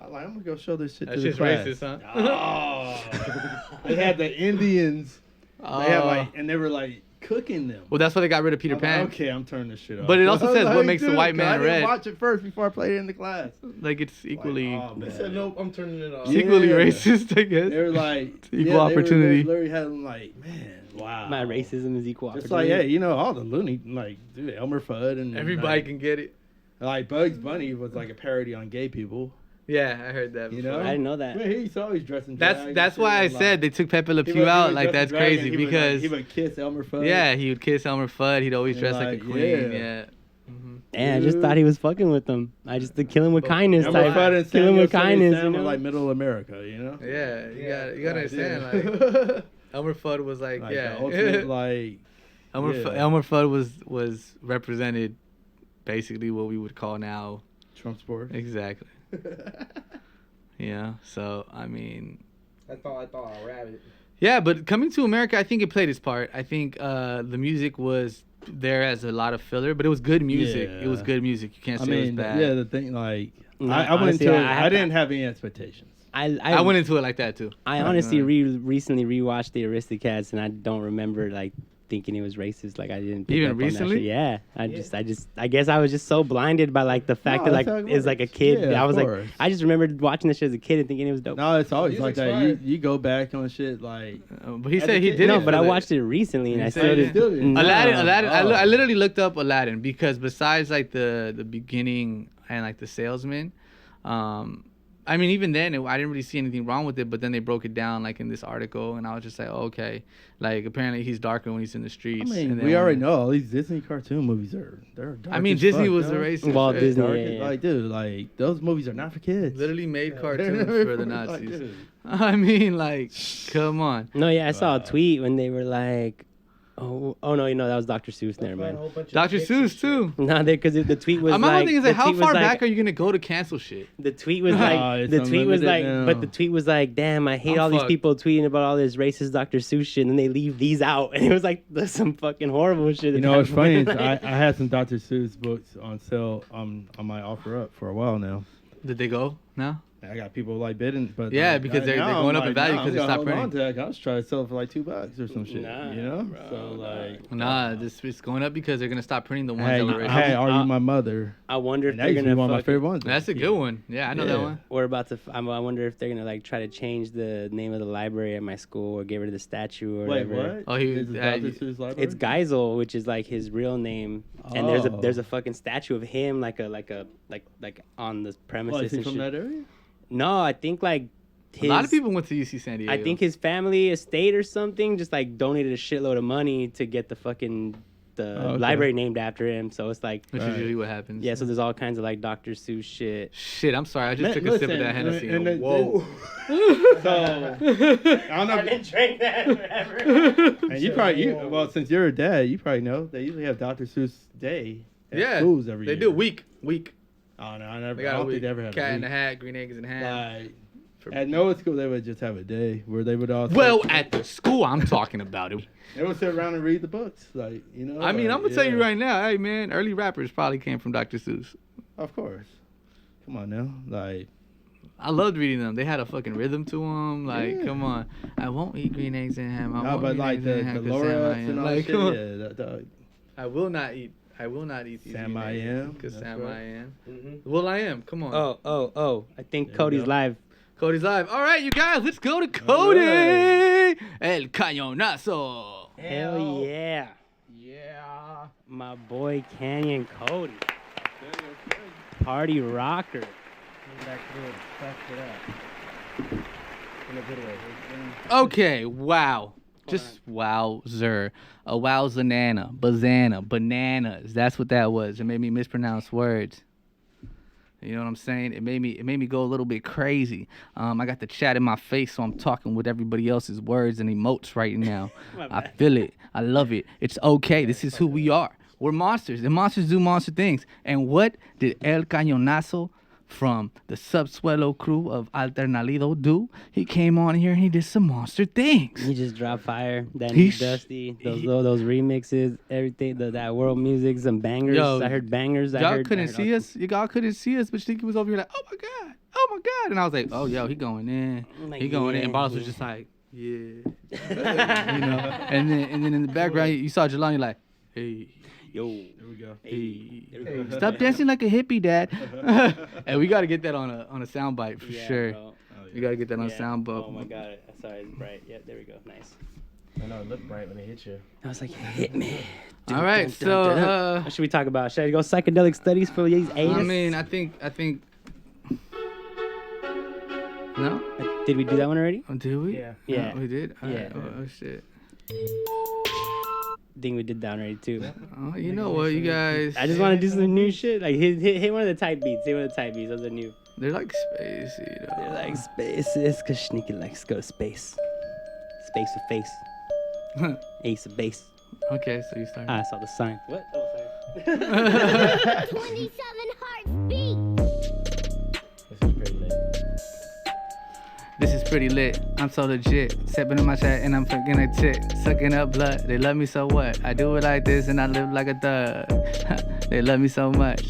I'm gonna go show this shit That to the shit's class. racist, huh? Oh. They had the Indians. They had like, and they were like cooking them. Well, that's why they got rid of Peter I'm Pan. like, okay, I'm turning this shit off. But it also I was says what like, makes the dude, white man I didn't red. watch it first before I played it in the class. Like it's equally, Like, oh, They man. said nope, I'm turning it off. it's equally Yeah. racist, I guess. They were like Equal opportunity. They literally had them like, man, wow. My racism is equal Just opportunity. like, yeah, you know, all the loony, like, dude, Elmer Fudd and Everybody like, can get it. like Bugs Bunny was like a parody on gay people. Yeah, I heard that. You before. know? I didn't know that. I mean, he's always dressed in drag. That's and why I shit, said like, they took Pepe Le he Pew would- he out. would Like dress that's in drag and crazy he would, because like, he would kiss Elmer Fudd. yeah, he would kiss Elmer Fudd. He'd always And, dress like a like, queen. yeah. Yeah. Yeah, I just thought he was fucking with them. I just to kill him with kindness. Elmer Type. Fudd and Kill him Samuel with kindness. Sam You were know? like middle America, you know? Yeah, you gotta understand. Yeah. Like Elmer Fudd was like, Like, yeah, the ultimate, like, yeah. Elmer Fudd was represented basically what we would call now Trump sport. exactly. Yeah, so I mean, I thought I rabbit. yeah, but Coming to America, I think it played its part. I think the music was there as a lot of filler, but it was good music. Yeah. It was good music. You can't I say it was mean, bad. yeah, the thing, like, No, I went honestly, into it, I I didn't have any expectations. I went into it like that too. I honestly recently rewatched the Aristocats, and I don't remember like thinking it was racist. Like I didn't pick Even up on that recently? shit. Yeah, I guess I was just so blinded by like the fact No, that like that's how it it's like a works. kid. Yeah, I of was like, course. I just remembered watching this shit as a kid and thinking it was dope. No, it's always like Music's that. fire. You go back on shit like. But he As said a he kid- did no, it. but I for the- watched it recently and I You still said didn't. still didn't? No. Aladdin. Oh. I literally looked up Aladdin because besides like the beginning and like the salesman, I mean, even then, I didn't really see anything wrong with it. But then they broke it down, like in this article, and I was just like, oh, okay. Like apparently he's darker when he's in the streets. I mean, and then we already know all these Disney cartoon movies they're dark. I mean, as Disney fuck, was dog. a racist. Walt right? Disney. Yeah. Like, dude, like those movies are not for kids. Literally made cartoons for the Like, Nazis. dude. I mean, like, come on. No, yeah, I saw a tweet when they were like, oh no, that was Dr. Seuss. Never mind. Dr. Seuss too. No, because the tweet was My whole like, thing is the like, how tweet was far like- back are you gonna go to cancel shit? The tweet was like, it's the tweet was unlimited like, now. but the tweet was like, damn, I hate I'm all these fucked. people tweeting about all this racist Dr. Seuss shit, and then they leave these out, and it was like some fucking horrible shit. You know what's funny is Like- I had some Dr. Seuss books on sale on my offer up for a while now. Did they go now? I got people like bidding, but Yeah, like, because they're now going I'm up in value nah, because I'm they stopped gonna hold on printing. to that. I was trying to sell it for like $2 or some shit. Nah, you know, bro, so like, Nah, it's going up because they're gonna stop printing the ones I that were had, racist. I had argued with my mother. I wonder if And that they're used to be gonna one of my fucking- favorite ones. That's a good one. Yeah, I know that Yeah. one. We're about to. I wonder if they're gonna like try to change the name of the library at my school or get rid of the statue or Wait, whatever. what? Oh, he- Is it Dr. Seuss library? It's Geisel, which is like his real name, and Oh. there's a fucking statue of him like on the premises What, is he and from shit. that area? No, I think like A lot of people went to UC San Diego. I think his family estate or something just like donated a shitload of money to get the fucking okay. library named after him. So it's like which is usually what happens. yeah, so there's all kinds of like Dr. Seuss shit. Shit, I'm sorry. I just took a sip of that Hennessy. and And the- whoa. So I don't know. didn't drink that forever. And you probably well, since you're a dad, you probably know they usually have Dr. Seuss Day at Yeah, schools every they year. do week. Oh no, I never. They I got a don't week. think they ever have Cat a in week. the Hat, Green Eggs and Ham. Like, at Noah school, they would just have a day where they would all. Well, at the school I'm talking about it. They would sit around and read the books, like you know. I mean, like, I'm gonna tell you yeah. right now, hey man, early rappers probably came from Dr. Seuss. Of course. Come on now, like. I loved reading them. They had a fucking rhythm to them. Like, Yeah. come on, I won't eat green eggs and ham. I No, won't but eat like eggs the and ham 'cause lower Sam I ups am. and all Like, that come on. shit. Yeah, that. I will not eat these Sam green I eggs am. because That's Sam right. I am. Mm-hmm. Well, I am. Come on. Oh! I think There we Cody's go. live. Cody's live. All right, you guys, let's go to Cody. right. El Cañonazo. Hell yeah! Yeah. My boy Canyon Cody, party rocker. Back to that. In a good way. Okay, wow. Just wowzer. A wowzanana, bazana, bananas. That's what that was. It made me mispronounce words. You know what I'm saying? It made me go a little bit crazy. I got the chat in my face, so I'm talking with everybody else's words and emotes right now. I feel it. I love it. It's okay. This is who we are. We're monsters, and monsters do monster things. And what did El Cañonazo from the Subsuelo crew of Alternalido do? He came on here and he did some monster things. He just dropped fire. That He new sh- Dusty, those remixes, everything. That world music, some bangers. Yo, I heard bangers. Y'all couldn't see us. Y'all couldn't see us, but Stinky was over here like, oh my god, and I was like, oh yo, he going in, Like, he going in. And Barlos was just like, yeah, you know. And then in the background you saw Jelani like, hey. Yo, There we go. Hey, stop dancing like a hippie, Dad. And we gotta get that on a soundbite for sure. Bro. We gotta get that on Yeah. soundbite. Oh my god. Sorry, it's bright. Yeah, there we go. Nice. I know it looked bright when it hit you. I was like, hit me. All right, so What should we talk about? Should I go psychedelic studies for these 80s? I mean, I think. No, Did we do that one already? oh, did we? Yeah. Yeah. Oh, we did. All Yeah. right. Oh shit. I think we did that one already too. Oh, you know what, you guys? I just want to do some new shit. Like hit one of the type beats. Hit one of the type beats. Those are new. They're like spacey, though. They're like spaces, cause Sneaky likes to go to space. Space with face. Ace of base. Okay, so you start. I saw the sign. What? Oh, sorry. 27 hearts beat. This is pretty lit. This is pretty lit. I'm so legit. Stepping in my chat and I'm fucking a chick. Sucking up blood. They love me so what? I do it like this and I live like a thug. They love me so much.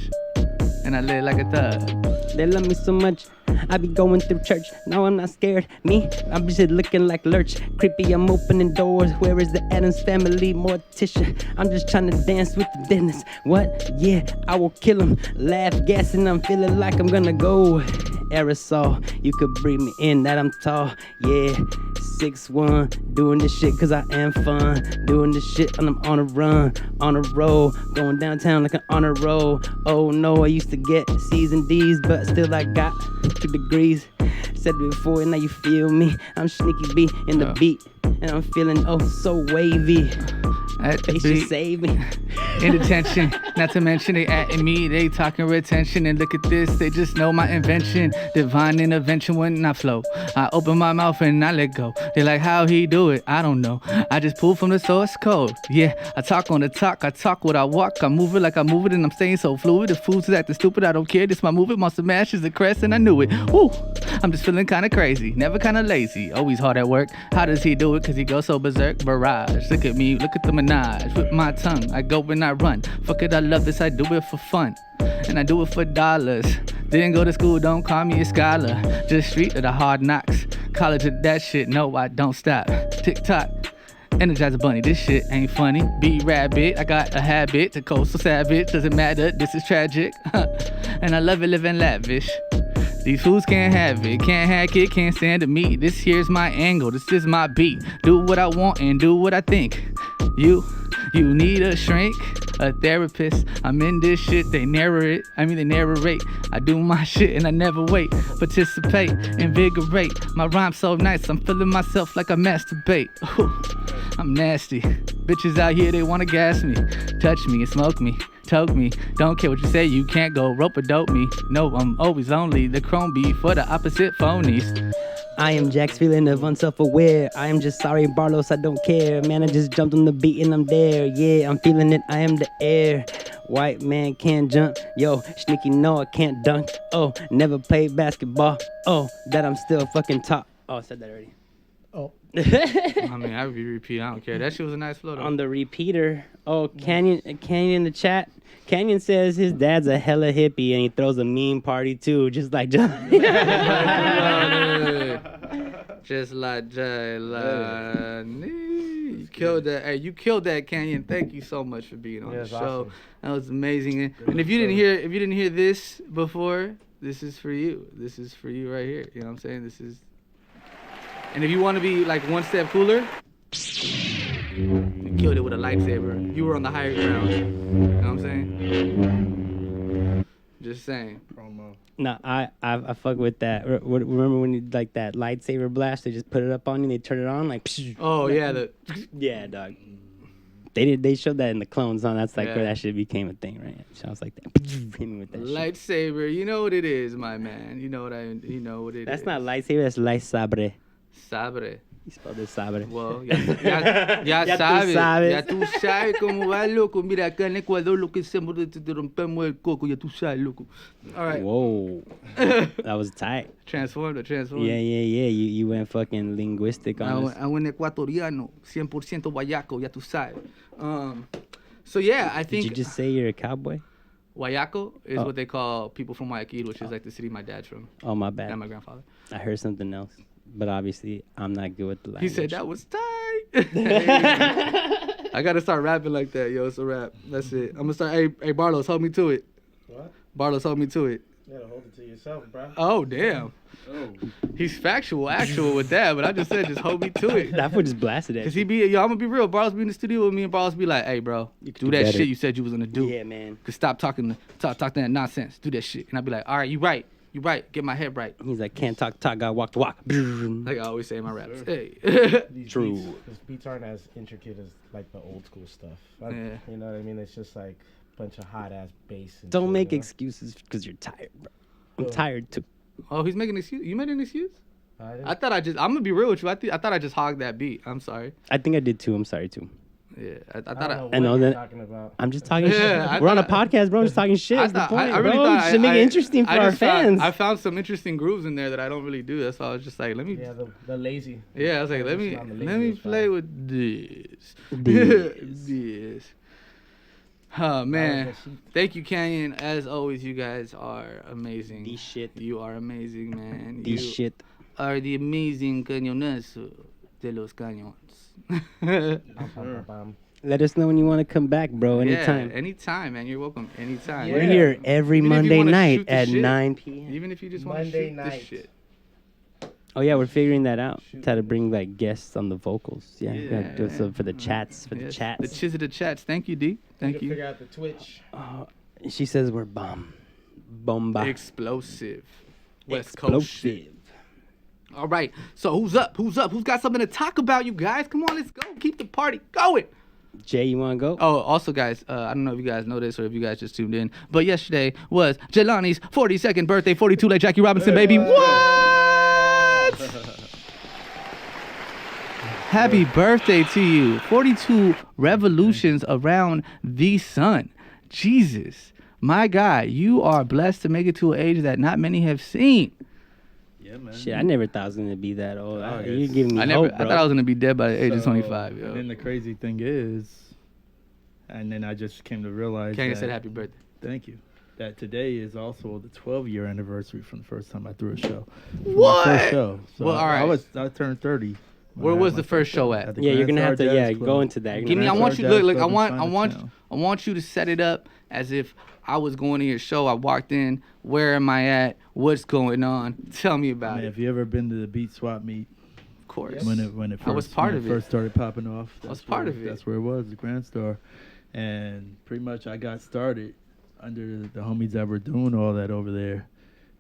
And I live like a thug. They love me so much. I be going through church. No, I'm not scared. Me, I'm just looking like Lurch. Creepy, I'm opening doors. Where is the Addams family mortician? I'm just trying to dance with the business. What? Yeah, I will kill him. Laugh, gassing, I'm feeling like I'm gonna go. Aerosol, you could breathe me in, that I'm tall. Yeah, 6'1", doing this shit cause I am fun. Doing this shit and I'm on a run, on a roll, going downtown like an honor roll. Oh no, I used to get C's and D's, but still I got 2 degrees. Said it before, now you feel me. I'm Sneaky B in the beat, and I'm feeling oh so wavy. They should save me. In detention, not to mention they atting me, they talking retention. And look at this, they just know my invention. Divine intervention when I flow. I open my mouth and I let go. They like how he do it, I don't know. I just pull from the source code. Yeah, I talk on the talk, I talk what I walk. I move it like I move it and I'm staying so fluid. The fools is acting stupid, I don't care. This my movement, monster mash is a crest and I knew it. Woo, I'm just feeling kinda crazy, never kinda lazy. Always hard at work, how does he do it? Cause he goes so berserk, barrage. Look at me, look at the menage. With my tongue, I go and I run. Fuck it, I love this, I do it for fun. And I do it for dollars. Didn't go to school, don't call me a scholar. Just street of the hard knocks. College of that shit, no, I don't stop. Tick tock, Energizer Bunny, this shit ain't funny. Be rabbit, I got a habit to coast so savage. Doesn't matter, this is tragic. And I love it living lavish. These fools can't have it, can't hack it, can't stand to me. This here's my angle, this is my beat. Do what I want and do what I think. You need a shrink, a therapist. I'm in this shit, they narrate. I do my shit and I never wait. Participate, invigorate. My rhyme's so nice, I'm feeling myself like I masturbate. Ooh, I'm nasty. Bitches out here, they wanna gas me. Touch me and smoke me. Toke me, don't care what you say, you can't go rope or dope me. No, I'm always lonely, the chrome beat for the opposite phonies. I am Jack's feeling of unself-aware. I am just sorry, Barlos, I don't care. Man, I just jumped on the beat and I'm there. Yeah, I'm feeling it, I am the air. White man can't jump. Yo, Sneaky, no, I can't dunk. Oh, never played basketball. Oh, that I'm still fucking top. Oh, I said that already. Oh. I mean, I would repeat, I don't care. That shit was a nice flow though. On the repeater. Oh, Canyon in the chat. Canyon says his dad's a hella hippie and he throws a mean party too, just like Jelani. Just like Jelani. You killed that. Hey, you killed that, Canyon. Thank you so much for being on the show. Awesome. That was amazing. And if you didn't hear this before, this is for you. This is for you right here. You know what I'm saying? This is. And if you want to be like one step cooler, you killed it with a lightsaber. You were on the higher ground. You know what I'm saying? Just saying. Promo. No, I fuck with that. Remember when you like that lightsaber blast? They just put it up on you. They turn it on like. Oh yeah, yeah, dog. They showed that in the Clone Zone. That's like where that shit became a thing, right? So I was like, hit me with that lightsaber. Shit. You know what it is, my man. You know what it is. That's not lightsaber. That's lightsabre. Sabre. You spelled it sabre. Well, ya sabes. Ya tú sabes cómo va, loco. Mira, acá en Ecuador lo que hacemos es te rompemos el coco. Ya tú sabes, loco. All right. Whoa. That was tight. Transformed. Yeah. You went fucking linguistic on this. I went ecuatoriano. 100% guayaco. Ya tú sabes. So, yeah, I think... Did you just say you're a cowboy? Guayaco is what they call people from Guayaquil, which is like the city my dad's from. Oh, my bad. And my grandfather. I heard something else. But obviously, I'm not good with the language. He said that was tight. I gotta start rapping like that, yo. It's a rap. That's it. I'm gonna start. Hey, Barlos, hold me to it. What? Barlos, hold me to it. You gotta hold it to yourself, bro. Oh, damn. Oh. He's actual with that, but I just said just hold me to it. That fool just blasted it. Cause I'm gonna be real. Barlos be in the studio with me, and Barlos be like, "Hey, bro, do that shit you said you was gonna do. Yeah, man. Cause stop talking that nonsense. Do that shit." And I'd be like, "All right, you right. Get my head right." He's like, "Can't talk, gotta walk the walk." Like I always say in my raps. Hey. True. These beats aren't as intricate as like the old school stuff. Yeah. You know what I mean? It's just like a bunch of hot ass bass. Don't make excuses because you're tired, bro. I'm tired too. Oh, he's making an excuse. You made an excuse? I'm gonna be real with you. I thought I just hogged that beat. I'm sorry. I think I did too. I'm sorry too. Yeah, I thought I know that. Talking about. I'm just talking shit. We're on a podcast, bro. I'm just talking shit. That's the point, I really bro. thought should make it interesting for our fans. I found some interesting grooves in there that I don't really do. That's why I was just like, let me. Yeah, the lazy. Yeah, I was like, let me play with this. This. Oh man, thank you, Canyon. As always, you guys are amazing. This shit. You are amazing, man. This shit. Are the amazing cañonazo de los cañones. Let us know when you want to come back, bro. Anytime. Yeah, anytime, man. You're welcome. Anytime. Yeah. We're here every Monday night at 9 p.m. Even if you just want to shoot this shit. Oh yeah, we're figuring that out. Try to bring like guests on the vocals. Yeah, Yeah, we gotta do some for the chats. For the Yes, chats. The chiz of the chats. Thank you, D. Thank you. Figure out the Twitch. She says we're bomba. Explosive. West Coast shit. Explosive. All right. So who's up? Who's up? Who's got something to talk about, you guys? Come on, let's go. Keep the party going. Jay, you wanna go? Oh, also, guys, I don't know if you guys know this or if you guys just tuned in, but yesterday was Jelani's 42nd birthday, 42 like Jackie Robinson, baby. What? Happy birthday to you. 42 revolutions around the sun. Jesus. My guy, you are blessed to make it to an age that not many have seen. Yeah, man. Shit, I never thought I was gonna be that old. Oh, You're yes. giving me I hope, thought bro. I was gonna be dead by the age of 25. Yo. And then the crazy thing is, and then I just came to realize Kanye that, said happy birthday. thank you, that today is also the 12-year anniversary from the first time I threw a show. From What? My first show. So Well, all right. I turned 30. Where was the first show at? the Yeah, you're Grand gonna have Star to Jazz Club. go into that. Give me. I Grand want Star you. Jazz Look. Club I in want. Chinatown. I want you to set it up as if I was going to your show. I walked in. Where am I at? What's going on? Tell me about Man, it. if you ever been to the Beat Swap meet, Of course. when it I was first, part when of it it. first started popping off, I was that's part where- of it. That's where it was, the Grand Star, and pretty much I got started under the homies that were doing all that over there.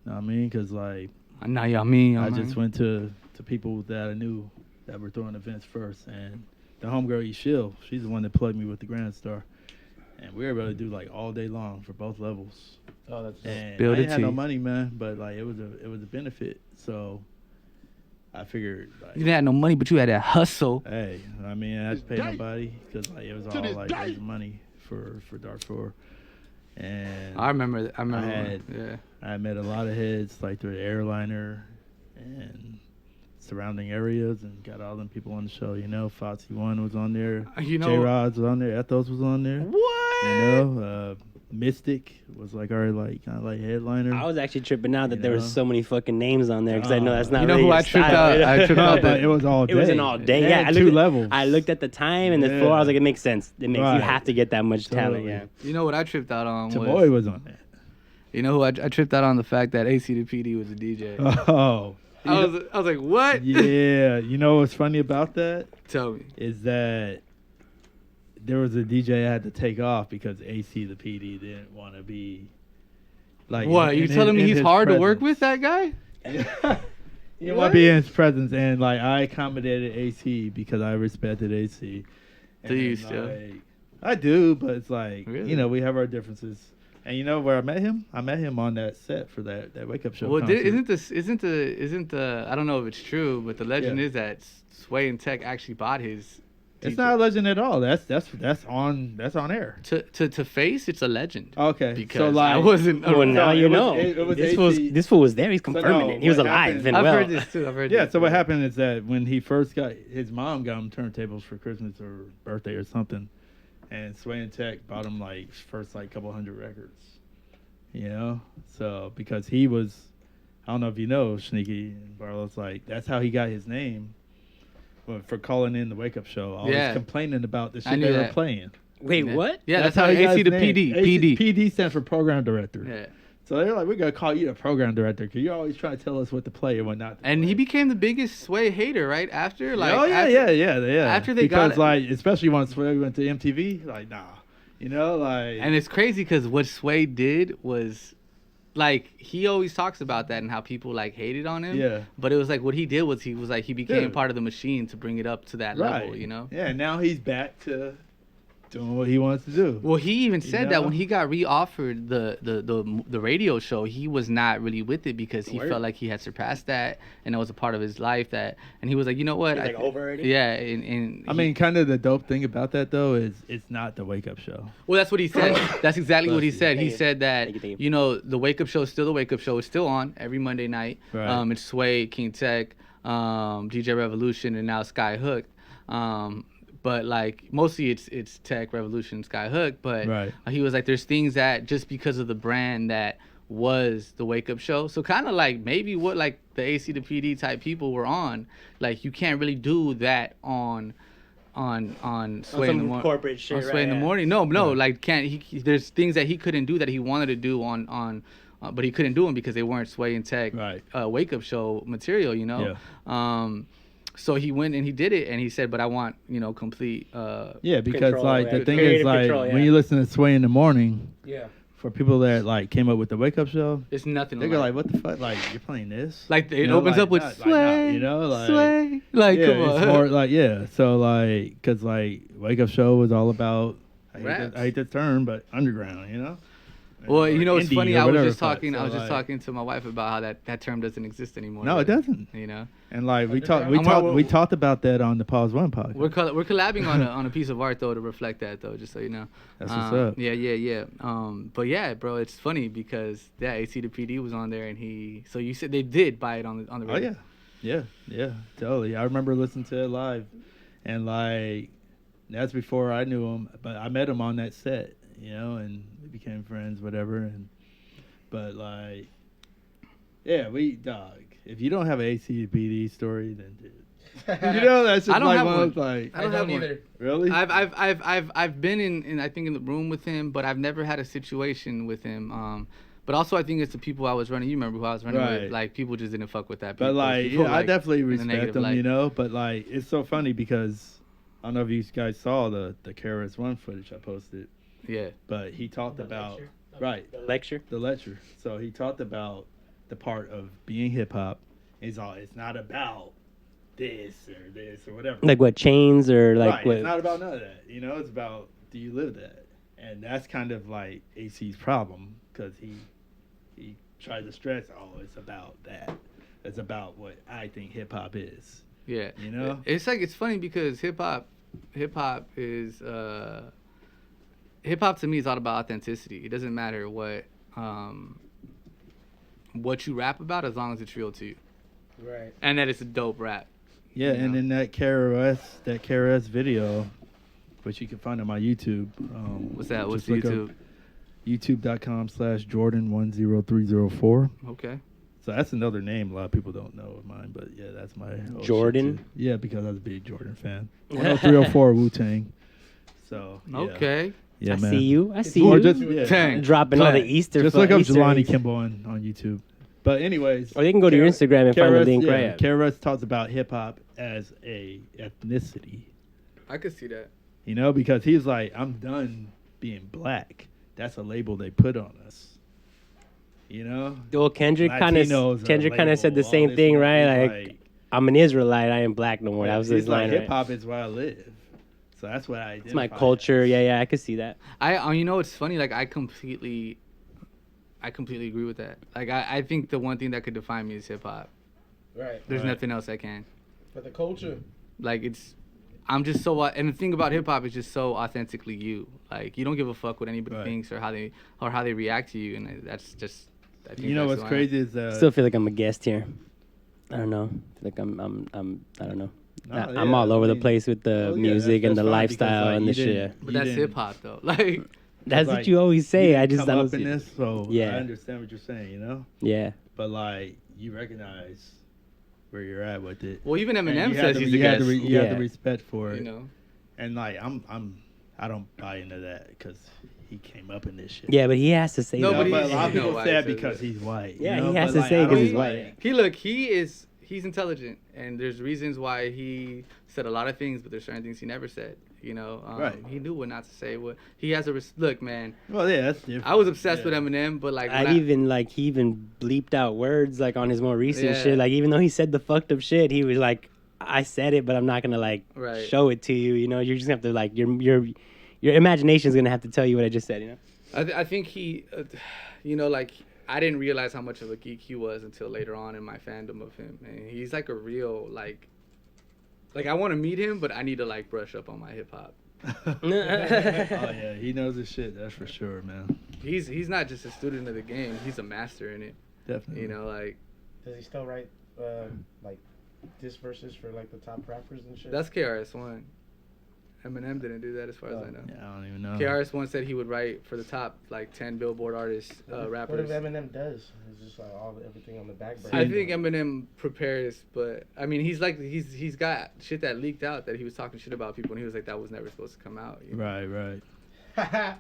You know what I mean? Because like Nah, y'all mean. I just went to people that I knew that were throwing events first, and the homegirl Yeshil, she's the one that plugged me with the Grand Star, and we were able to do like all day long for both levels. Oh, that's And Build I a didn't have no team. money, man, but like it was a benefit. So I figured like, You didn't have no money, but you had that hustle. hey, I mean, I had to pay nobody because like it was all like raising money for Darfur. And I remember. I had Yeah. I met a lot of heads like through the airliner and surrounding areas, and got all them people on the show. You know, Foxy One was on there. You know- J Rods was on there. Ethos was on there. What? You know, Mystic was like our like kind of like headliner. I was actually tripping out that You there was know? so many fucking names on there because I know that's not You know really who your I tripped style. out? I tripped No, out but that it was all day. It was an all day. They Yeah, had I two looked, levels. I looked at the time and the Yeah. floor. I was like, it makes sense. It makes you Right. have to get that much talent. Totally. Yeah. You know what I tripped out on Taboy was on there. You know who I tripped out on the fact that AC to PD was a DJ. Oh. I was like, what? Yeah, you know what's funny about that Tell me. is that there was a DJ I had to take off because AC the PD didn't want to be like. What? You telling me he's hard to work with, that guy? You want to be in his presence, and like I accommodated AC because I respected AC. Do you And, still? like, I do, but it's like Really? you know we have our differences. And you know where I met him? I met him on that set for that Wake Up Show. Well, concert. isn't the I don't know if it's true, but the legend Yeah. is that Sway and Tech actually bought his. It's DJ. not a legend at all. That's on air. To face, it's a legend. Okay, Because so like I wasn't. Well, now it you was- know. it was This fool was there. He's So, confirming no, it. He was what alive happened- and I've well. heard this too. I've heard. Yeah, this. so what happened is that when he first got his mom got him turntables for Christmas or birthday or something, and Sway and Tech bought him like first like couple hundred records, you know. So because he was, I don't know if you know, Sneaky and Barlos, like that's how he got his name, for calling in the Wake Up Show, always Yeah. complaining about the I shit knew they were that. playing. Wait, Yeah. what? Yeah, that's how he got AC to his name. PD. AC PD. PD stands for program director. Yeah. So they're like, we gotta call you the program director because you're always trying to tell us what to play and what not to And play. he became the biggest Sway hater right after. Like, oh yeah, after, yeah. after they because got it. like, especially once Sway went to MTV, like nah, you know, like. And it's crazy because what Sway did was, like, he always talks about that and how people like hated on him. Yeah. But it was like what he did was he became Dude. part of the machine to bring it up to that level. You know. Yeah, now he's back to doing what he wants to do. Well, he even said that know? when he got re-offered the radio show, he was not really with it because he Word. felt like he had surpassed that, and that was a part of his life. And he was like, you know what? He's, like, over already? Yeah, and I mean, kind of the dope thing about that though is it's not the Wake Up Show. well, that's what he said. That's exactly what he Bless you. said. He Thank you. said that Thank you. you know the Wake Up Show is still the Wake Up Show. It's still on every Monday night. Right. It's Sway, King Tech, DJ Revolution, and now Skyhook. But like mostly it's Tech, Revolution, Skyhook. But Right. he was like, there's things that just because of the brand that was the Wake Up Show. So kind of like maybe what like the AC to PD type people were on. Like you can't really do that on Sway in the some morning. corporate shit, On Sway right, in the yeah. morning. No, like can't he? There's things that he couldn't do that he wanted to do on but he couldn't do them because they weren't Sway and Tech wake up show material, you know. So he went and he did it, and he said, "But I want, you know, complete." Yeah, because control, like the thing creative is like control, when you listen to Sway in the morning, yeah, for people that like came up with the wake up show, it's nothing. They're like, "What the fuck? Like you're playing this?" Like it you know, opens like, up with Sway, you know, like Sway, like yeah, come on. it's more like so like because like wake up show was all about I hate the term, but underground, you know. Well, you know, it's funny. I was just talking. So I was just talking to my wife about how that term doesn't exist anymore. No, it doesn't. You know. And like we talked about that on the Pause One podcast. We're collabing on a piece of art though to reflect that though, just so you know. That's what's up. Yeah. But yeah, bro, it's funny because AC the PD was on there and so you said they did buy it on the radio. Oh yeah, totally. I remember listening to it live, and like that's before I knew him, but I met him on that set, you know, and we became friends, whatever. But like, yeah, if you don't have an ACDPD story, then dude, you know that's just I don't like have one. one. Like I don't have either. Really? I've been in I think in the room with him, but I've never had a situation with him. But also I think it's the people I was running. You remember who I was running with? Like people just didn't fuck with that. But like, people, I definitely respect them, light. you know. But like, it's so funny because I don't know if you guys saw the KRS One footage I posted. Yeah. But he talked about the lecture. The lecture. So he talked about the part of being hip hop. It's not about this or whatever. Like what, chains or like what? It's not about none of that. You know, it's about do you live that? And that's kind of like AC's problem because he tried to stress, it's about that. It's about what I think hip hop is. Yeah. You know? It's like it's funny because hip hop is hip hop to me is all about authenticity. It doesn't matter what you rap about as long as it's real to you. Right. And that it's a dope rap. Yeah, and in that KRS video, which you can find on my YouTube. What's that? What's YouTube? YouTube.com/Jordan10304. Okay. So that's another name a lot of people don't know of mine, but yeah, that's my Jordan. Yeah, because I was a big Jordan fan. 10304 Wu-Tang. So yeah. Okay. Yeah, I man. see you. Dropping all the Easter. Just look up Easter Jelani eggs. Kimball on YouTube. But anyways, or you can go to your Instagram and find the link right. KRS talks about hip hop as a ethnicity. I could see that. You know, because he's like, I'm done being black. That's a label they put on us. You know? Well, Kendrick kind of said the same thing, right? Like, I'm an Israelite. I ain't black no more. That was his line. Hip hop is where I live. So that's what I did. It's my culture. Yeah, I could see that. You know, it's funny. Like, I completely agree with that. Like, I think the one thing that could define me is hip hop. Right. There's nothing else that can. For the culture. Like, I'm just so, and the thing about hip hop is just so authentically you. Like, you don't give a fuck what anybody thinks or how they react to you, and that's just. I think what's crazy is still feel like I'm a guest here. I don't know. I feel like I'm I don't know. I'm all over the place with the music and the lifestyle and the shit. But that's hip hop though. Like that's what you always say. I just don't see this, so yeah. I understand what you're saying, you know? Yeah. But like you recognize where you're at with it. Well, even Eminem says he's a guest. You have the respect for it. You know. And like I don't buy into that because he came up in this shit. Yeah, but he has to say that. But a lot of people say that because he's white. Yeah, you know? he has to say because he's white. He's intelligent, and there's reasons why he said a lot of things, but there's certain things he never said. You know, he knew what not to say. What he has look, man. Well, yeah, that's different. I was obsessed with Eminem, but like he even bleeped out words like on his more recent shit. Like even though he said the fucked up shit, he was like, I said it, but I'm not gonna like show it to you. You know, you're just gonna have to like your imagination is gonna have to tell you what I just said. You know. I think he, you know, like I didn't realize how much of a geek he was until later on in my fandom of him. And he's like a real like I want to meet him, but I need to like brush up on my hip hop. Oh yeah, he knows his shit. That's for sure, man. He's not just a student of the game. He's a master in it. Definitely. You know, like. Does he still write like diss verses for like the top rappers and shit? That's KRS One. Eminem didn't do that as far as I know. Yeah, I don't even know. KRS One said he would write for the top like 10 Billboard artists, rappers. What if Eminem does? It's just like everything on the back burner. I think Eminem prepares, but I mean he's got shit that leaked out that he was talking shit about people and he was like that was never supposed to come out. You know? Right.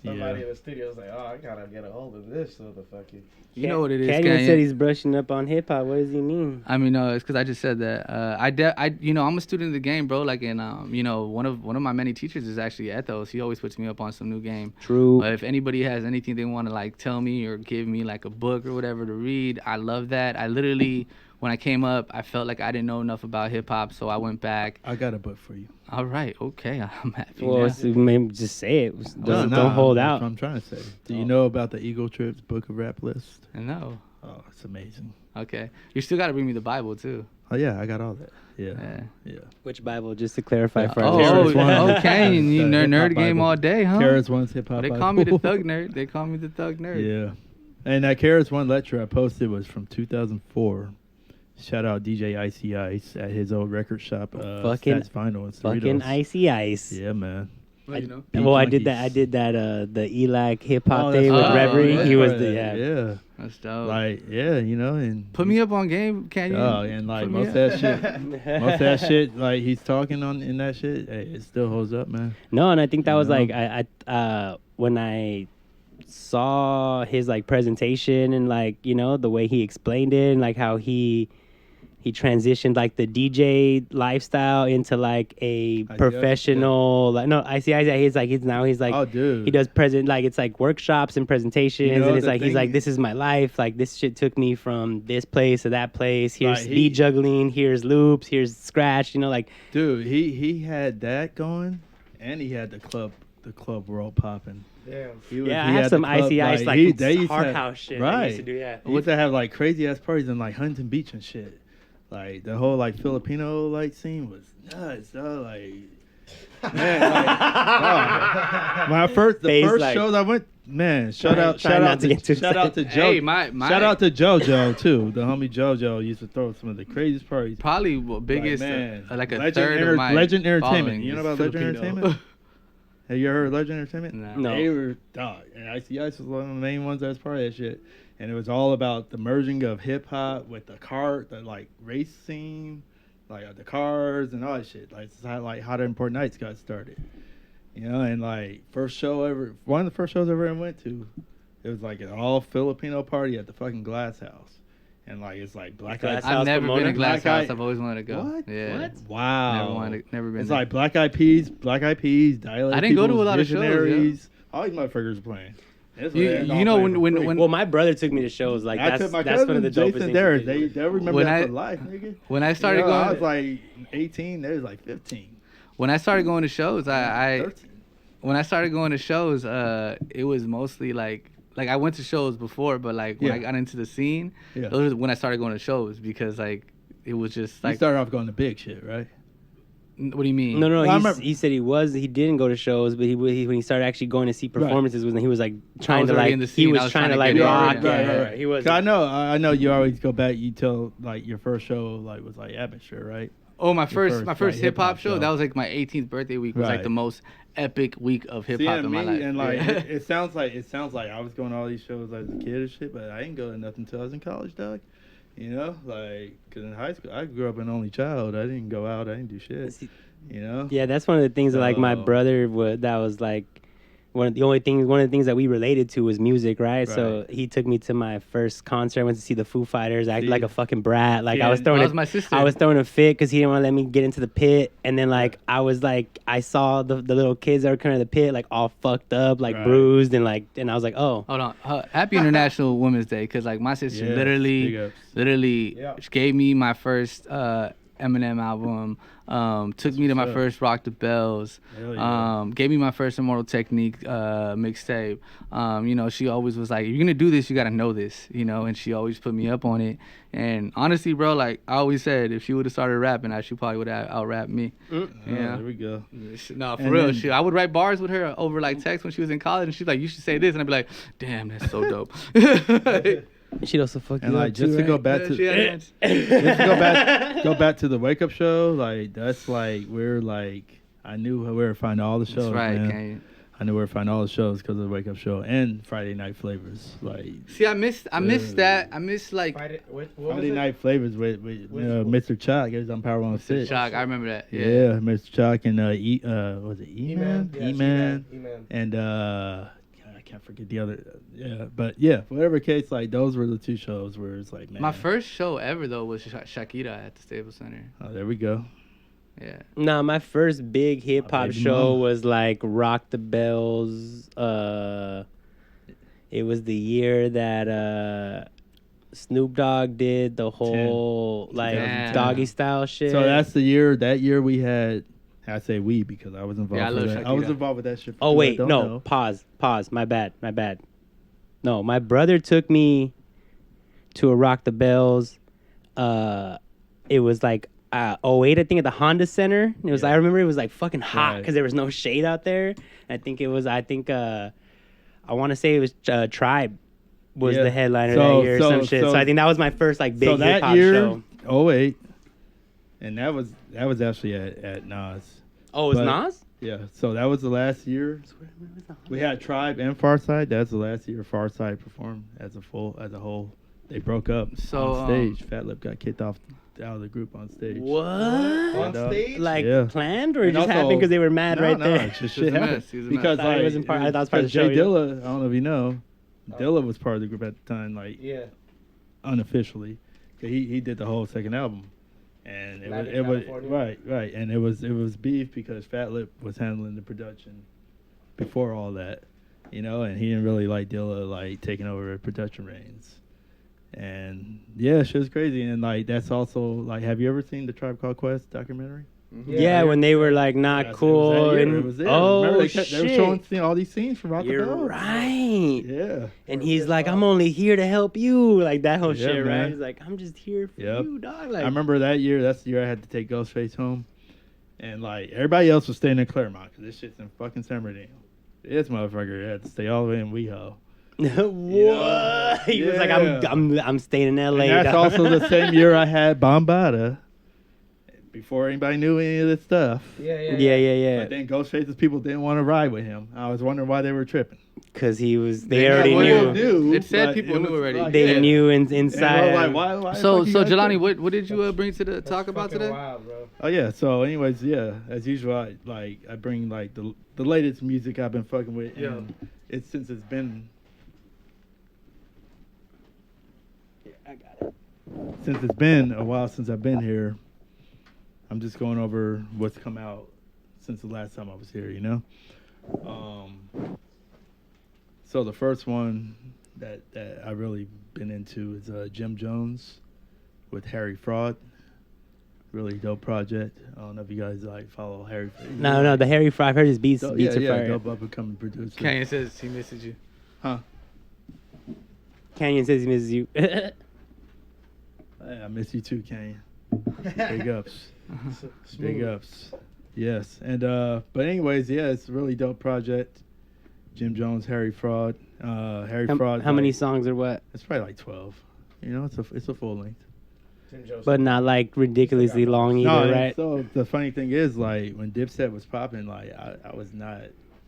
Somebody in the studio was like, "Oh, I gotta get a hold of this motherfucker." You know what it is, Canyon said he's brushing up on hip hop. What does he mean? I mean, no, it's because I just said that. I'm a student of the game, bro. Like, and one of my many teachers is actually Ethos. He always puts me up on some new game. True. If anybody has anything they want to like tell me or give me like a book or whatever to read, I love that. I literally, when I came up, I felt like I didn't know enough about hip hop, so I went back. I got a book for you. All right, okay, I'm happy. Well, maybe just say it. Don't hold out. That's what I'm trying to say. Do you know about the Ego Trips Book of Rap list? No. Oh, it's amazing. Okay, you still got to bring me the Bible too. Oh yeah, I got all that. Yeah. Which Bible, just to clarify for okay, you nerd game all day, huh? KRS One's hip hop. They call me the thug nerd. They call me the thug nerd. Yeah, and that KRS One lecture I posted was from 2004. Shout out DJ Icy Ice at his old record shop. Fucking Vinyl and fucking Icy Ice. Yeah, man. Well, you know. Well, I did that. The ELAC hip hop day with Reverie. He was the yeah. That's dope. Like and put me up on game, can you? Oh, and like most of that shit, like he's talking on in that shit, it still holds up, man. No, and I think that was like I when I saw his like presentation and like the way he explained it and like how he transitioned like the DJ lifestyle into like a professional he's like oh dude, he does it's like workshops and presentations and it's like he's like, this is my life, like this shit took me from this place to that place, here's beat juggling, here's loops, here's scratch, like dude, he had that going and he had the club world popping. Damn. I had some Icy Ice like hard house shit. Right. Used to do, We used to have like crazy ass parties in like Huntington Beach and shit. Like the whole like Filipino like scene was nuts. Man, my first shows I went. Man, shout out to Joe. Hey, shout out to JoJo too. The homie JoJo used to throw some of the craziest parties. Probably biggest like a third of my Legend Entertainment. You know about Filipino. Legend Entertainment? Have you ever heard of Legend Entertainment? No. They were dog. And Icy Ice was one of the main ones that was part of that shit. And it was all about the merging of hip hop with the like race scene, like the cars and all that shit. Like it's how like Hot Important Nights got started. And like one of the first shows I ever went to, it was like an all Filipino party at the fucking Glass House. And like it's like Black Eyed Peas. I've never been to Glass House. I've always wanted to go. What? Yeah. What? Wow. Never been. It's there. like Black Eyed Peas, Dialect. I didn't go to a lot of shows. All these motherfuckers are playing. Well, my brother took me to shows like that's one of the dopest things. They'll remember that for life, nigga. When I started going, I was like 18. They was like 15. When I started going to shows, when I started going to shows, it was mostly like I went to shows before, but like when I got into the scene, those are when I started going to shows because like it was just like you started off going to big shit, right? What do you mean? No. He said he didn't go to shows, but when he started actually going to see performances was when he was like trying to like rock. Right. He was. I know. You always go back. You tell like your first show like was like atmosphere, right? Oh, my first hip hop show. That was like my 18th birthday week. Was like the most epic week of hip hop in my life. And like it sounds like I was going to all these shows as a kid and shit, but I didn't go to nothing until I was in college, dog. Like, because in high school, I grew up an only child. I didn't go out. I didn't do shit, Yeah, that's one of the things that, like, my brother that was, like, one of the things that we related to was music, right? So he took me to my first concert. I went to see the Foo Fighters, acted like a fucking brat. Like, I was throwing a fit because he didn't want to let me get into the pit. And then, like, I saw the little kids that were coming to the pit, like, all fucked up, like, bruised. And I was like, oh. Hold on. Happy International Women's Day. Because, like, my sister literally gave me my first Eminem album. Took me to my first Rock the Bells. Gave me my first Immortal Technique mixtape. She always was like, if you're gonna do this, you gotta know this, and she always put me up on it. And honestly, bro, like I always said, if she would have started rapping, she probably would have out-rapped me. There we go. No, for real. I would write bars with her over like text when she was in college, and she's like, you should say this, and I'd be like, damn, that's so dope. She'd also fuck you and like up just too, to right? go back to go back to the Wake Up show, like that's like we're like I knew where to find all the shows. That's right, man. I knew where to find all the shows because of the Wake Up show and Friday Night Flavors. Like see, I missed that. I missed like Friday Night Flavors with Mr. Chalk. It was on Power 106. Mr. Chalk, I remember that. Yeah, Mr. Chalk and was it E-Man? E-Man. And can't forget the other. But yeah, whatever case, like those were the two shows where it's like, man. My first show ever though was Shakira at the Staples Center. Oh, there we go. Yeah. Nah, my first big hip hop baby show mama. was like Rock the Bells. It was the year that Snoop Dogg did the whole like 2010. doggy style shit. So that's the year. That year we had. I say we because I was involved. Yeah, I love with that. I Shakira. was involved with that shit. Oh people wait, that no, don't know. pause. My bad. No, my brother took me to a Rock the Bells. It was like 08, I think, at the Honda Center. It was. Yeah. I remember it was like fucking hot Right. because there was no shade out there. I think it was. I want to say it was Tribe was Yeah. the headliner So- that year or so- some shit. So so- I think that was my first like big So hip that hop year, show. 08, and that was actually at Nas. Oh, it was But- Nas? Yeah, so that was the last year. We had Tribe and Farside. That's the last year Farside performed as a whole. They broke up So, on stage. Fat Lip got kicked out of the group on stage. What? And, Like Yeah. planned, or it And just also- happened because they were mad right no, there? It's just He was shit a happened. mess. He was a Because mess. I thought it like, wasn't part- I thought it was part of the Jay show, yeah. Dilla, I don't know if you know, Dilla was part of the group at the time, like Yeah. unofficially. 'Cause he did the whole second album, and Live in it was California? right, and it was beef because Fat Lip was handling the production before all that, and he didn't really like Dilla like taking over the production reins. And yeah, shit was crazy. And like that's also like, have you ever seen the Tribe Called Quest documentary? Yeah, when they were like not Yes, cool. It was that year. And, It was there. oh Remember they shit! were showing all these scenes from Rock the You're Bells. right. Yeah. And he's like, I'm only here to help you. Like that whole Yeah, shit, right? man. He's like, I'm just here for Yep. you, dog. Like, I remember that year. That's the year I had to take Ghostface home, and like everybody else was staying in Claremont because this shit's in fucking Summertown. This motherfucker had to stay all the way in WeHo. what? He was like, Yeah. I'm staying in LA. And that's dog. also the same year I had Bombada. Before anybody knew any of this stuff. Yeah. But then Ghostface's people didn't want to ride with him. I was wondering why they were tripping. Because he was, Yeah, they already well, knew. It said but people it knew was already. like- They Yeah. knew And inside. I was like, why the So fuck you guys Jelani, trip? what did you bring to the talk about today? Wild, bro. Oh yeah. So anyways, yeah. As usual, I bring like the latest music I've been fucking with. Yeah. And it's since it's been. I got it. Since it's been a while since I've been here, I'm just going over what's come out since the last time I was here, So the first one that I really been into is Jim Jones with Harry Fraud. Really dope project. I don't know if you guys like follow Harry. No, the Harry Fry. I've heard his beats. So, Beats are yeah, fire. dope up and coming producer. Kanye says he misses you. Huh? Canyon says he misses you. Yeah, I miss you too, Kanye. Big ups. Big ups. Yes. And but anyways, yeah, it's a really dope project. Jim Jones, Harry Fraud. Harry Fraud. How many songs or what? It's probably like 12. It's a full length. But not like ridiculously long either, right? So the funny thing is, like when Dipset was popping, like I was not.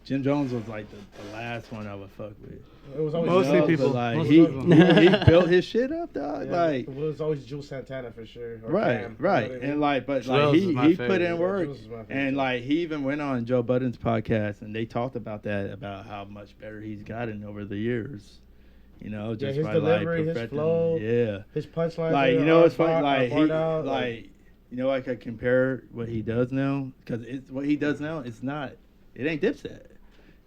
Jim Jones was like the last one I would fuck with. It was always Mostly Jules, people. but, Like Most he of them. he built his shit up, dog. yeah, Like it was always Jules Santana for sure. Or right, Cam, right, you know what I mean? and like, but Jules like is my he put favorite. in work, Jules is my favorite. and like he even went on Joe Budden's podcast, and they talked about that, about how much better he's gotten over the years. Just his by delivery, like his perfecting, flow, yeah. his punchlines. Like it's funny, like he, out, like I could compare what he does now, because it's what he does now. It ain't Dipset,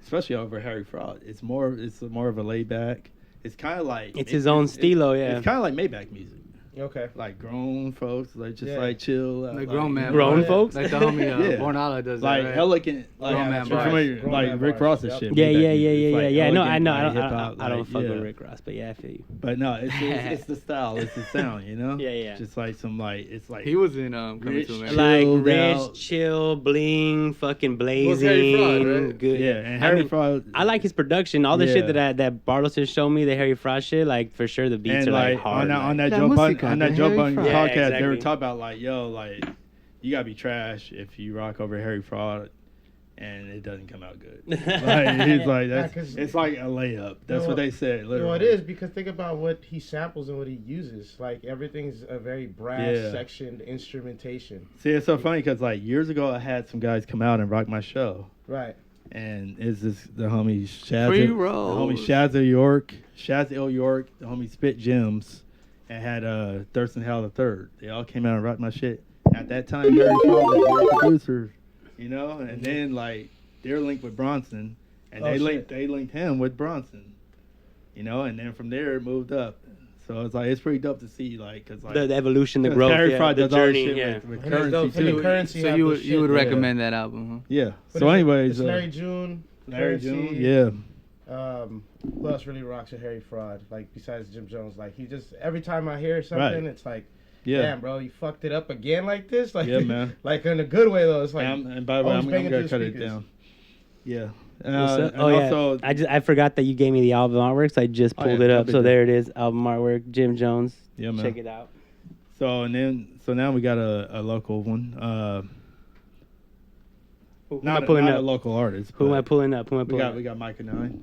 especially over Harry Fraud. It's more of a laid back. It's kind of like It's his own stilo, yeah. It's kind of like Maybach music. Okay. Like grown folks, like just Yeah. like chill. Like grown man. Grown bars. folks? Like the homie Yeah. Bornala does like that, right? elegant, like Grown man you're bars. familiar, Grown like man Rick bars, Ross's yep. shit. Yeah, Maybach yeah, music. yeah, It's like yeah. No, I elegant, know. like I hip-hop, don't like, fuck with yeah. Rick Ross, but yeah, I feel you. But no, it's the style, it's the sound, Yeah. Just like some like it's like He was in Coming Rich to Chill. America. Like Chilled rich, out. chill, bling, fucking blazing, Harry Fraud, right? good. yeah, and I Harry mean, Fraud. I like his production. All the Yeah. shit that Barlos has shown me, the Harry Fraud shit, like for sure the beats and are like like hard. on that La Joe Budden música on de that Joe Harry Budden Fraud. Yeah, podcast, they were exactly. talking about like, yo, like you gotta be trash if you rock over Harry Fraud and it doesn't come out good. Like he's like Yeah, that's 'cause- it's like a layup. That's know what what? they said. Literally. It is, because think about what he samples and what he uses. Like everything's a very brass Yeah. sectioned instrumentation. See, it's so funny because like years ago I had some guys come out and rock my show, Right. And is this the homie Shazza? Free The rolls. homie Shazza York, Shazza York, the homie Spit Gems, and had Thurston Howell III. They all came out and rocked my shit. At that time, Harry Fraud was their producer, you know. And then like they're linked with Bronson, and they linked him with Bronson, you know. And then from there it moved up. So it's like it's pretty dope to see, like, cause like the evolution, the growth, Harry Fraud the does all this journey, shit with currency too. So you would recommend that album, huh? Yeah. But So anyways, it's Larry June. Larry Currency, June, yeah. Who else really rocks with Harry Fraud? Like besides Jim Jones, like he just every time I hear something, it's like, damn, bro, you fucked it up again like this, like, yeah, man. like in a good way though. It's like, and by the way, I'm gonna cut it down. Yeah. I forgot that you gave me the album artwork, so I just pulled it up. So there it is, album artwork, Jim Jones. Yeah, man. Check it out. So now we got a local one. Who am I pulling not up? a local artist. Who am I pulling up? We got Myka 9.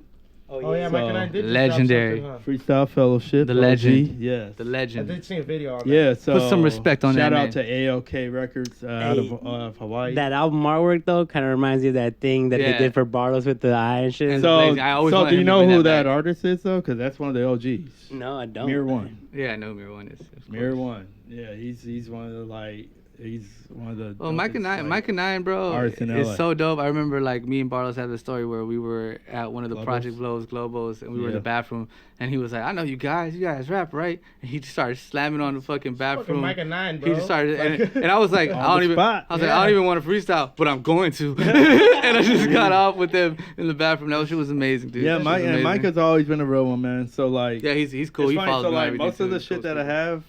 Oh yeah, Myka 9 did just legendary. drop something, Freestyle Fellowship. The legend. Yes. The huh? I legend. did see a video on that. Yeah, so Put some respect on that Shout name. out to AOK Records out of Hawaii. That album artwork though kind of reminds you of that thing that they did for Barlos with the eye and shit. So wanted do you him to know bring who that that artist is though? Because that's one of the OGs. No, I don't. Mirror One. Yeah, I know Mirror One is. Mirror One. Yeah, he's one of the he's one of the. Oh, Myka 9, bro, artists in is LA. so dope. I remember like me and Barlos had the story where we were at one of the Globos? Project Globos, and we were in the Yeah. bathroom, and he was like, "I know you guys rap, right?" And he just started slamming on the fucking bathroom. Myka 9, bro. He just started, and I was like, I don't even want to freestyle, but I'm going to. And I just got off with him in the bathroom. That shit was amazing, dude. Yeah, That shit was amazing. Micah's always been a real one, man. So like, Yeah, he's cool. it's He funny, follows so me on like everything, most of too. the He's shit cool that I too. have,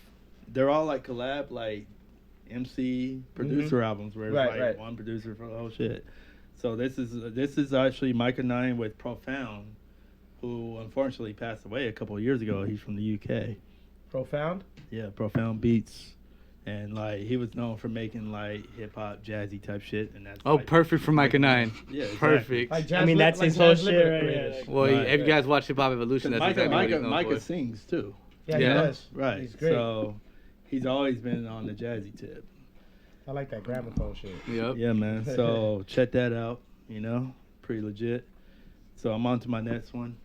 they're all like collab, like MC producer albums where it's like one producer for the whole shit. So this is actually Myka 9 with Profound, who unfortunately passed away a couple of years ago. He's from the UK. Profound? Yeah, Profound Beats. And like he was known for making like hip hop, jazzy type shit, and that's Perfect for Myka 9. Yeah, exactly. Perfect. Like I mean, that's his whole shit right here. Well, if you guys watch Hip Hop Evolution, that's exactly what he's known Myka for. sings too. Yeah, he does. Right. He's great. So he's always been on the jazzy tip. I like that gramophone shit. Yep. Yeah, man. So check that out. You know, pretty legit. So I'm on to my next one.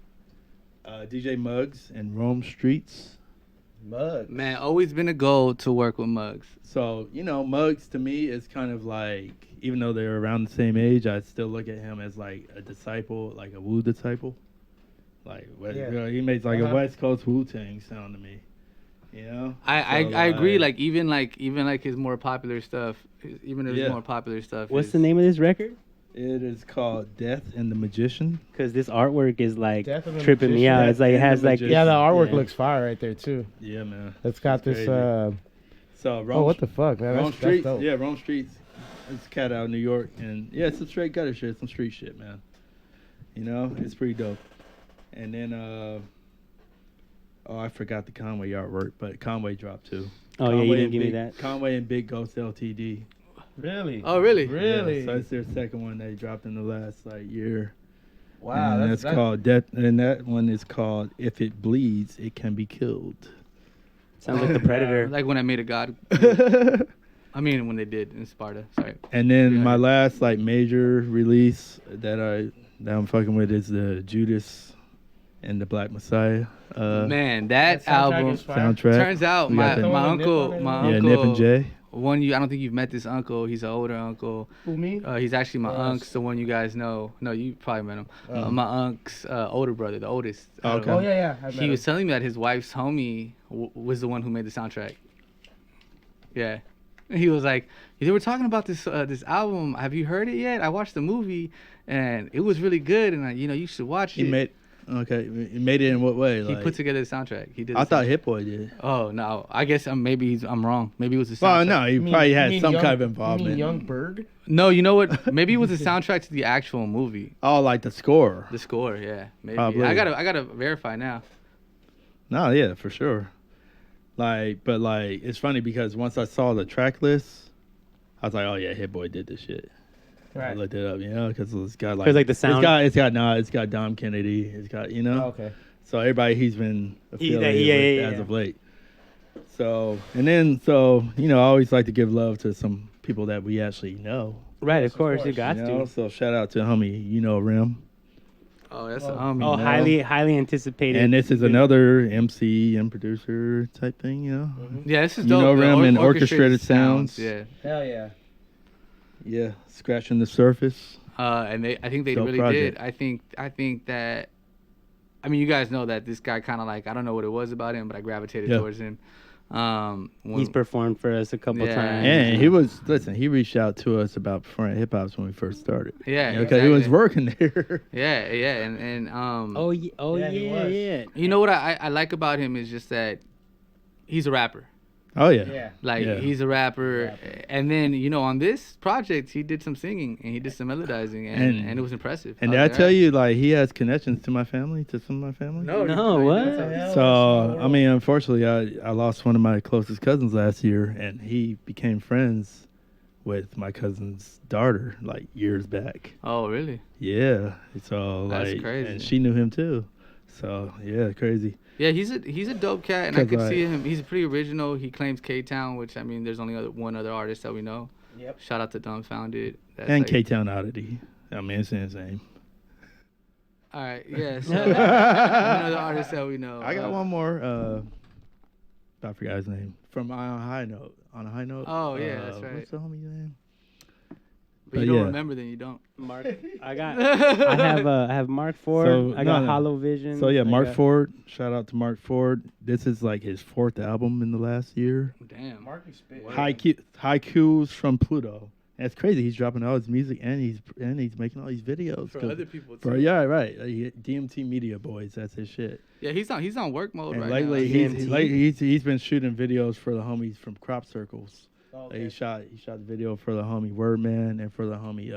DJ Muggs and Rome Streets. Muggs. Man, always been a goal to work with Muggs. So, you know, Muggs to me is kind of like, even though they're around the same age, I still look at him as like a disciple, like a Wu disciple. Like, he makes like a West Coast Wu-Tang sound to me. You know? I agree. Like even his more popular stuff, more popular stuff. What's the name of this record? It is called Death and the Magician. Because this artwork is like Death and the tripping me Magician. out. It's like it has like Yeah, the artwork looks fire right there too. Yeah, man. It's got this. So Rome, what the fuck, man? Rome That's Streets. dope. Yeah, Rome Streets. It's a cat out of New York, and yeah, it's some straight gutter shit, some street shit, man. You know, it's pretty dope. And then I forgot the Conway artwork, but Conway dropped too. Oh, Conway yeah, you didn't and give me Big- that. Conway and Big Ghost LTD. Really? Oh, really? Really? Yeah, so it's their second one they dropped in the last like year. Wow, and that's called Death, and that one is called If It Bleeds, It Can Be Killed. Sounds like the Predator. Like when I made a god. I mean, when they did in Sparta. Sorry. And then my last like major release that I'm fucking with is the Judas and the Black Messiah. Man, that album soundtrack. Turns out We got my the- uncle, Nip and Jay. I don't think you've met this uncle. He's an older uncle. Who, me? He's actually my unc's, the one you guys know. No, you probably met him. My unc's older brother, the oldest. out of Oh them. yeah. He was telling me that his wife's homie was the one who made the soundtrack. Yeah. He was like, they were talking about this album. Have you heard it yet? I watched the movie, and it was really good, and you should watch it. He made it in what way? He Like, put together the soundtrack. He did. I thought Hit Boy did. Oh no, I guess maybe I'm wrong. Maybe it was the soundtrack. Well, no, he probably had some kind of You involvement. mean Young Berg? No, you know what? Maybe it was the soundtrack to the actual movie. Oh, like the score. The score, yeah, maybe. Probably. I gotta verify now. No, yeah, for sure. But it's funny because once I saw the track list, I was like, oh yeah, Hit Boy did this shit. Right. I looked it up, because it's got like. 'Cause, like, the sound- It's got Dom Kennedy. It's got Oh, okay. So everybody he's been affiliated with as of late. So I always like to give love to some people that we actually know. Right, of course, you got You know, to. so shout out to homie, Rim. Oh, that's Oh, no. highly anticipated. And this is another MC and producer type thing, you know. Yeah, this is You dope. know, The Rim and Orchestrated Sounds. Yeah. Hell yeah. Yeah, scratching the surface. And I think they Dope really project. did. I think that, I mean, you guys know that this guy kind of like, I don't know what it was about him, but I gravitated towards him. He's performed for us a couple times. And he reached out to us about performing hip hops when we first started. Yeah, because he was working there. Yeah, and yeah. You know what I like about him is just that he's a rapper. Oh yeah. He's a rapper. And then on this project he did some singing and he did some melodizing and it was impressive. And did I tell you like he has connections to my family, to some of my family? No, what? So I mean, unfortunately, I lost one of my closest cousins last year, and he became friends with my cousin's daughter like years back. Oh really? Yeah. So that's crazy. and she knew him too. So yeah, crazy. Yeah, he's a dope cat, and I could see him. He's pretty original. He claims K-Town, which I mean, there's only one other artist that we know. Yep. Shout out to Dumbfounded. That's And like, K-Town Oddity. I mean, it's his name. All right, yeah. So another artist that we know. I got one more. I forgot his name. From On a High Note. On a High Note. Oh yeah, that's right. What's the homie's name? But you don't remember, then you don't. Mark, I have Mark Ford. So, I got Hollow Vision. So yeah, Mark Ford. Shout out to Mark Ford. This is like his 4th album in the last year. Damn. Mark is spit. Haikus from Pluto. And it's crazy. He's dropping all his music and he's making all these videos For other people too. Yeah, right. DMT Media Boys. That's his shit. Yeah, he's on work mode And right lately, now. he's been shooting videos for the homies from Crop Circles. Oh, He shot the video for the homie Wordman and for the homie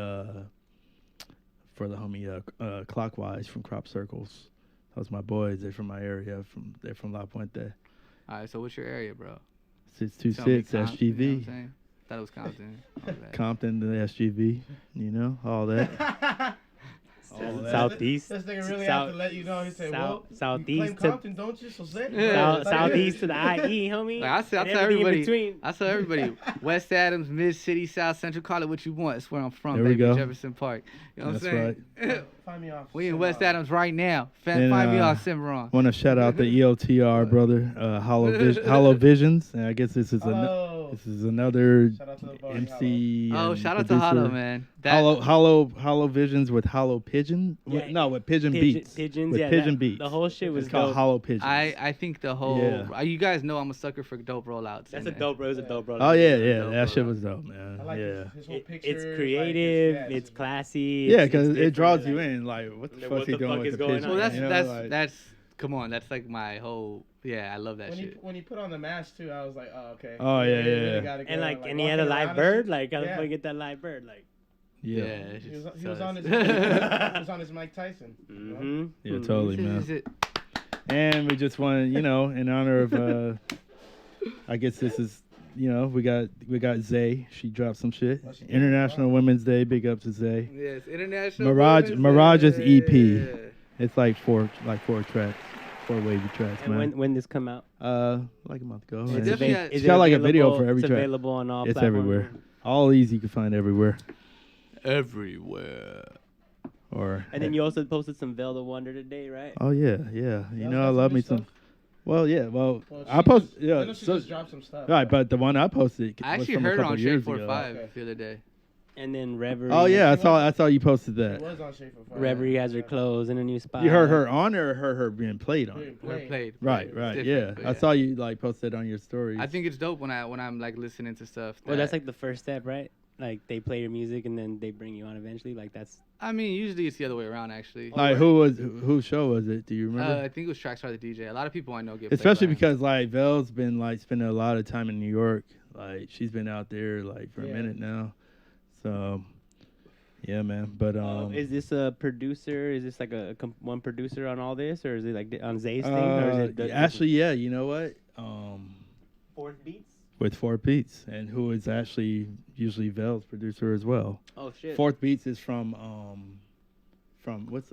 Clockwise from Crop Circles. Those my boys. They're from my area. They're from La Puente. All right, so what's your area, bro? 626 Tell me SGV. You know what I'm saying? Thought it was Compton. Compton, the SGV. You know all that. Southeast. This nigga really have to let you know. He said, Southeast you claim Compton, don't you? So say Southeast to the IE, homie. Like, I tell everybody, West Adams, Mid City, South Central, call it what you want. It's where I'm from, There we baby, go. Jefferson Park. You know what I'm That's saying? Find me off. We in West Adams right now. And, Find me off Cimarron. Want to shout out the EOTR brother, Hollow Visions, and I guess this is another Shout out to the MC. Oh, and shout out to producer. Hollow, man. Hollow Visions with Hollow Pigeon. With Pigeon Beats. Pigeons, with yeah. Pigeon Beats. The whole shit was it's called dope. Hollow Pigeons. I think the whole you guys know I'm a sucker for dope rollouts. That's a dope bro. It's a dope bro. Oh yeah, that shit was dope, man. I like yeah. his whole picture. It's creative. It's classy. Yeah, because it draws you in. Like, what the fuck what he the doing fuck with is the going pigeon? on? Well, that's come on. That's like my whole. Yeah, I love that shit. When he put on the mask too, I was like, oh okay. Oh yeah. And he had a live bird. Like, how the fuck get that live bird? Like. Yeah. He was on his Mike Tyson. Mm-hmm. Yeah, totally, man. And we just want, in honor of, I guess this is, we got Zzay. She dropped some shit. International Women's Day. Big up to Zzay. Yes, International Mirages Women's EP. Day. Yeah. It's like four tracks, 4 wavy tracks, and man. when this come out? Like a month ago. It's got like a video for every it's track. available on all It's platforms. everywhere. All these you can find everywhere. Everywhere. And then you also posted some Veil the Wonder today, right? Oh yeah. I love me some. Well, yeah. Well, I posted. Yeah. I know she just dropped some stuff. Right, but the one I posted. I actually was from heard a it couple on years Shade 45 ago. the other day. And then Reverie. Oh yeah, I saw you posted It that. was on Shade 45. Reverie has her clothes in a new spot. You heard her on or heard her being played on? Played. Right. It's Yeah, different, but I saw you like posted on your stories. I think it's dope when I'm like listening to stuff. Well, that's like the first step, right? Like they play your music and then they bring you on eventually. Like that's. I mean, usually it's the other way around, actually. Like whose show was it? Do you remember? I think it was Trackstar the DJ. A lot of people I know get. Especially played by him. because like Vel's been like spending a lot of time in New York. Like she's been out there like for a minute now. So. Yeah, man. But is this a producer? Is this like one producer on all this, or is it like on Zzay's thing? Or is it actually, yeah. You know what? Fourth Beats. With Fourth Beats, and who is actually usually Vel's producer as well. Oh shit. Fourth Beats is from what's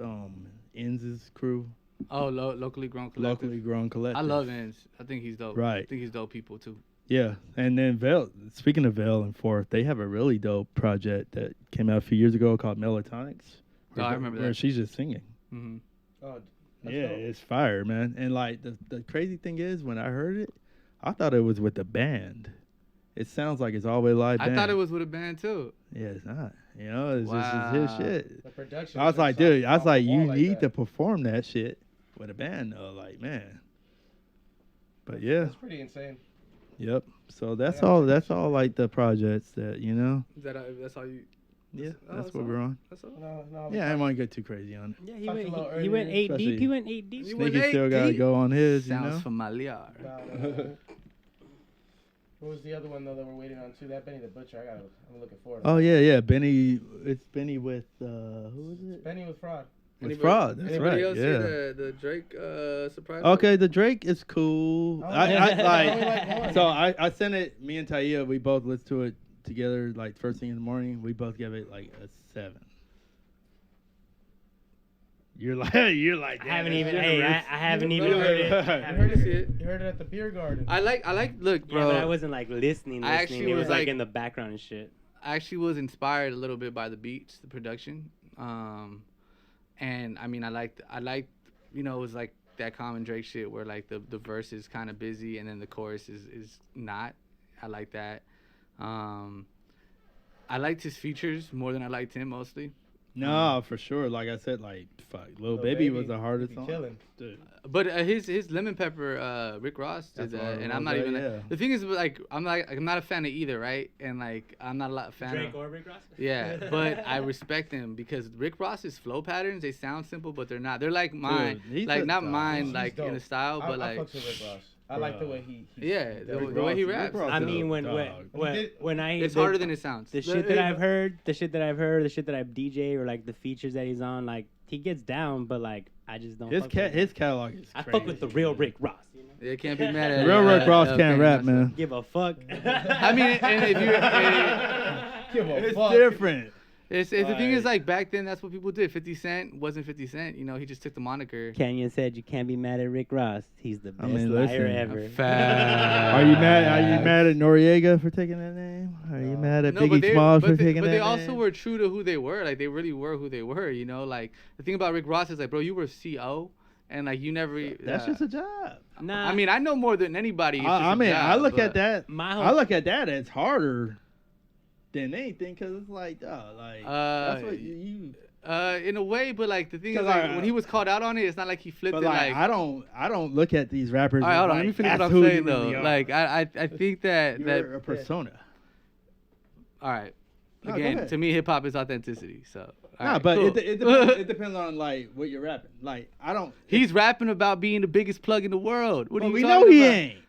Enz's crew. Oh, locally grown collective. Locally grown collective. I love Enz. I think he's dope. Right. I think he's dope people too. Yeah, and then Vale. Speaking of Vale and Forth, they have a really dope project that came out a few years ago called Melotonics. Oh, I remember where that. she's just singing. Mm-hmm. Oh, Yeah, it's fire, man. And like the crazy thing is, when I heard it, I thought it was with the band. It sounds like it's always live band. I thought it was with a band too. Yeah, it's not. You know, it's just it's his shit. The production. I was like, dude, I was like, you need to perform that shit with a band, though. Like, man. But yeah. That's pretty insane. Yep. So that's all. That's all like the projects that you know. Is that that's all you? Yeah, Oh, that's what we're on. That's all. No, Yeah, I didn't want to get too crazy on it. Yeah, he went 8 deep. He went 8 deep. Sneaky still gotta go on his. Sounds you know. familiar. What was the other one though that we're waiting on too? That Benny the Butcher. I'm looking forward. Oh yeah, Benny. It's Benny with who is it? Benny with Fraud. It's Fraud. That's right. Anybody else Yeah. hear the Drake surprise? Okay, the Drake is cool. Oh, I yeah. like. So I sent it. Me and Taia, we both listened to it together. Like first thing in the morning, we both gave it like a 7. You're like I haven't even. Hey, I haven't even heard it. You heard it at the beer garden. I like. Look, bro. Yeah, but I wasn't like listening. I actually it was was, like like in the background and shit. I actually was inspired a little bit by the beats, the production, and I mean, I liked, you know, it was like that common Drake shit where like the verse is kind of busy and then the chorus is not. I like that. I liked his features more than I liked him mostly. No, for sure. Like I said, like fuck, Lil Baby was the hardest song. Killing. Dude. But his Lemon Pepper, Rick Ross did that, and I'm not even. The thing is, like, I'm not a fan of either, right? And like, I'm not a fan Drake of or Rick Ross. Yeah, but I respect him because Rick Ross's flow patterns, they sound simple, but they're not. They're like mine, Dude, like not dope. mine, He's like dope. in the style, but I like. fucks with Rick Ross. I like the way he Yeah, the way he raps. I mean, when I it's harder than it sounds. The shit that I've heard, the shit that I've DJ, or like the features that he's on, like he gets down, but like I just don't. His catalog is. I crazy. fuck with the real Rick Ross. You know? They can't be mad at Real Rick Ross can't rap, man. Give a fuck. I mean, and if you, give a it's fuck. different. The thing is, like, back then, that's what people did. 50 Cent wasn't 50 Cent. You know, he just took the moniker. Canyon said you can't be mad at Rick Ross. He's the best liar listen. ever. Are you mad at Noriega for taking that name? Are you mad at Biggie Smalls for taking that name? But they also were true to who they were. Like, they really were who they were, you know? Like, the thing about Rick Ross is, like, bro, you were CO, and, like, you never... That's just a job. Nah. I mean, I know more than anybody. I look at that as harder than anything, because it's like, that's what you in a way, but like the thing is, like, when he was called out on it, it's not like he flipped it. Like I don't look at these rappers. All right, hold on, let me finish what I'm saying though. Really like I think that you're a persona. All right. Again, to me, hip hop is authenticity. So. But cool. it depends on like what you're rapping. Like I don't. He's rapping about being the biggest plug in the world. What are you we talking know he about? ain't.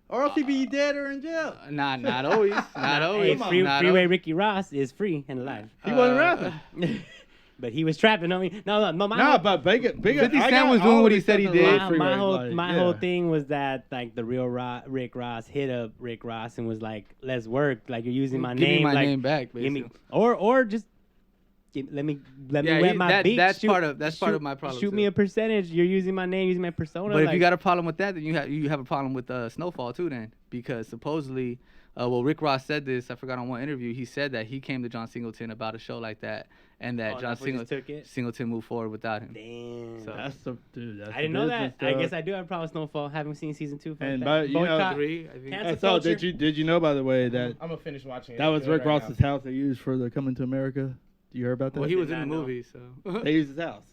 Or else he be dead or in jail. Not always. Not always. Hey, Freeway Ricky Ross is free and alive. He wasn't rapping. But he was trapping on me. No, but Big 50 Cent was doing what he said he did. My whole thing was that like the real Rick Ross hit up Rick Ross and was like, "Let's work. Like you're using my name. Give me my like, name back, basically. Or just let me wet my beak. That's part of my problem. Shoot me a percentage. You're using my name, using my persona. But if you got a problem with that, then you have a problem with Snowfall too. Then because supposedly, Rick Ross said this. I forgot on one interview. He said that he came to John Singleton about a show like that, and that John Singleton moved forward without him. Damn. So, that's I didn't know that. I guess I do have a problem with Snowfall. Haven't seen season 2. And but you know, 3, I think. And so did you know, by the way, that I'm gonna finish watching it. That was Rick Ross's house they used for the Coming to America. Do you hear about that? Well, he was in the movie, so they used his house.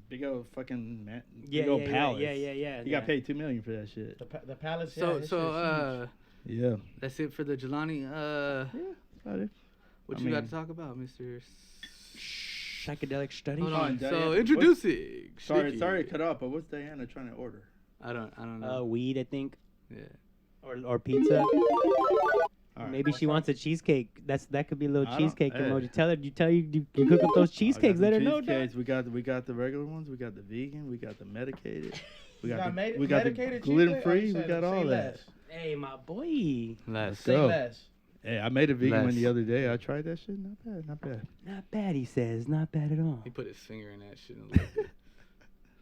Big old fucking big old palace. Yeah. He got paid $2 million for that shit. The palace. Yeah. That's it for the Jelani. Yeah, that's about it. What you got to talk about, Mr. Psychedelic study? Hold on. So introducing. Sorry to cut off, but what's Diana trying to order? I don't know. Weed, I think. Yeah. Or pizza. Right. Maybe she wants a cheesecake. That could be a little cheesecake emoji. Tell her you cook up those cheesecakes. Let her know. We got the regular ones. We got the vegan. We got the medicated. We got the gluten free. We got all that. Hey, my boy. Let's go. Hey, I made a vegan one the other day. I tried that shit. Not bad. Not bad. He says not bad at all. He put his finger in that shit and,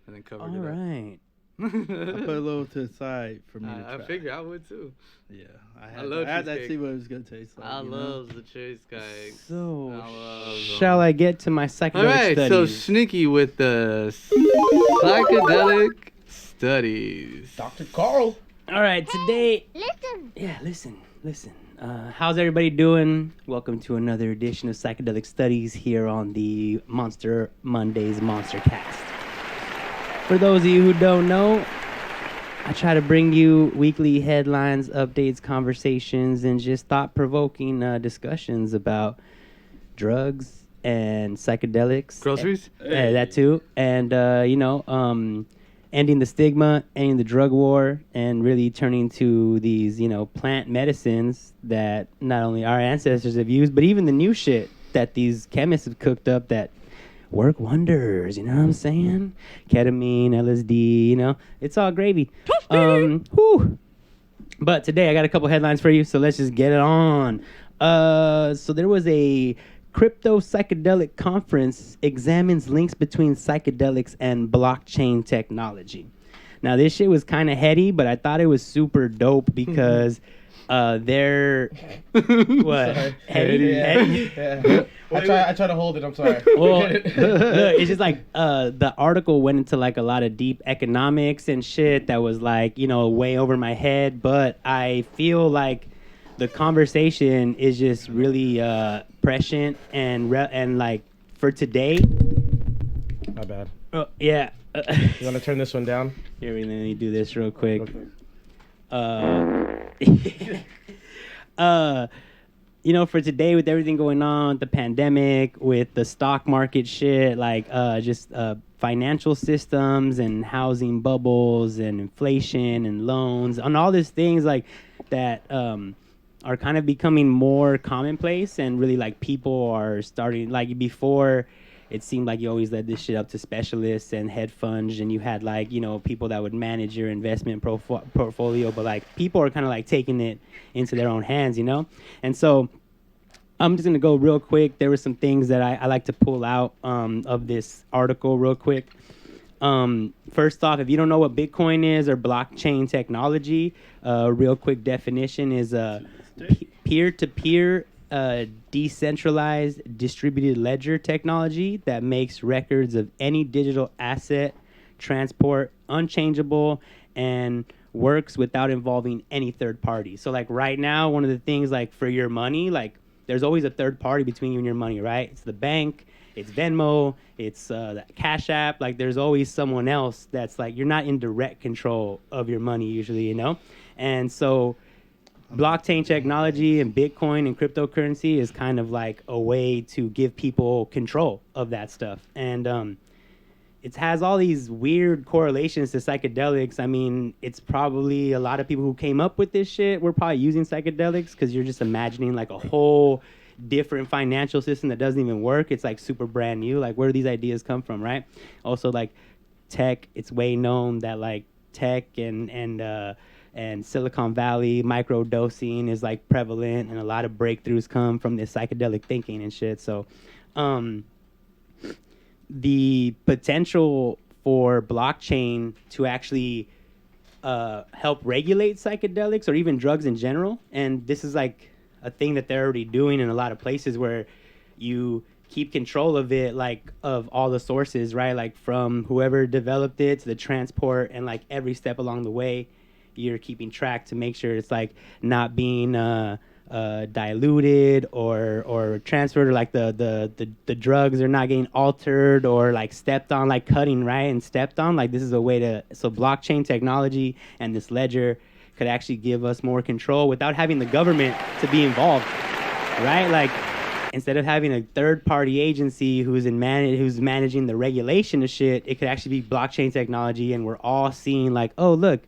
and then covered it up. All right. I put a little to the side for me to try. I figure I would too. Yeah, I love I had to cheesecake. see what it was gonna taste like. I love the cheesecake. So, shall I get to my psychedelic All right, studies? so Sneaky with the psychedelic studies. Dr. Carl. All right, today. Listen. Yeah, listen. How's everybody doing? Welcome to another edition of Psychedelic Studies here on the Monster Mondays Monster Cast. For those of you who don't know, I try to bring you weekly headlines, updates, conversations, and just thought-provoking discussions about drugs and psychedelics. Groceries? That too. And, ending the stigma, ending the drug war, and really turning to these, plant medicines that not only our ancestors have used, but even the new shit that these chemists have cooked up that work wonders, you know what I'm saying? Ketamine, LSD, it's all gravy. Whew. But today I got a couple headlines for you, so let's just get it on. So there was a crypto psychedelic conference examines links between psychedelics and blockchain technology. Now this shit was kind of heady, but I thought it was super dope because they're what? Sorry. Heady? Yeah. I try to hold it. I'm sorry. Well, it's just like the article went into like a lot of deep economics and shit that was like, way over my head. But I feel like the conversation is just really prescient and like for today. My bad. Yeah. You want to turn this one down? Here, let me do this real quick. For today, with everything going on, the pandemic, with the stock market shit, like financial systems and housing bubbles and inflation and loans and all these things like that are kind of becoming more commonplace, and really like people are starting, like before it seemed like you always led this shit up to specialists and hedge funds, and you had like, people that would manage your investment portfolio, but like people are kind of like taking it into their own hands, And so I'm just going to go real quick. There were some things that I like to pull out of this article real quick. First off, if you don't know what Bitcoin is or blockchain technology, real quick definition is peer-to-peer decentralized distributed ledger technology that makes records of any digital asset transport unchangeable and works without involving any third party. So like right now, one of the things like for your money, like there's always a third party between you and your money, right? It's the bank, it's Venmo, it's the Cash App. Like there's always someone else that's like, you're not in direct control of your money usually, And so blockchain technology and Bitcoin and cryptocurrency is kind of like a way to give people control of that stuff. And it has all these weird correlations to psychedelics. I mean, it's probably a lot of people who came up with this shit were probably using psychedelics because you're just imagining like a whole different financial system that doesn't even work. It's like super brand new. Like where do these ideas come from, right? Also like tech, it's way known that like tech and Silicon Valley microdosing is like prevalent, and a lot of breakthroughs come from this psychedelic thinking and shit. So the potential for blockchain to actually help regulate psychedelics or even drugs in general, and this is like a thing that they're already doing in a lot of places where you keep control of it, like of all the sources, right? Like from whoever developed it to the transport, and like every step along the way you're keeping track to make sure it's like not being diluted or transferred, or like the drugs are not getting altered or like stepped on, like cutting, right? And stepped on, like this is a way to, so blockchain technology and this ledger could actually give us more control without having the government to be involved, right? Like instead of having a third party agency who's managing the regulation of shit, it could actually be blockchain technology, and we're all seeing like, oh look,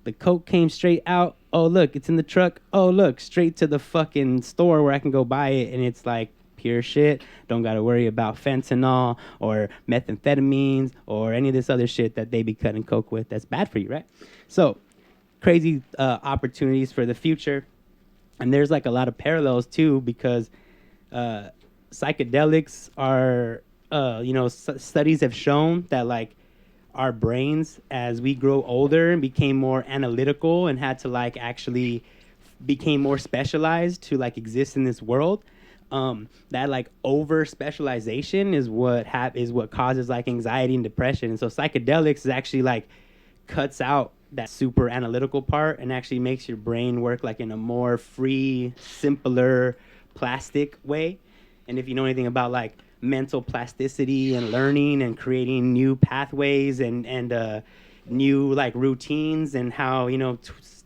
the coke came straight out. Oh, look, it's in the truck. Oh, look, straight to the fucking store where I can go buy it. And it's like pure shit. Don't got to worry about fentanyl or methamphetamines or any of this other shit that they be cutting coke with. That's bad for you, right? So crazy opportunities for the future. And there's like a lot of parallels too, because psychedelics are, studies have shown that like our brains as we grow older and became more analytical and had to like actually became more specialized to like exist in this world. That like over specialization is what causes like anxiety and depression. And so psychedelics is actually like cuts out that super analytical part and actually makes your brain work like in a more free, simpler, plastic way. And if you know anything about like mental plasticity and learning and creating new pathways and new like routines and how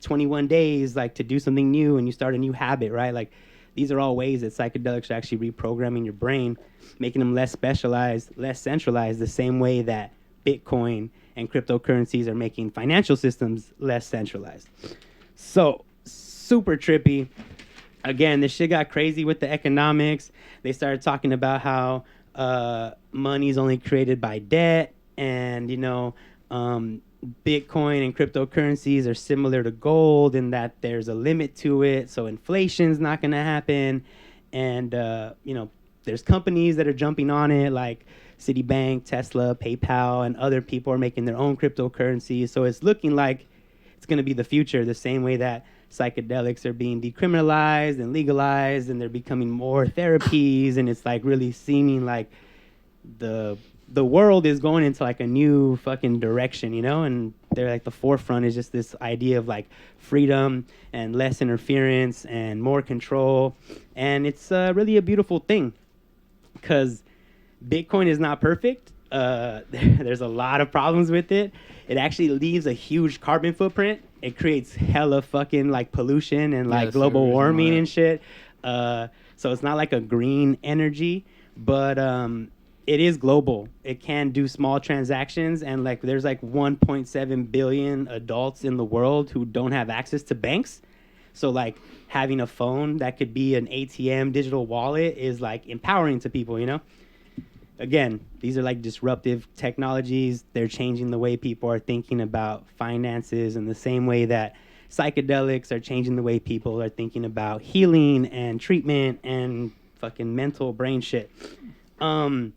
21 days like to do something new and you start a new habit, right? Like these are all ways that psychedelics are actually reprogramming your brain, making them less specialized, less centralized, the same way that Bitcoin and cryptocurrencies are making financial systems less centralized. So super trippy. Again, this shit got crazy with the economics. They started talking about how money is only created by debt, and Bitcoin and cryptocurrencies are similar to gold in that there's a limit to it, so inflation's not going to happen. And there's companies that are jumping on it, like Citibank, Tesla, PayPal, and other people are making their own cryptocurrencies. So it's looking like it's going to be the future, the same way that psychedelics are being decriminalized and legalized, and they're becoming more therapies, and it's like really seeming like the world is going into like a new fucking direction, and they're like the forefront is just this idea of like freedom and less interference and more control. And it's really a beautiful thing because Bitcoin is not perfect. There's a lot of problems with it. It actually leaves a huge carbon footprint. It creates hella fucking like pollution and like global warming and shit. So it's not like a green energy, but it is global. It can do small transactions, and like there's like 1.7 billion adults in the world who don't have access to banks. So like having a phone that could be an ATM digital wallet is like empowering to people, Again, these are like disruptive technologies. They're changing the way people are thinking about finances in the same way that psychedelics are changing the way people are thinking about healing and treatment and fucking mental brain shit. So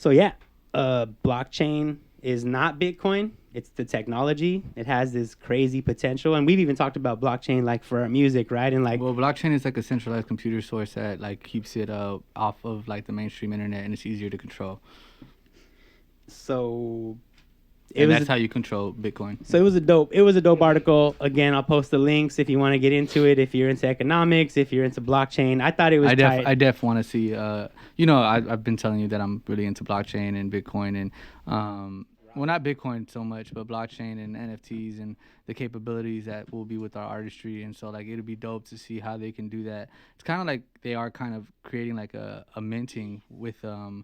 yeah, blockchain is not Bitcoin. It's the technology. It has this crazy potential. And we've even talked about blockchain like for our music, right? And like, well, blockchain is like a centralized computer source that like keeps it off of like the mainstream internet, and it's easier to control. So that's how you control Bitcoin. So it was a dope article. Again, I'll post the links if you want to get into it. If you're into economics, if you're into blockchain, I thought it was tight. I def want to see. I've been telling you that I'm really into blockchain and Bitcoin and well, not Bitcoin so much, but blockchain and NFTs and the capabilities that will be with our artistry. And so like it'll be dope to see how they can do that. It's kind of like they are kind of creating like a minting with the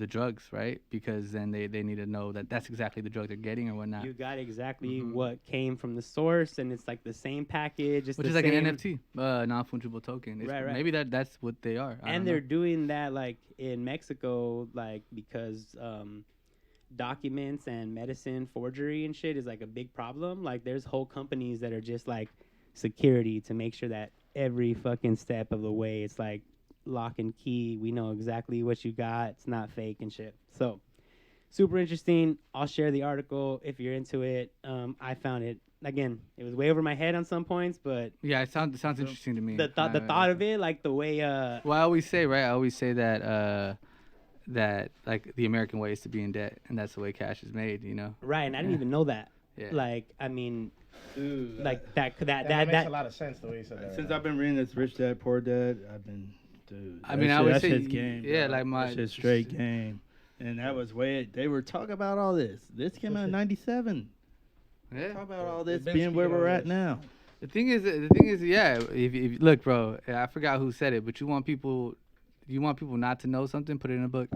drugs, right? Because then they need to know that that's exactly the drug they're getting or whatnot. You got exactly what came from the source, and it's like the same package. Which is like an NFT, non-fungible token. Right. Maybe that's what they are. And they're doing that like in Mexico, like because documents and medicine forgery and shit is like a big problem. Like there's whole companies that are just like security to make sure that every fucking step of the way it's like lock and key. We know exactly what you got. It's not fake and shit. So super interesting. I'll share the article if you're into it. I found it, again, it was way over my head on some points, but yeah, it sounds interesting to me. The thought of it, like the way well, I always say that that like the American way is to be in debt, and that's the way cash is made, Right, and I didn't even know that. Yeah. Like, I mean, like that makes a lot of sense the way you said that. Since I've been reading this Rich Dad Poor Dad, I've been, I would say shit's game. Yeah, bro. like my that shit's straight game, and that was they were talking about all this. This came out in '97. Yeah, talk about all this being where we're at now. The thing is, yeah. If look, bro, I forgot who said it, but you want people not to know something, put it in a book.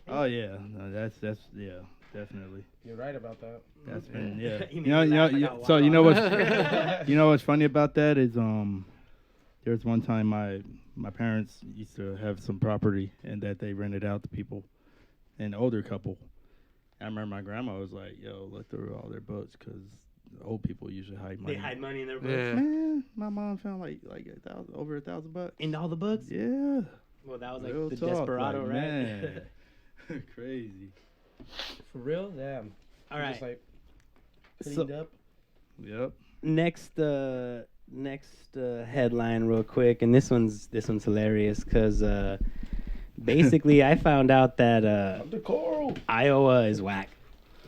Oh yeah, no, that's yeah, definitely. You're right about that. That's been So you know what's funny about that is there was one time my parents used to have some property and that they rented out to people, an older couple. I remember my grandma was like, "Yo, look through all their books because old people usually hide money." They hide money in their books. Yeah. Man, my mom found like over $1,000 in all the books. Yeah. Well, that was like Real the talk, Desperado, like, right? Man. Crazy. For real? Damn. All I'm right. Just like So- cleaned up. Yep. Next headline real quick, and this one's hilarious because basically I found out that The coral. Iowa is whack.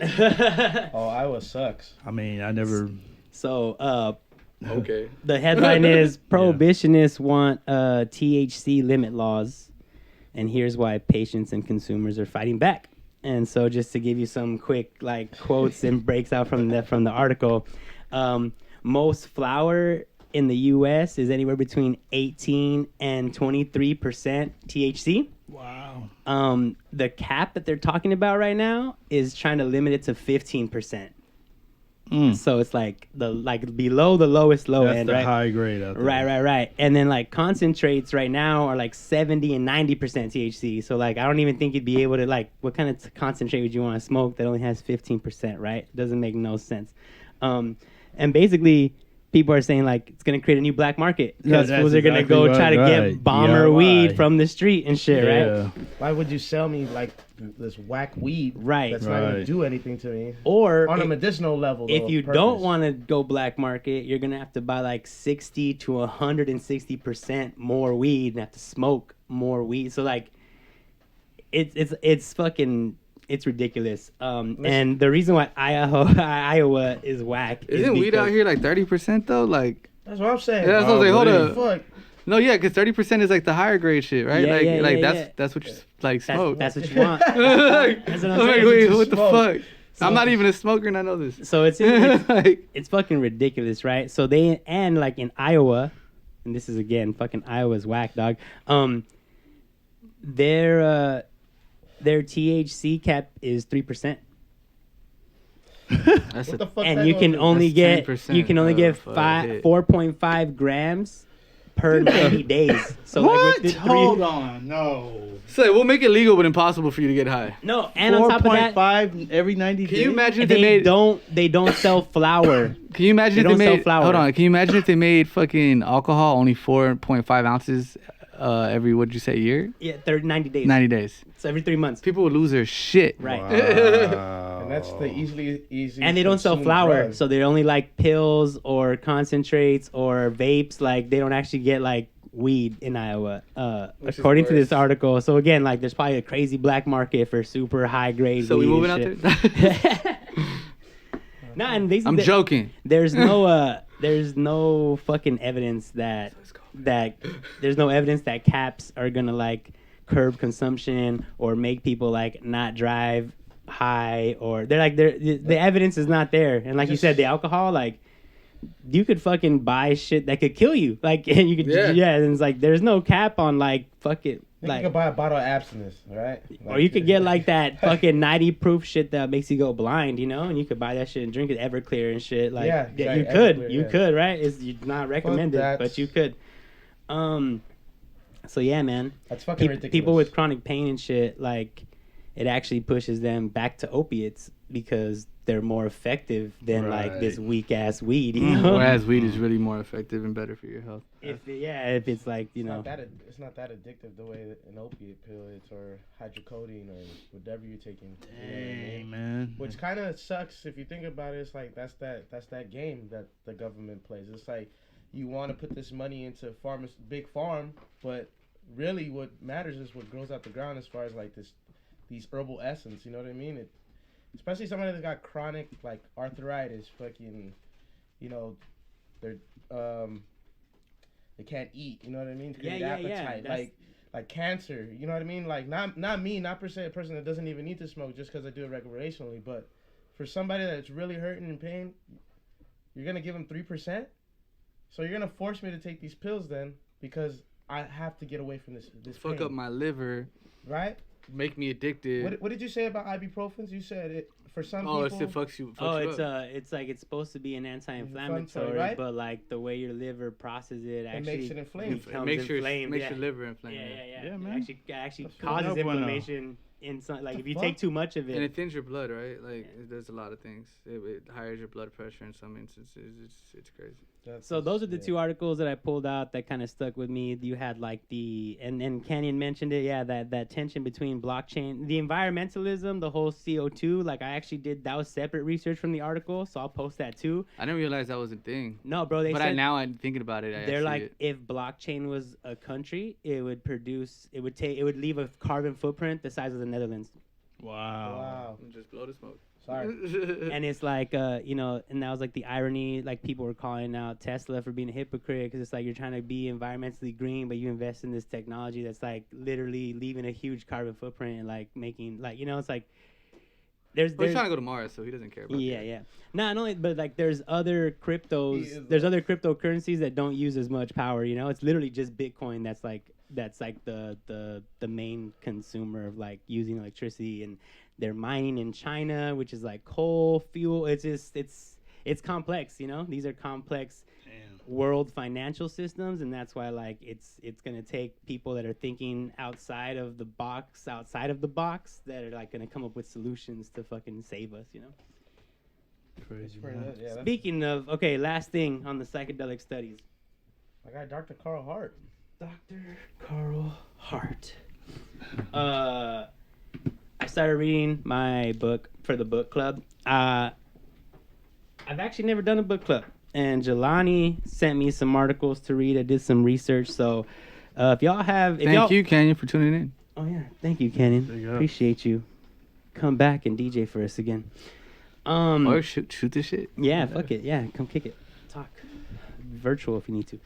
Oh, Iowa sucks. I mean, I never. So Okay. the headline is prohibitionists want THC limit laws, and here's why patients and consumers are fighting back. And so just to give you some quick like quotes and breaks out from the article, most flower in the U.S. is anywhere between 18 and 23% THC. Wow. The cap that they're talking about right now is trying to limit it to 15%. So it's like below the lowest low That's end, the right? high grade out there. Right. And then like concentrates right now are like 70 and 90% THC. So like I don't even think you'd be able to like what kind of concentrate would you want to smoke that only has 15%, right? Doesn't make no sense. And basically people are saying like it's gonna create a new black market because that's fools are gonna exactly go try to right. get bomber Yeah, weed why? from the street and shit, right? Why would you sell me like this whack weed? Right. That's not gonna Right. do anything to me. Or On a medicinal level. if though, you of don't purpose. want to go black market, you're gonna have to buy like 60 to 160% more weed and have to smoke more weed. So like, it's fucking it's ridiculous. And the reason why Iowa is whack Isn't weed out here like 30% though? Like. That's what I'm saying. Yeah, that's what I was like, hold up. Fuck. No, yeah, because 30% is like the higher grade shit, right? That's what you like smoke. That's what you want. Like, That's what I'm I'm like, saying. wait, It's what the smoke. fuck? I'm not even a smoker and I know this. So it's Like- it's fucking ridiculous, right? So they and like in Iowa, and this is again fucking Iowa's whack, dog. Their THC cap is 3%. That's What the fuck? And that you can gonna do? only That's get 10% you can only get of a hit. 4.5 grams per 90 days. So What? like with the Hold on. No. So we'll make it legal but impossible for you to get high. No, and on top of that, 4.5 every 90 Can days. you imagine if they made? they don't sell flour. Can you imagine they if don't they sell made? flour. Hold on. Can you imagine if they made fucking alcohol only 4.5 ounces every what'd you say year? Yeah, 90 days. 90 days. So every 3 months. People would lose their shit. Right. And that's the easy. And they don't sell consumed flour, drug. so they're only like pills or concentrates or vapes. Like they don't actually get like weed in Iowa, Which is according to this worse. article. So again, like there's probably a crazy black market for super high grade. So weed we moving out and there? shit. Nah, and I'm joking. There's no fucking evidence that there's no evidence that caps are gonna like curb consumption or make people like not drive high, or the evidence is not there. And like you said, the alcohol, like you could fucking buy shit that could kill you, like, and you could and it's like there's no cap on like fuck it. You Like, can buy a bottle of abstinence, right? or you could get like that fucking 90 proof shit that makes you go blind, you know, and you could buy that shit and drink it Everclear and shit. Like, Yeah, you right, could, Everclear, you yeah. could, right? It's not recommended, that. but you could. So yeah, man. That's fucking ridiculous. People with chronic pain and shit, like, it actually pushes them back to opiates because they're more effective than like this weak ass weed, you know. Whereas weed is really more effective and better for your health. If it's like, you know. It's not that addictive the way that an opiate pill is, or hydrocodone, or whatever you're taking. You know what I mean? Man. Which kind of sucks if you think about it. It's like that's that game that the government plays. It's like you want to put this money into big farm, but really what matters is what grows out the ground as far as like these herbal essence. You know what I mean? Especially somebody that's got chronic like arthritis, fucking, you know, they're they can't eat. You know what I mean? Create appetite, like cancer. You know what I mean? Like not me, not per se a person that doesn't even need to smoke just because I do it recreationally, but for somebody that's really hurting in pain, you're gonna give them 3%. So you're gonna force me to take these pills then because I have to get away from this Fuck pain. up my liver. Right? Make me addicted. What did you say about ibuprofens? You said it for some people. Oh, it fucks you. Fucks you up. It's like it's supposed to be an anti-inflammatory, Inflammatory, right? but like the way your liver processes it actually makes it inflamed. becomes Makes your inflamed. makes your liver inflamed. Yeah, Yeah, it man. actually That's causes no bueno. inflammation in some, like if you take too much of And it. it thins your blood, right? Like it does a lot of things. It higher your blood pressure in some instances. It's crazy. So those are the two articles that I pulled out that kind of stuck with me. You had like and Canyon mentioned it, yeah, that tension between blockchain, the environmentalism, the whole CO2. Like I actually that was separate research from the article, so I'll post that too. I didn't realize that was a thing. No, bro, they said, now I'm thinking about it. They're like, if blockchain was a country, it would leave a carbon footprint the size of the Netherlands. Wow. Just blow the smoke. Sorry. And it's like, and that was like the irony, like people were calling out Tesla for being a hypocrite because it's like you're trying to be environmentally green, but you invest in this technology that's like literally leaving a huge carbon footprint and like making, like, it's like, he's trying to go to Mars, so he doesn't care about that. Yeah. Not only, but like there's other other cryptocurrencies that don't use as much power, It's literally just Bitcoin that's like the main consumer of like using electricity, and they're mining in China, which is like coal fuel. It's just it's complex, These are complex world financial systems, and that's why like it's gonna take people that are thinking outside of the box that are like gonna come up with solutions to fucking save us, Crazy. Yeah, Speaking of, okay, last thing on the psychedelic studies. I got Dr. Carl Hart. Dr. Carl Hart. I started reading my book for the book club. I've actually never done a book club, and Jelani sent me some articles to read. I did some research, so if y'all have... Thank you, Canyon, for tuning in. Oh, yeah. Thank you, Canyon. There you go. Appreciate you. Come back and DJ for us again. Or shoot this shit. Yeah, fuck it. Yeah, come kick it. Talk. Virtual if you need to.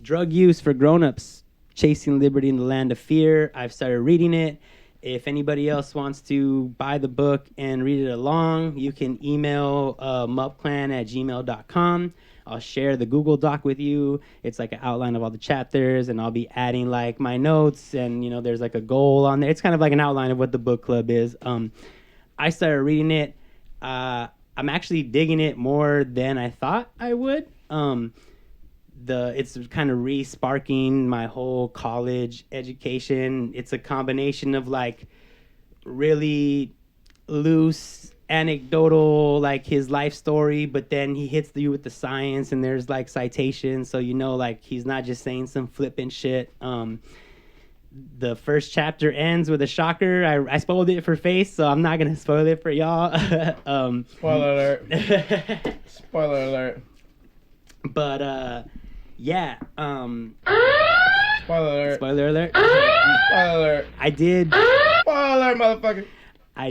Drug use for grown-ups. Chasing Liberty in the Land of Fear. I've started reading it. If anybody else wants to buy the book and read it along, you can email mupclan@gmail.com. I'll share the Google Doc with you. It's like an outline of all the chapters, and I'll be adding like my notes, and there's like a goal on there. It's kind of like an outline of what the book club is. I started reading it. I'm actually digging it more than I thought I would. It's kind of re-sparking my whole college education. It's a combination of like really loose anecdotal, like his life story, but then he hits you with the science, and there's like citations, so like he's not just saying some flippant shit. The first chapter ends with a shocker. I spoiled it for Face, so I'm not gonna spoil it for y'all. Spoiler alert. Spoiler alert. But yeah. Spoiler alert. Spoiler alert. Spoiler alert. I did. Spoiler alert, motherfucker. I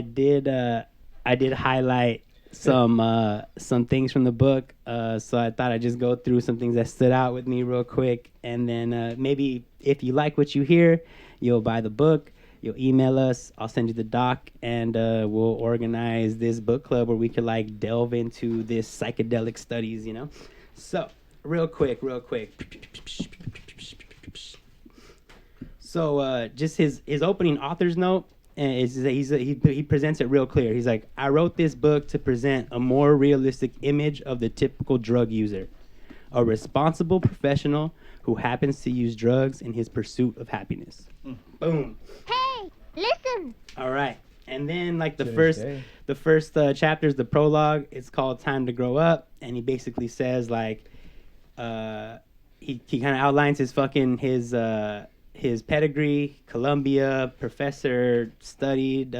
did highlight some things from the book. So I thought I'd just go through some things that stood out with me real quick, and then maybe if you like what you hear, you'll buy the book. You'll email us. I'll send you the doc, and we'll organize this book club where we could like delve into this psychedelic studies, So real quick. So just his opening author's note is he presents it real clear. He's like, I wrote this book to present a more realistic image of the typical drug user, a responsible professional who happens to use drugs in his pursuit of happiness. Boom. Hey, listen. All right. And then like the first chapter is the prologue. It's called Time to Grow Up, and he basically says like he kind of outlines his pedigree. Columbia professor, studied,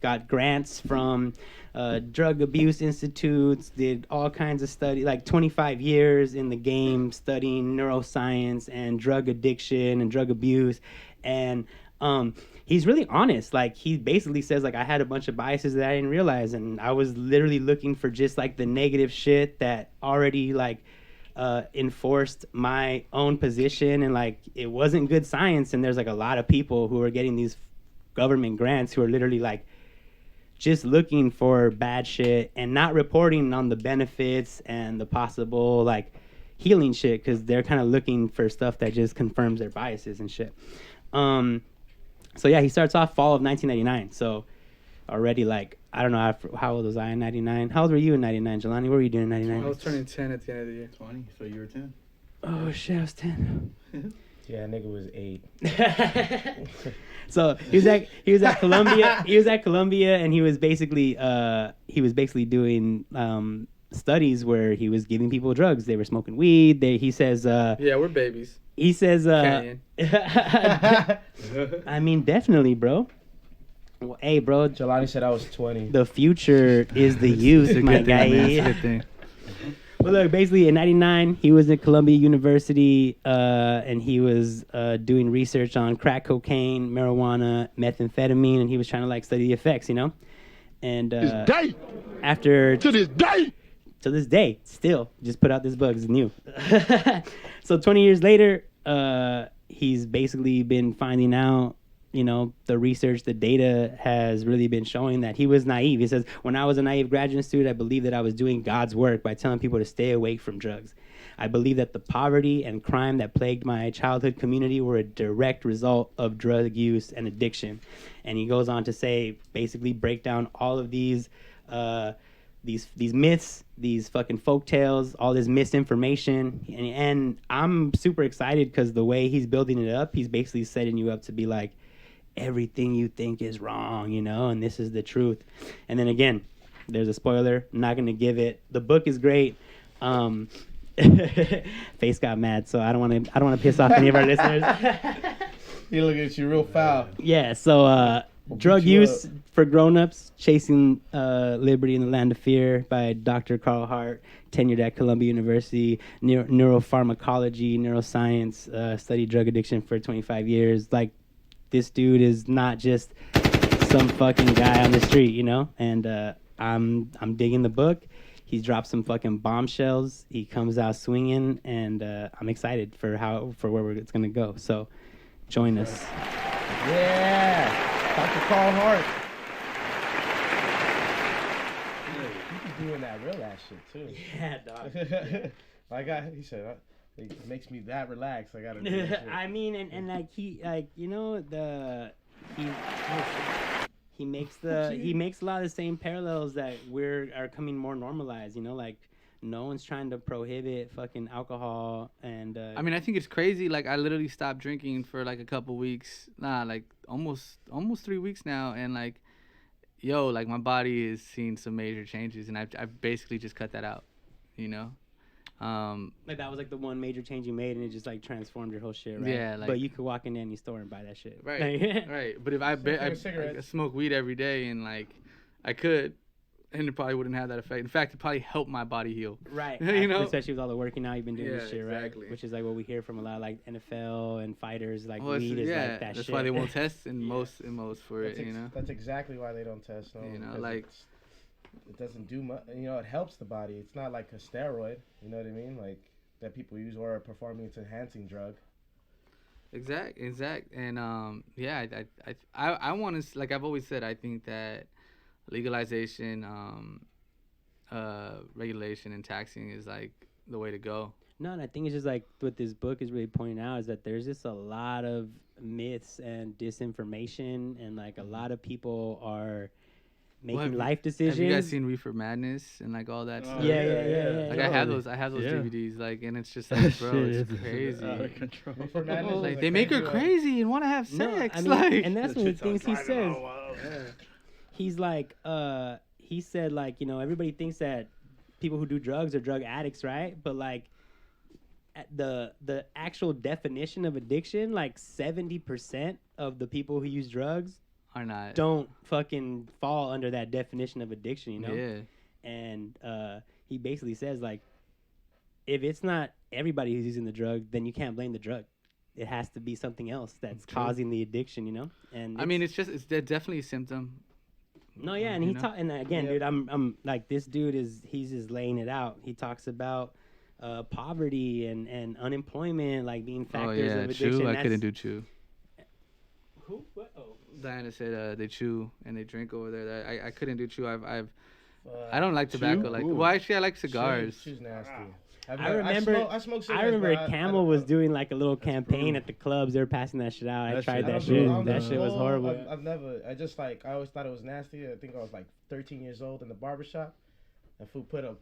got grants from drug abuse institutes, did all kinds of study, like 25 years in the game studying neuroscience and drug addiction and drug abuse. And he's really honest. Like he basically says like I had a bunch of biases that I didn't realize, and I was literally looking for just like the negative shit that already like enforced my own position, and like it wasn't good science. And there's like a lot of people who are getting these government grants who are literally like just looking for bad shit and not reporting on the benefits and the possible like healing shit, because they're kind of looking for stuff that just confirms their biases and shit. So yeah, he starts off fall of 1999. So already like, I don't know how old was I in 99? How old were you in 99, Jelani? What were you doing in 99? I was turning 10 at the end of the year. 20, so you were 10. Oh shit, I was 10. Yeah, nigga was 8. So he was at Columbia. He was at Columbia, and he was basically doing studies where he was giving people drugs. They were smoking weed. He says, yeah, we're babies. He says, I mean, definitely, bro. Well, hey, bro. Jelani said I was 20. The future is the youth, my guy. It's a good thing. Well, look, basically in '99, he was at Columbia University, and he was doing research on crack cocaine, marijuana, methamphetamine, and he was trying to like study the effects, you know. And after to this day, still just put out this book. It's new. So 20 years later, he's basically been finding out, you know, the research, the data has really been showing that he was naive. He says, when I was a naive graduate student, I believed that I was doing God's work by telling people to stay away from drugs. I believe that the poverty and crime that plagued my childhood community were a direct result of drug use and addiction. And he goes on to say, basically break down all of these myths, these fucking folk tales, all this misinformation. And I'm super excited because the way he's building it up, he's basically setting you up to be like, everything you think is wrong, you know, and this is the truth. And then again, there's a spoiler. I'm not gonna give it. The book is great. Face got mad, so I don't want to piss off any of our listeners. He looking at you real foul. Yeah. So drug use for grown-ups, Chasing Liberty in the Land of Fear by Dr. Carl Hart, tenured at Columbia University, neuropharmacology, neuroscience, studied drug addiction for 25 years. Like, this dude is not just some fucking guy on the street, you know? And I'm digging the book. He's dropped some fucking bombshells. He comes out swinging, and I'm excited for where it's gonna go. So, join us. Yeah, Dr. Carl Hart. He's doing that real ass shit too. Yeah, dog. He said. It makes me that relaxed. I gotta do that shit. I mean, and like he makes a lot of the same parallels that are coming more normalized. You know, like no one's trying to prohibit fucking alcohol. And I mean, I think it's crazy. Like, I literally stopped drinking for like a couple weeks. Like almost 3 weeks now, and like, yo, like my body is seeing some major changes, and I've basically just cut that out. You know. Like that was like the one major change you made, and it just like transformed your whole shit, right? Yeah, like, but you could walk in any store and buy that shit, right? Right. But if I smoke weed every day, and like I could, and it probably wouldn't have that effect. In fact, it probably helped my body heal. Right. You know, especially with all the working out you've been doing this shit, exactly. Right? Which is like what we hear from a lot of like NFL and fighters. Like weed is like that that's shit. That's why they won't test in most for it. You know. That's exactly why they don't test. You know, like it doesn't do much. You know, it helps the body. It's not like a steroid. You know what I mean? Like that people use or a performance enhancing drug. Exact. And yeah, I want to, like I've always said, I think that legalization, regulation, and taxing is like the way to go. No, and I think it's just like what this book is really pointing out is that there's just a lot of myths and disinformation, and like a lot of people are making life decisions. Have you guys seen Reefer Madness and like all that stuff? Yeah. Like I have those DVDs, like, and it's just like, bro, it's crazy. Out of control. Like they make her crazy and want to have sex. No, I mean, like, and that's one of the things he says. He's like, he said like, you know, everybody thinks that people who do drugs are drug addicts, right? But like, the actual definition of addiction, like 70% of the people who use drugs are not, don't fucking fall under that definition of addiction, you know? Yeah. And he basically says like, if it's not everybody who's using the drug, then you can't blame the drug. It has to be something else that's causing the addiction, you know? And I mean, it's definitely a symptom. No, yeah, and and again, dude, I'm like, this dude he's just laying it out. He talks about poverty and unemployment, like being factors of addiction. Chew? I couldn't do chew. Who? What? Oh. Diana said they chew and they drink over there. I couldn't do chew. I don't like tobacco. Chew? Like, well, actually, I like cigars. She's nasty. I remember Camel was doing like a little campaign at the clubs. They were passing that shit out. I tried that shit. That shit was horrible. I always thought it was nasty. I think I was like 13 years old in the barbershop. And fool put a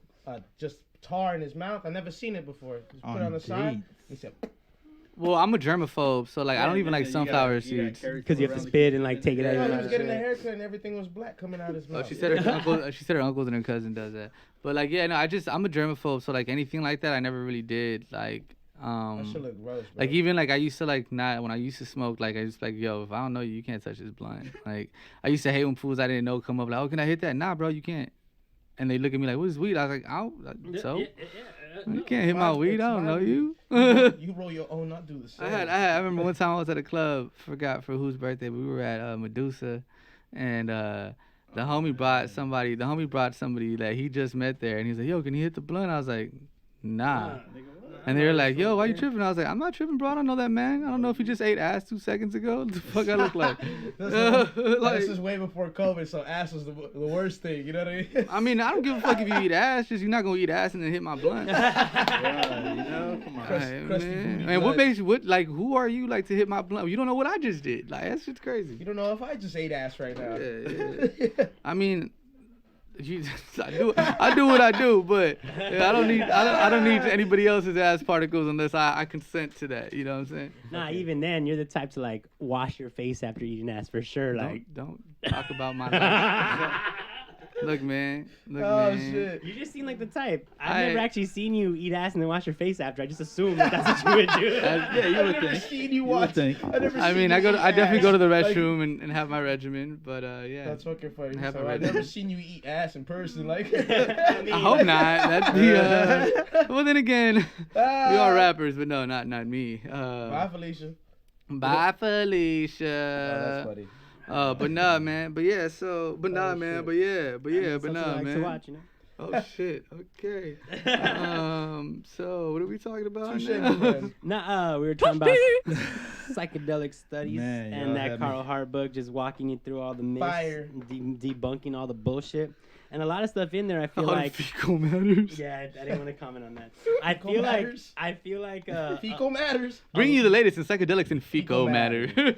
just tar in his mouth. I never seen it before. Just put it on the side. He said, Well, I'm a germaphobe, so like I don't even like sunflower seeds. Because you have to spit and like take it out. Yeah, of he your was mouth. getting a haircut and everything was black coming out his mouth. Oh, she said her uncles and her cousin does that. But like, yeah, no, I'm a germaphobe, so like anything like that, I never really did. Like, that shit look gross, bro. like even like I used to like not when I used to smoke, like I just like, yo, if I don't know you, you can't touch this blunt. Like I used to hate when fools I didn't know come up like, oh, can I hit that? Nah, bro, you can't. And they look at me like, what is weed? I was like, I don't. So you can't hit my weed. I don't know you. You roll your own, not do the same. I remember one time I was at a club, forgot for whose birthday, but we were at Medusa, and the homie brought somebody that he just met there, and he's like, yo, can you hit the blunt? I was like, nah. And they were like, yo, why you tripping? I was like, I'm not tripping, bro. I don't know that man. I don't know if he just ate ass 2 seconds ago. What the fuck I look like? This is way before COVID, so ass was the worst thing. You know what I mean? I mean, I don't give a fuck if you eat ass. Just you're not gonna eat ass and then hit my blunt. Yeah, you know, come on. And what makes you like? Who are you like to hit my blunt? You don't know what I just did. Like that's just crazy. You don't know if I just ate ass right now. Yeah. I mean. I do what I do, but I don't need anybody else's ass particles unless I consent to that. You know what I'm saying? Nah, even then, you're the type to like wash your face after eating ass for sure. Like, don't talk about my life. Look, man. Shit. You just seem like the type. I've never actually seen you eat ass and then wash your face after. I just assumed that's what you would do. Yeah, you would think. Seen you watch. I definitely go to the restroom and have my regimen, but yeah. That's fucking funny. So I've never seen you eat ass in person, like. I hope not. That'd be well, then again, we are rappers, but no, not me. Bye, Felicia. Bye, Felicia. Oh, that's funny. But nah, man. But yeah, so, but nah, man. But yeah, but nah, like man. to watch, you know? Oh shit. Okay. So what are we talking about now? We were talking about psychedelic studies Man, and that Carl Hart book, just walking you through all the myths, debunking all the bullshit, and a lot of stuff in there. I feel like fecal matters. Yeah, I didn't want to comment on that. I feel like fecal matters. Bring you the latest in psychedelics and fecal matter.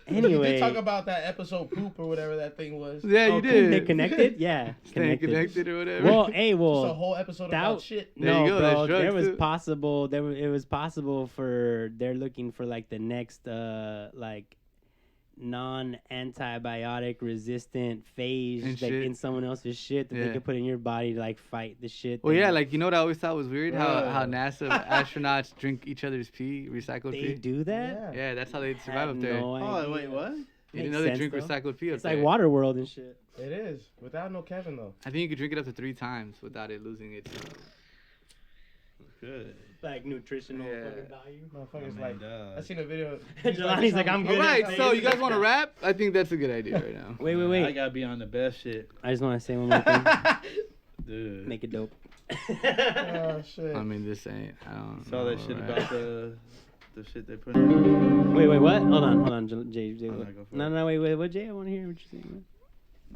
Anyway, you did talk about that episode Poop or whatever that thing was. Yeah, you did. They connected? Yeah. Staying connected or whatever. Well, Just a whole episode about shit. No, go, bro. There was too. possible. It was possible for they're looking for like the next like non-antibiotic resistant phase like shit. in someone else's shit that they could put in your body to like fight the shit. Well, yeah, like you know what I always thought was weird? How NASA astronauts drink each other's pee, recycled pee. They do that? Yeah, that's how they survive up there. Oh, wait, what? You didn't know they drink recycled pee up It's there. like Waterworld and shit. It is. Without no Kevin, though. I think you could drink it up to 3 times without it losing its. Good. Like nutritional fucking value. Motherfuckers I seen a video. Jelani's like, I'm good. Alright, so you guys want to rap? I think that's a good idea right now. Wait. I gotta be on the best shit. I just want to say one more thing. Dude. Make it dope. Oh, shit. I mean, this ain't. I don't Saw know, that shit right? about the shit they put in. Wait, what? Hold on, Jay. I'm not go for No, wait, what, Jay? I want to hear what you're saying.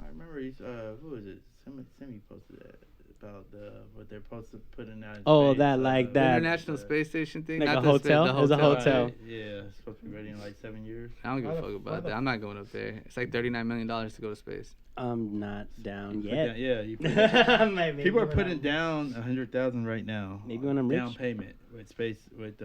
I remember he's, who was it? Somebody posted that about what they're supposed to put in that. Oh, space, that like that International Space Station thing? like Not a the hotel? the It was a hotel. Right, yeah, it's supposed to be ready in like 7 years. I don't give a fuck about that. I'm not going up there. It's like $39 million to go to space. I'm not down Put yet. down- yeah, you put down, Maybe people are when putting I'm- down 100,000 right now. Maybe when I'm down rich. payment with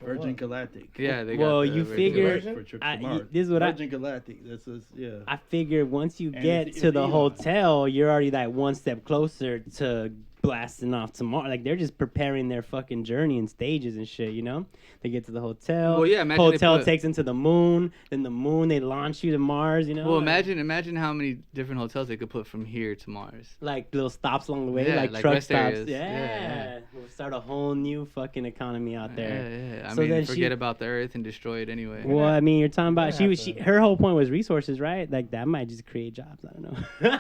Virgin Galactic. Yeah, they got Well, the you Virgin figure Galactic. for trips to Mars. this is what Virgin Galactic. That's yeah. I figured once you And get it's to the Elon. hotel, you're already like one step closer to blasting off tomorrow. Like they're just preparing their fucking journey in stages and shit, you know? They get to the hotel. Well, yeah, imagine they hotel put- takes them to the moon. Then the moon, they launch you to Mars, you know? Well, Like- imagine how many different hotels they could put from here to Mars. like little stops along the way, Yeah, like like truck rest stops. areas. Yeah. We'll start a whole new fucking economy out there. Yeah. I So mean, then forget she- about the Earth and destroy it anyway. Well, I mean, you're talking about Gonna she have her whole point was resources, right? Like that might just create jobs. I don't know.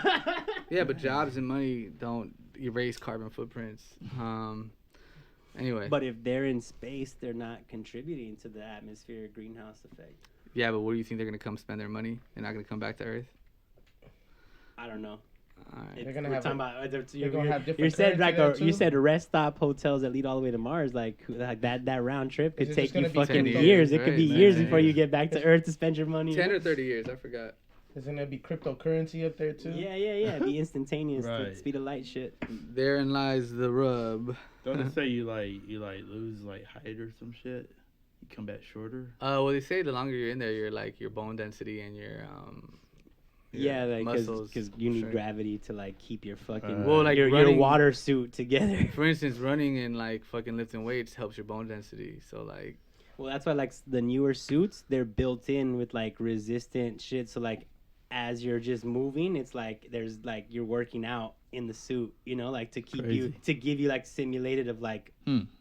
Yeah, but jobs and money don't erase carbon footprints. Anyway. But if they're in space, they're not contributing to the atmospheric greenhouse effect. Yeah, but where do you think they're gonna come spend their money? They're not gonna come back to Earth. I don't know. All right. They're gonna We're have talking a- about they're gonna have you different said like currency there, you too? said rest stop hotels that lead all the way to Mars. Like that round trip could Is it take just you gonna be fucking 10 years. years, It could be right? years Man. before you get back to Earth to spend your money. 10 or 30 years, I forgot. Isn't there be cryptocurrency up there too? Yeah. It'd be instantaneous. The Right. speed of light shit. Therein lies the rub. Don't it say you lose like height or some shit? come back shorter. Well, they say the longer you're in there, your bone density and your Yeah, like muscles because you need shrink. gravity to like keep your fucking Well, like your running- water suit together. For instance, running and like fucking lifting weights helps your bone density. So like, Well, that's why like the newer suits, they're built in with like resistant shit. So like as you're just moving, it's like there's like you're working out in the suit, you know, like to keep you to give you like simulated of like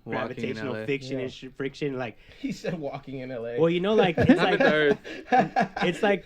gravitational LA. friction and friction. Like He said walking in LA. well, you know, like it's like it's like.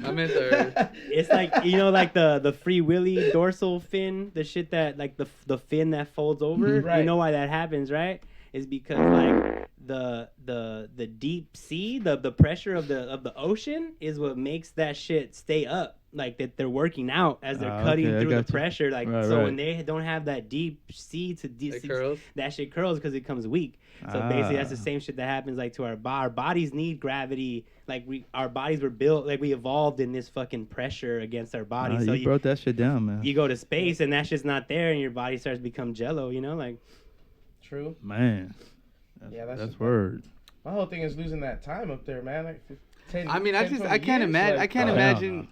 I'm in there. It's like, you know, like the Free Willy dorsal fin, the shit that like the fin that folds over. Right. You know why that happens, right? Is because like the deep sea, the pressure of the ocean is what makes that shit stay up. Like that they're working out as they're cutting okay, I through the got you. pressure. Like Right, so right. when they don't have that deep sea to It curls? that shit curls because it comes weak. So basically that's the same shit that happens like to our bodies need gravity. Like our bodies were built, like we evolved in this fucking pressure against our bodies. So you broke that shit down, man. you go to space and that shit's not there and your body starts to become jello, you know, like True. Man. Yeah, that's word. My whole thing is losing that time up there, man. Like 10, I mean, 10, 20 I can't years, imagine. like, I can't oh, imagine. no.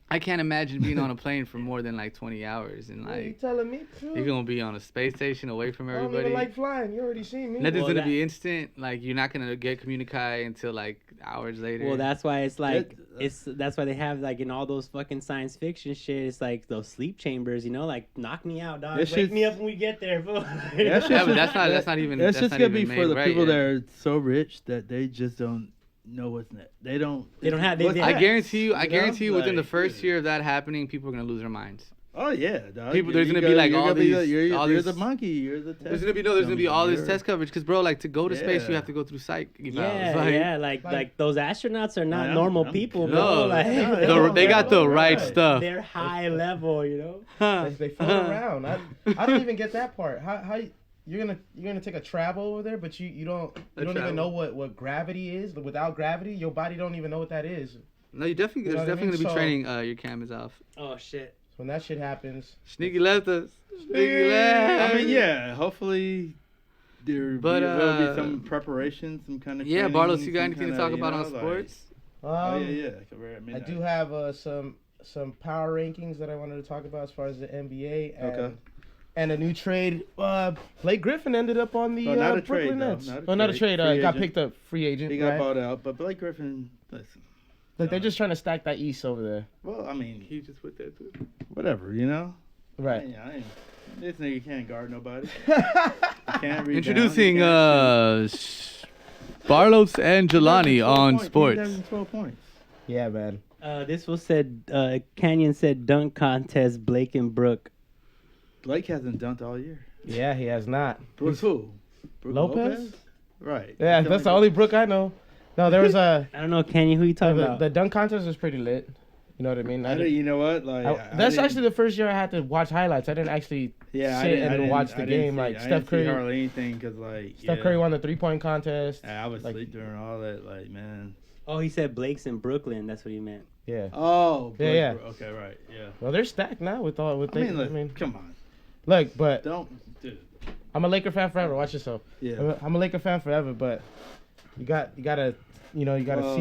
I can't imagine being on a plane for more than like 20 hours and What are you like telling me? True. you're gonna be on a space station away from I don't everybody. even like flying. You already seen me. Nothing's Well, gonna that- be instant. Like you're not gonna get communique until like hours later. well that's why it's like That- that's why they have like in all those fucking science fiction shit, it's like those sleep chambers, you know, like knock me out, dog. That Wake shit's- me up when we get there, fool. yeah, but that's not even. That's just not gonna be even for the made people right that yet. are so rich that they just don't know what's next. They don't have- what's they- I next, guarantee you. I know? guarantee you. Within the Like, first year of that happening, people are gonna lose their minds. Oh yeah, dog. People- there's gonna be, like, all these- You're all the these- monkey. You're the. There's gonna be all this test coverage because bro, like to go to space, you Yeah. have to go through psych. Yeah, like those astronauts are not I'm- normal I'm people, good. bro. No, Like they got the right Right. stuff. they're high level, you know. They float around. I don't even get that part. How you're gonna take a travel over there, but you don't even travel. know what gravity is. Without gravity, your body don't even know what that is. No, you definitely. You know There's what I mean? definitely gonna be So- training your cameras off. Oh shit. So when that shit happens, Sneaky left us. Sneaky left. I mean, yeah. Hopefully, there But, will be some preparation, some kind of. Yeah, training, Barlos, you got some anything to kinda, talk you about know, on like- sports? Oh yeah. I do have some power rankings that I wanted to talk about as far as the NBA and, Okay. and a new trade. Blake Griffin ended up on the No, not a Brooklyn trade, though. Nets. Not a Not a trade. trade. Free Got agent. picked up, free agent. He got right? bought out, but Blake Griffin, listen. Like they're just trying to stack that East over there. Well, I mean, He just put that too. whatever, you know. Right. This nigga can't guard nobody. He can't rebound, Introducing he can't Barlos and Jelani shoot. on 12 sports. points. He's averaging 12 points. Yeah, man. This was said. Canyon said dunk contest. Blake and Brooke. Blake hasn't dunked all year. Yeah, he has not. Brooks who? Brooke Lopez? Right. Yeah, Tell that's me the about- only Brook I know. No, there was a I don't know, Canyon. Who you talking about? the dunk contest was pretty lit. You know what I mean? You know what? Like That's I actually the first year I had to watch highlights. I didn't actually sit and watch the game. Like Steph Curry, hardly anything because Steph Curry won the 3-point contest. I was like- asleep during all that. Like man. Oh, he said Blake's in Brooklyn. That's what he meant. Yeah. Oh. Yeah. Okay. Right. Yeah. Well, they're stacked now with all with. I mean, come on. Look, but Don't, dude. I'm a Laker fan forever. Watch yourself. Yeah. I'm a Laker fan forever, but you gotta see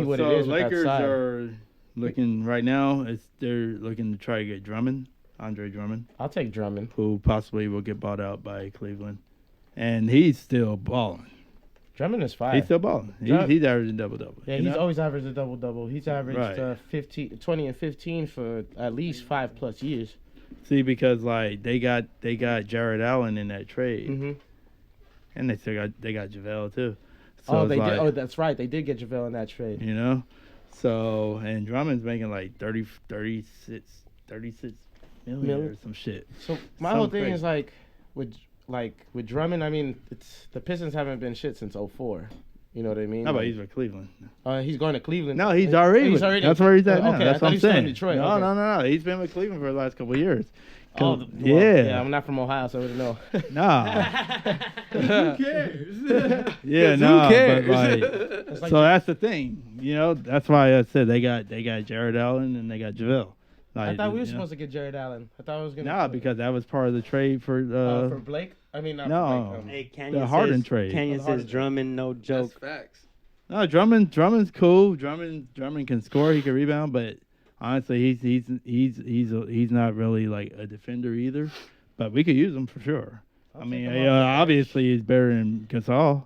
what so it is. Lakers with that side. are looking right now. They're looking to try to get Andre Drummond, I'll take Drummond. who possibly will get bought out by Cleveland, and he's still balling. Drummond is fire. He's still balling. He's averaging double. Yeah, he's always averaged a double. He's averaged Right. 20 and 15 for at least 5+ years. See, because like they got Jared Allen in that trade, Mm-hmm. and they got JaVale too. So Oh, it's they like, did. Oh, that's right. They did get JaVale in that trade. you know. So and Drummond's making like 36 million Million. or some shit. So my Some whole thing crazy. is like with Drummond. I mean, it's the Pistons haven't been shit since 04. You know what I mean? How about Like, he's with Cleveland? He's going to Cleveland. No, he's already. He's with- already. That's where he's at now. Okay, I That's thought what he I'm was still in saying. Detroit. No, Okay. no. He's been with Cleveland for the last couple of years. Oh, yeah. I'm not from Ohio, so I wouldn't know. Nah. Who cares? Yeah, no. Who cares? But like, so that's the thing. You know, that's why I said they got Jared Allen and they got JaVale. I thought we were supposed to get Jared Allen. I thought I was gonna. Nah, because that was part of the trade for for Blake. I mean, not No. for, like, Hey, The Kanye Harden says, trade. Kanye The Harden says trade. Drummond, no joke. That's facts. No, Drummond's cool. Drummond can score. He can rebound, but honestly, he's not really like a defender either. But we could use him for sure. I'll I take mean, him off the bench. obviously he's better than Gasol.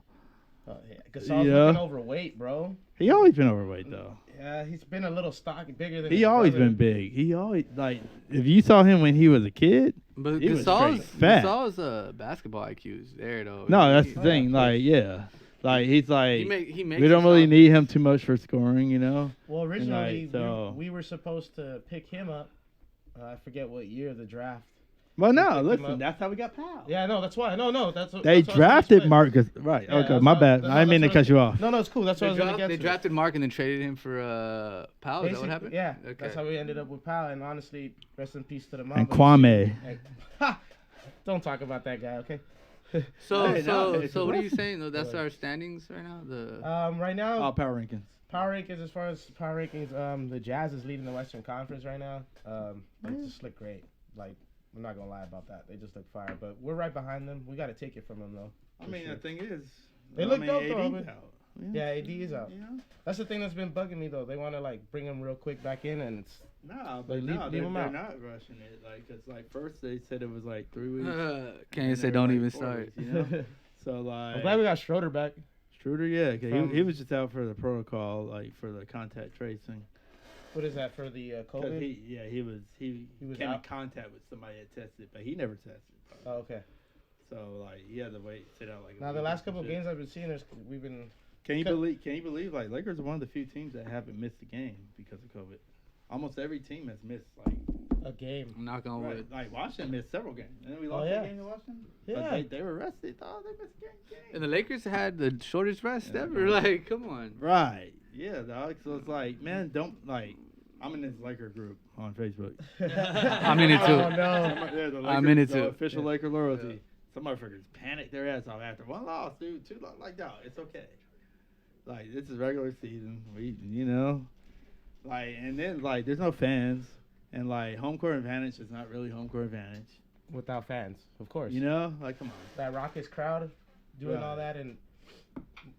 Gasol's Yeah. looking overweight, bro. He always been overweight though. Yeah, he's been a little stocky, bigger than He his always brother. been big. He always like if you saw him when he was a kid. But He was straight Gasol's fat. basketball IQ is there though. No, that's He- the thing. Like, yeah, like he's like he makes we don't his really shot. need him too much for scoring, you know. Well, originally like, so- we were supposed to pick him up. I forget what year of the draft. Well, no, picked him listen, up. that's how we got Powell. Yeah, no, that's why. No, that's They that's what I was gonna drafted explain. Marcus. Right. Yeah, okay, that's my what- bad. no, I didn't mean to that's what- cut you off. No, it's cool. That's what I was gonna get They to. drafted Mark and then traded him for Powell. Is that what Basically, happened? yeah, Okay. that's how we ended up with Powell. And honestly, rest in peace to the mom. And Kwame. Don't talk about that guy, okay? So Hey, no, it's what are you awesome. saying though? That's our standings right now. Right now, Oh, power rankings. power rankings. As far as power rankings, the Jazz is leading the Western Conference right now. They just look great. Like, I'm not gonna lie about that. They just look fire. But we're right behind them. We got to take it from them though. I for mean, sure. the thing is, They look dope, AD's though, but- out. Yeah, AD is out. You know? That's the thing that's been bugging me though. They want to like bring him real quick back in, and it's No, Like, but leave- no, leave they're, him they're out. not rushing it. Like, cause like first they said it was like 3 weeks. Can't and say they were, don't like, even 4 start. weeks, you know? So like, I'm glad we got Schroeder back. Schroeder, yeah, 'cause From- he was just out for the protocol, like for the contact tracing. What is that for the 'Cause COVID? he was was came in out? contact with somebody that tested, but he never tested. Oh, okay. So like he had to sit out like. a Now the week last or some couple of shit. games I've been seeing, we've been. Can you believe like Lakers are one of the few teams that haven't missed a game because of COVID. Almost every team has missed like A game. Knock on wood. Like Washington missed several games, and then we Oh, lost yeah. that game to Washington. Yeah. But they were rested. Oh, they missed a game. And the Lakers had the shortest rest Yeah, ever. no. Like, come on. Right. Yeah, dog. So it's like, man, don't like. I'm in this Laker group on Facebook. I'm in it too. Oh no. They're the I'm in it the too. Official Laker loyalty. Some motherfuckers panic their ass off after one loss, dude. 2 loss, like, dog, it's okay. Like, this is regular season. We, you know, like, and then like, there's no fans, and like, home court advantage is not really home court advantage. Without fans, of course. You know, like, come on. That Rockets crowd doing Right. all that and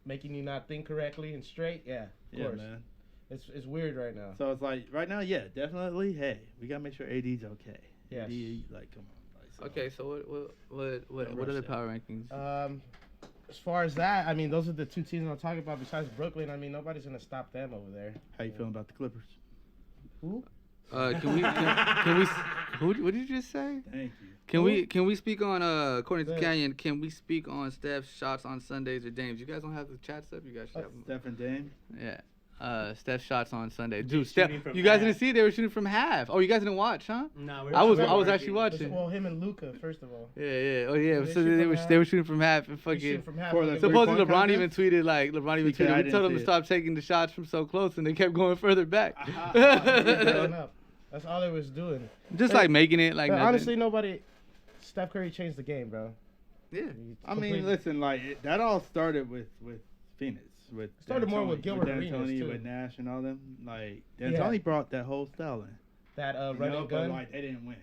making you not think correctly and straight. Yeah, of Yeah, course. man. It's weird right now. So it's like right now, yeah, definitely. Hey, we gotta make sure AD's okay. Yes. AD, like, come on. Like, so. Okay, so what Don't are the rush power rankings? As far as that, I mean, those are the 2 teams I'm talking about. Besides Brooklyn, I mean, nobody's gonna stop them over there. How you feeling about the Clippers? Who? Can we what did you just say? Thank you. Can we speak on according to Go Canyon? Can we speak on Steph's shots on Sundays or Dames? You guys don't have the chat stuff. You guys should have them. Steph and Dame. Yeah. Steph shots on Sunday. Dude, shooting Steph, from you guys half. didn't see they were shooting from half. Oh, you guys didn't watch, huh? No, I was actually watching. Well, him and Luca, first of all. Yeah. Oh yeah. They So shoot they from were half. they were shooting from half and He fucking. shoot from half. For the fucking- Supposedly three-point LeBron even contest? tweeted we I told didn't them to see it. stop taking the shots from so close and they kept going further back. Going up. That's all they was doing. Just like making it like But nothing. honestly, Steph Curry changed the game, bro. Yeah. I mean, listen, like that all started with Phoenix. With Started more D'Antoni- with Gilbert D'Antoni, Arenas, too. with Nash and all them. Like Yeah. D'Antoni brought that whole style in. That You running know, gun. but like they didn't win.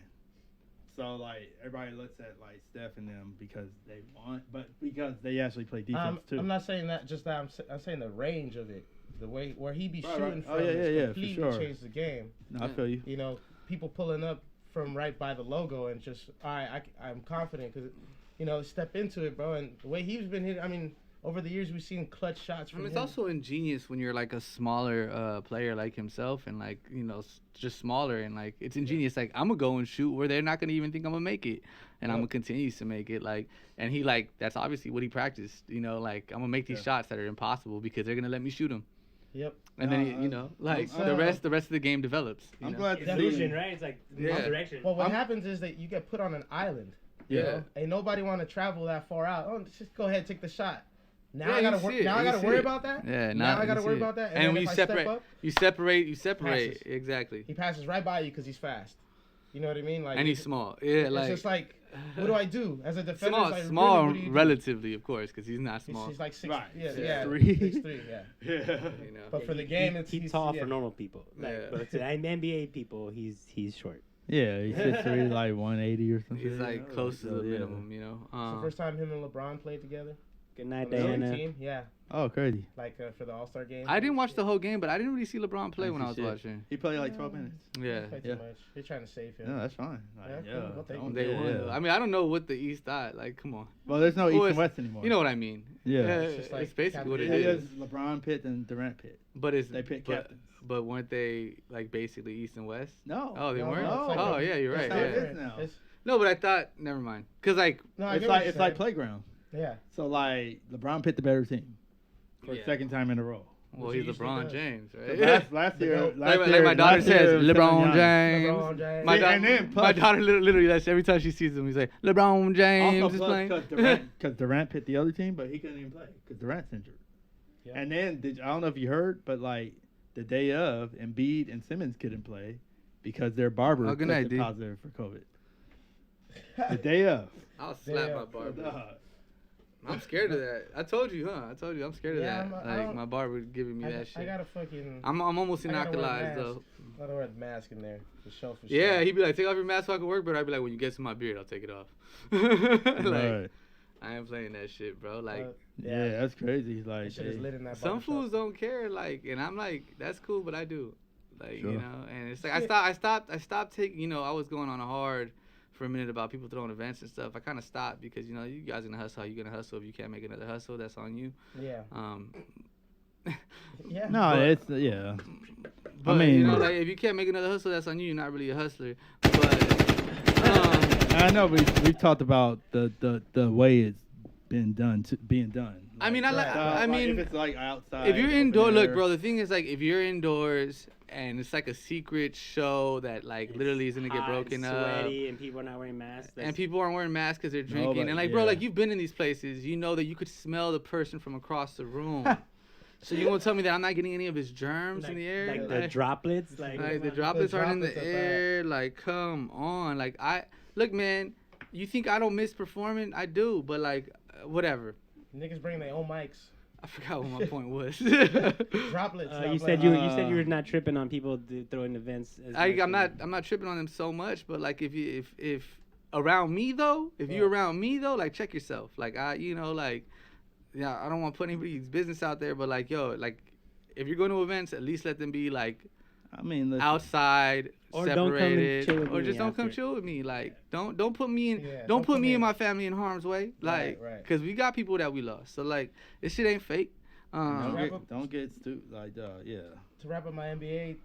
So like everybody looks at like Steph and them because they won, but because they actually play defense too. I'm not saying that. Just that. I'm saying the range of it, the way where he be Right, shooting right. from Oh, yeah, is yeah, for completely sure. changed the game. No, I feel you. You know, people pulling up from right by the logo and just, I'm confident because, you know, step into it, bro. And the way he's been hitting, I mean, over the years we've seen clutch shots from I mean, it's him. also ingenious when you're like a smaller player like himself and like, you know, just smaller and like it's ingenious. Like I'm gonna go and shoot where they're not gonna even think I'm gonna make it, and I'm gonna continue to make it. Like, and he like that's obviously what he practiced. You know, like I'm gonna make these shots that are impossible because they're gonna let me shoot them. Yep. And then you know, like the rest of the game develops. I'm know? glad It's to vision, see. right? It's like Yeah. direction. Well, what happens is that you get put on an island. You Yeah. know? Ain't nobody want to travel that far out. Oh, just go ahead, take the shot. Now Yeah, I gotta you work. see it, Now I you gotta see worry it. about that. Yeah, now I you gotta see worry it. about that. And then when if you I separate, step up, you separate Passes. exactly. he passes right by you because he's fast. You know what I mean? Like, And he's small. Yeah, it's like just like, what do I do as a defender? small, It's like, small really, what do you do? relatively, of course, because he's not small. He's like 6. Right. Yeah, 6'3". 6'3", yeah. Yeah. You know. But for the game, he's tall yeah. for normal people. Like, Yeah. but to NBA people, he's short. Yeah, he sits really like 180 or something. He's like close to the minimum, you know. It's the first time him and LeBron played together. Good night, On the same Diana. team, yeah. Oh, crazy. Like for the All-Star game. I didn't watch the whole game, but I didn't really see LeBron play when I was watching. He played like 12 minutes. Yeah. Play too much. They're trying to save him. No, that's fine. Like, Yeah, yeah, cool. We'll take don't- it. They yeah, won. yeah. Though. I mean, I don't know what the East thought. Like, come on. Well, there's no East Well, and it's- West anymore. You know what I mean? Yeah. It's just like it's basically what it It is. is LeBron Pitt and Durant Pitt. But it's They pick but, captains. but weren't they like basically East and West? No. Oh, they No, weren't. no, it's like Oh, a- yeah, you're right. it's how Yeah. it is now. It's, No, but I thought. Never mind. Cause like no, I It's get what like you're it's like saying. playground. Yeah. So like LeBron Pitt the better team for Yeah. the second time in a row. well, Which he's he usually LeBron does. James, So right? last year, goat. last like year, my daughter last year says, it was LeBron Giannis. James. LeBron James. My, See, da- and then my plus- daughter literally that's every time she sees him, he's like LeBron James Also is plus playing. because Durant picked the other team, but he couldn't even play because Durant's injured. Yeah. And then I don't know if you heard, but like the day of, Embiid and Simmons couldn't play because their barber Oh, good night, tested D. positive for COVID. The day of. I'll slap Yeah. my barber. Dog. I'm scared of that. I told you, huh? I told you I'm scared of Yeah, that. I Like don't- my barber giving me I, that shit. I gotta fucking. I'm almost I gotta wear a inoculized mask. though. I gotta wear a mask in there for sure. For Yeah, sure. he'd be like, take off your mask so I can work, but I'd be like, when you get to my beard, I'll take it off. like, Right. I ain't playing that shit, bro. Like, Yeah, that's crazy. Like That shit is lit in that some barbershop. fools don't care, like, and I'm like, that's cool, but I do, like, Sure. you know. And it's like Yeah. I stopped taking, you know, I was going on a hard for a minute about people throwing events and stuff. I kind of stopped because you know you guys gonna hustle. How you gonna hustle if you can't make another hustle? That's on you. Yeah. Yeah. No, But- it's yeah. But mean- you know, like if you can't make another hustle, that's on you. You're not really a hustler. But I know we've talked about the way it's being done. I mean, I mean, if it's like outside. if you're open indoor, look, air. bro. The thing is, like, if you're indoors and it's like a secret show that, like, literally is gonna get Hot broken and up, sweaty, and people are not wearing masks. and people aren't wearing masks because they're drinking, but- and like, bro, yeah. like you've been in these places, you know that you could smell the person from across the room. So you gonna tell me that I'm not getting any of his germs in the air? like the droplets, like the droplets aren't in the droplets are bad. air. Like, come on. Like, look, man. You think I don't miss performing? I do, but like, whatever. Niggas bring their own mics. I forgot what my point was. Droplets. you said you were not tripping on people throwing events. As much I'm not tripping on them so much, but like if around me though, if you around me though, like check yourself. Like I don't want to put anybody's business out there, but like like if you're going to events, at least let them be like I mean, listen, outside, Or don't come and separated, chill with or me just don't come after. chill with me. Like don't put me in Yeah, don't put come me in. and my family in harm's way. Like right. cause we got people that we lost. So like this shit ain't fake. don't get stupid. Like, yeah. To wrap up my NBA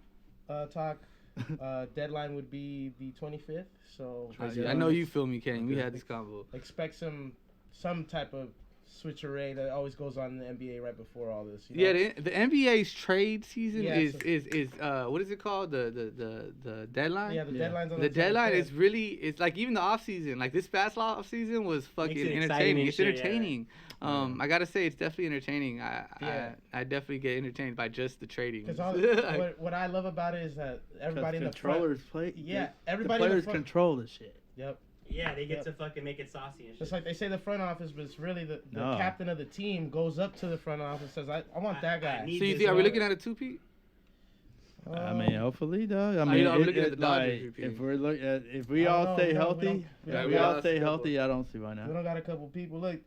talk, deadline would be the 25th. So I know you feel me, Kenny. We had this convo. expect some type of switcheroo that always goes on in the NBA right before all this. You know? Yeah, the NBA's trade season Yeah, is what is it called? The deadline? Yeah, the deadline's on The the deadline 25th. is really, it's like even the off season, like this past off season was fucking it exciting entertaining. and It's shit, yeah. entertaining. I gotta say it's definitely entertaining. Yeah. I definitely get entertained by just the trading. Because what I love about it is that everybody in the front. controllers play. Yeah, the everybody in the players front. control the shit. Yep. Yeah, they get Yep. to fucking make it saucy and shit. Just like they say the front office, but it's really the No. captain of the team goes up to the front office and says, I want that guy. need So you this think are we one. looking at a two-peat? I mean, hopefully, dog. I mean, I'm looking at the Dodgers like, repeat. if we I don't all know, stay we healthy, don't- if we we all lost stay a couple. healthy, I don't see why We not. don't got a couple people. Look,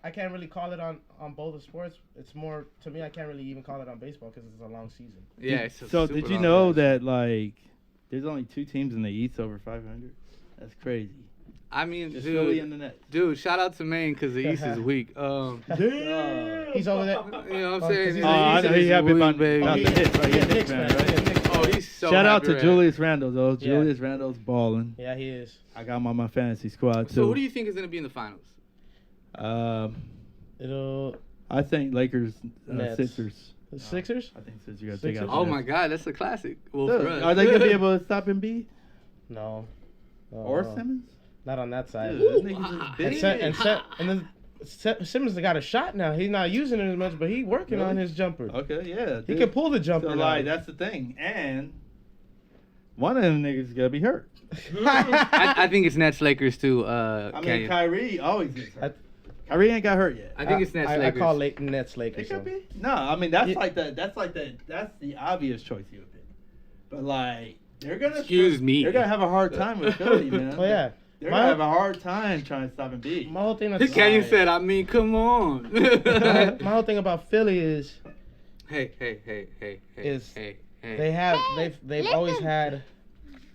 I can't really call it on both the sports. It's more, to me, I can't really even call it on baseball because it's a long season. Yeah. It's a So super did you long know season. that like there's only 2 teams in the East over 500? That's crazy. I mean, Just Philly dude, and the Nets. shout out to Maine because the East is weak. He's over there. You know what I'm Oh, saying? 'cause he's The a- I East know is he happy weak, about baby. the Knicks, right? He's a Knicks Knicks fan, fan, right? yeah, Knicks. Oh, he's so Shout out happy to right Julius Randle though. Yeah. Julius Randle's balling. Yeah, he is. I got him on my fantasy squad too. So who do you think is gonna be in the finals? It'll I think Lakers, Nets. Sixers. the Sixers. I think Sixers got to take Sixers? out. the Oh Nets. my God, that's a classic. Well, Dude, for us. are they gonna be able to stop Embiid No. or no. Simmons? Not on that side. Dude, them niggas is And, big. and then Simmons got a shot now. He's not using it as much, but he working on his jumper. Okay, yeah. He dude. can pull the jumper. So now. like that's the thing, and one of them niggas gotta be hurt. I think it's Nets Lakers too. I mean, Canyon. Kyrie always gets hurt. Kyrie ain't got hurt yet. I think it's Nets I Lakers. call Nets Lakers. It could so. be. No, I mean that's Yeah. like the that's the obvious choice you would pick. But like They're gonna Excuse me. They're gonna have a hard time with Philly, man. Oh yeah. They're gonna have a hard time trying to stop Embiid. My whole thing. That's Canyon said, I mean, come on. my whole thing about Philly is. Hey. They've always had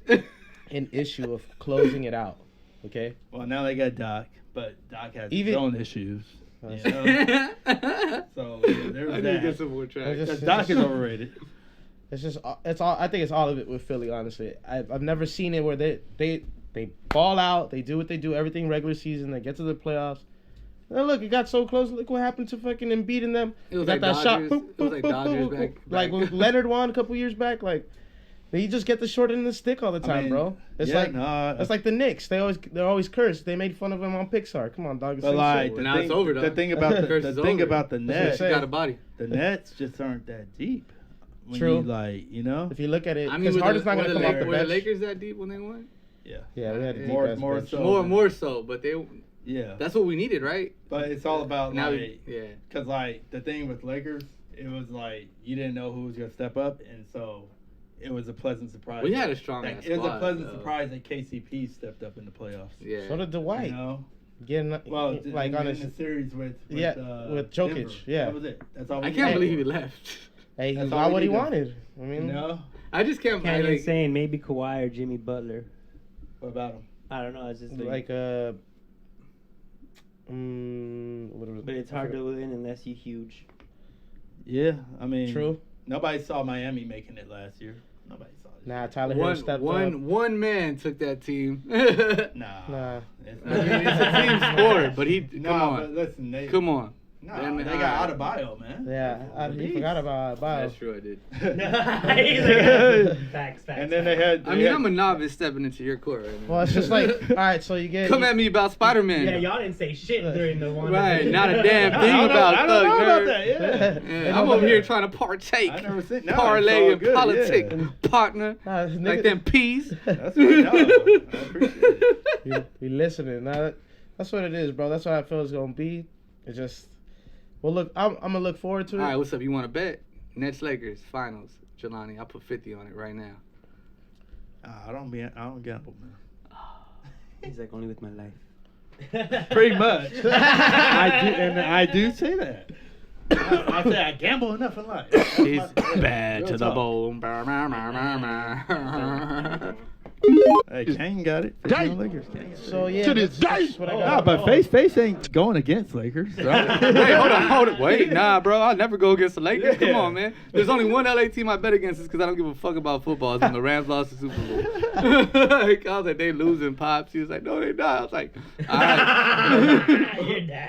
an issue of closing it out. Okay. Well, now they got Doc, but Doc has his own issues. So there's I need to get some more tracks. Doc is overrated. It's all. I think it's all of it with Philly. Honestly, I've never seen it where they ball out. They do what they do. Everything regular season. They get to the playoffs. And look, it got so close. Look what happened to fucking Embiid and them. It was got like that Dodgers. shot. It was like Dodgers back. Like when Leonard won a couple years back. Like you just get the short end of the stick all the time, bro. It's it's like the Knicks. They're always cursed. They made fun of them on Pixar. Come on, dog. But like now it's over. The thing about the Nets, got a body. The Nets just aren't that deep. True. If you look at it, because Harden's not gonna come off the bench. Were the Lakers that deep when they won? Yeah. Yeah, we had a more so. More so, but they. Yeah. That's what we needed, right? But it's all about now. Because the thing with Lakers, it was like you didn't know who was gonna step up, and so it was a pleasant surprise. We had a strong ass squad. It was a pleasant surprise that KCP stepped up in the playoffs. Yeah. So did Dwight. You know. Getting like on a series with Jokic. Denver. Yeah. That was it. That's all. I can't believe he left. Hey, he got what he wanted. I mean, no. I just can't. Canyon saying maybe Kawhi or Jimmy Butler. What about him? I don't know. It's just but it's hard to win unless you're huge. Yeah, I mean, true. Nobody saw Miami making it last year. Nobody saw it. Nah, Tyler Hero stepped up. One man took that team. Nah. It's a team sport, but come on. But listen, come on. No, they got Adebayo, man. Yeah, you forgot about Adebayo. That's true, I did. Facts. And then they had. I'm a novice stepping into your court right now. Well, it's just like, all right, so you get. Come at me about Spider-Man. Yeah, y'all didn't say shit during the one. Right, not a damn thing about I don't know about that. Yeah. I'm over here trying to partake. I never seen parlay and politic, partner. Like them peas. That's what I appreciate it. You listening? That's what it is, bro. That's what I feel it's gonna be. It's just. Well, look, I'm gonna look forward to it. All right, what's up? You want to bet? Nets Lakers finals, Jelani. I'll put 50 on it right now. I don't gamble, man. He's like only with my life. Pretty much. I do say that. I say I gamble enough in life. He's bad to the bone. Hey, Kane got it. Lakers. So yeah, that's what I got. But Face ain't going against Lakers. Right? Hey, hold on. Wait, nah, bro. I'll never go against the Lakers. Come on, man. There's only one LA team I bet against. Is because I don't give a fuck about football. It's when the Rams lost the Super Bowl. Like, I was like, they losing Pops. He was like, no, they not. I was like, all right.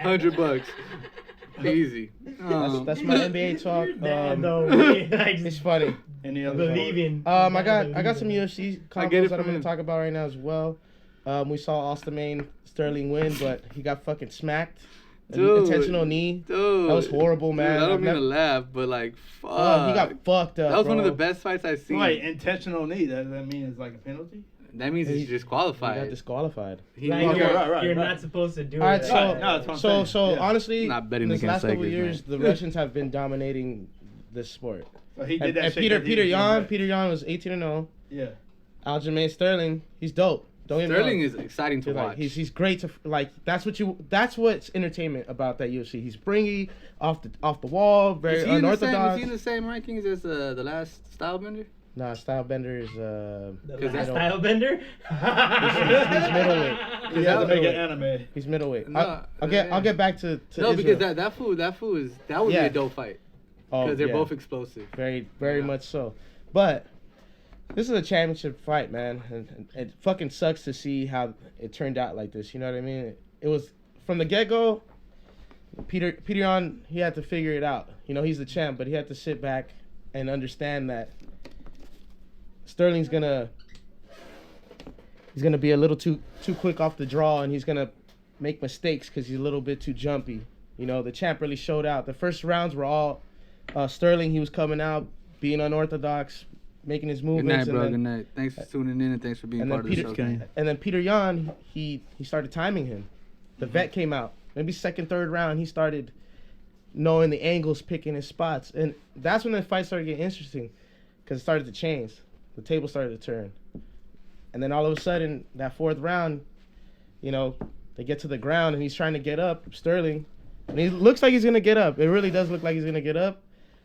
$100. Easy. That's my NBA talk. It's funny. Any other believing? I got some UFC combos that I'm gonna talk about right now as well. We saw Ostermain Sterling win, but he got fucking smacked. Dude, intentional knee. Dude, that was horrible, man. Dude, I don't mean to laugh, but like, fuck. He got fucked up. That was bro. one of the best fights I've seen. Wait, intentional knee? Does that mean it's like a penalty? That means he's disqualified. He got disqualified. You're not supposed to do it. All right, so honestly, not betting this against last couple Lakers, years, the Russians have been dominating this sport. So he did that. Peter Yan was 18-0. Yeah. Aljamain Sterling, he's dope. Sterling is exciting to watch. He's great to like. That's what's entertainment about that UFC. He's springy, off the wall, very unorthodox. Is he in the same rankings as the last Stylebender? Nah, Stylebender is Stylebender. He's middleweight. He has to make an anime. He's middleweight. No, I'll get back to no, Israel. because that would be a dope fight. Because they're both explosive. Very much so. But this is a championship fight, man, and it fucking sucks to see how it turned out like this. You know what I mean? It was from the get-go. Peter Yan, he had to figure it out. You know, he's the champ, but he had to sit back and understand that Sterling's gonna be a little too quick off the draw, and he's gonna make mistakes because he's a little bit too jumpy. You know, the champ really showed out. The first rounds were all Sterling. He was coming out, being unorthodox, making his movements. Good night, bro. Good night. Thanks for tuning in and thanks for being part of the show. And then Peter Yan, he started timing him. The vet came out. Maybe second, third round, he started knowing the angles, picking his spots. And that's when the fight started getting interesting because it started to change. the table started to turn. And then all of a sudden, that fourth round, you know, they get to the ground and he's trying to get up, Sterling. And he looks like he's going to get up. It really does look like he's going to get up.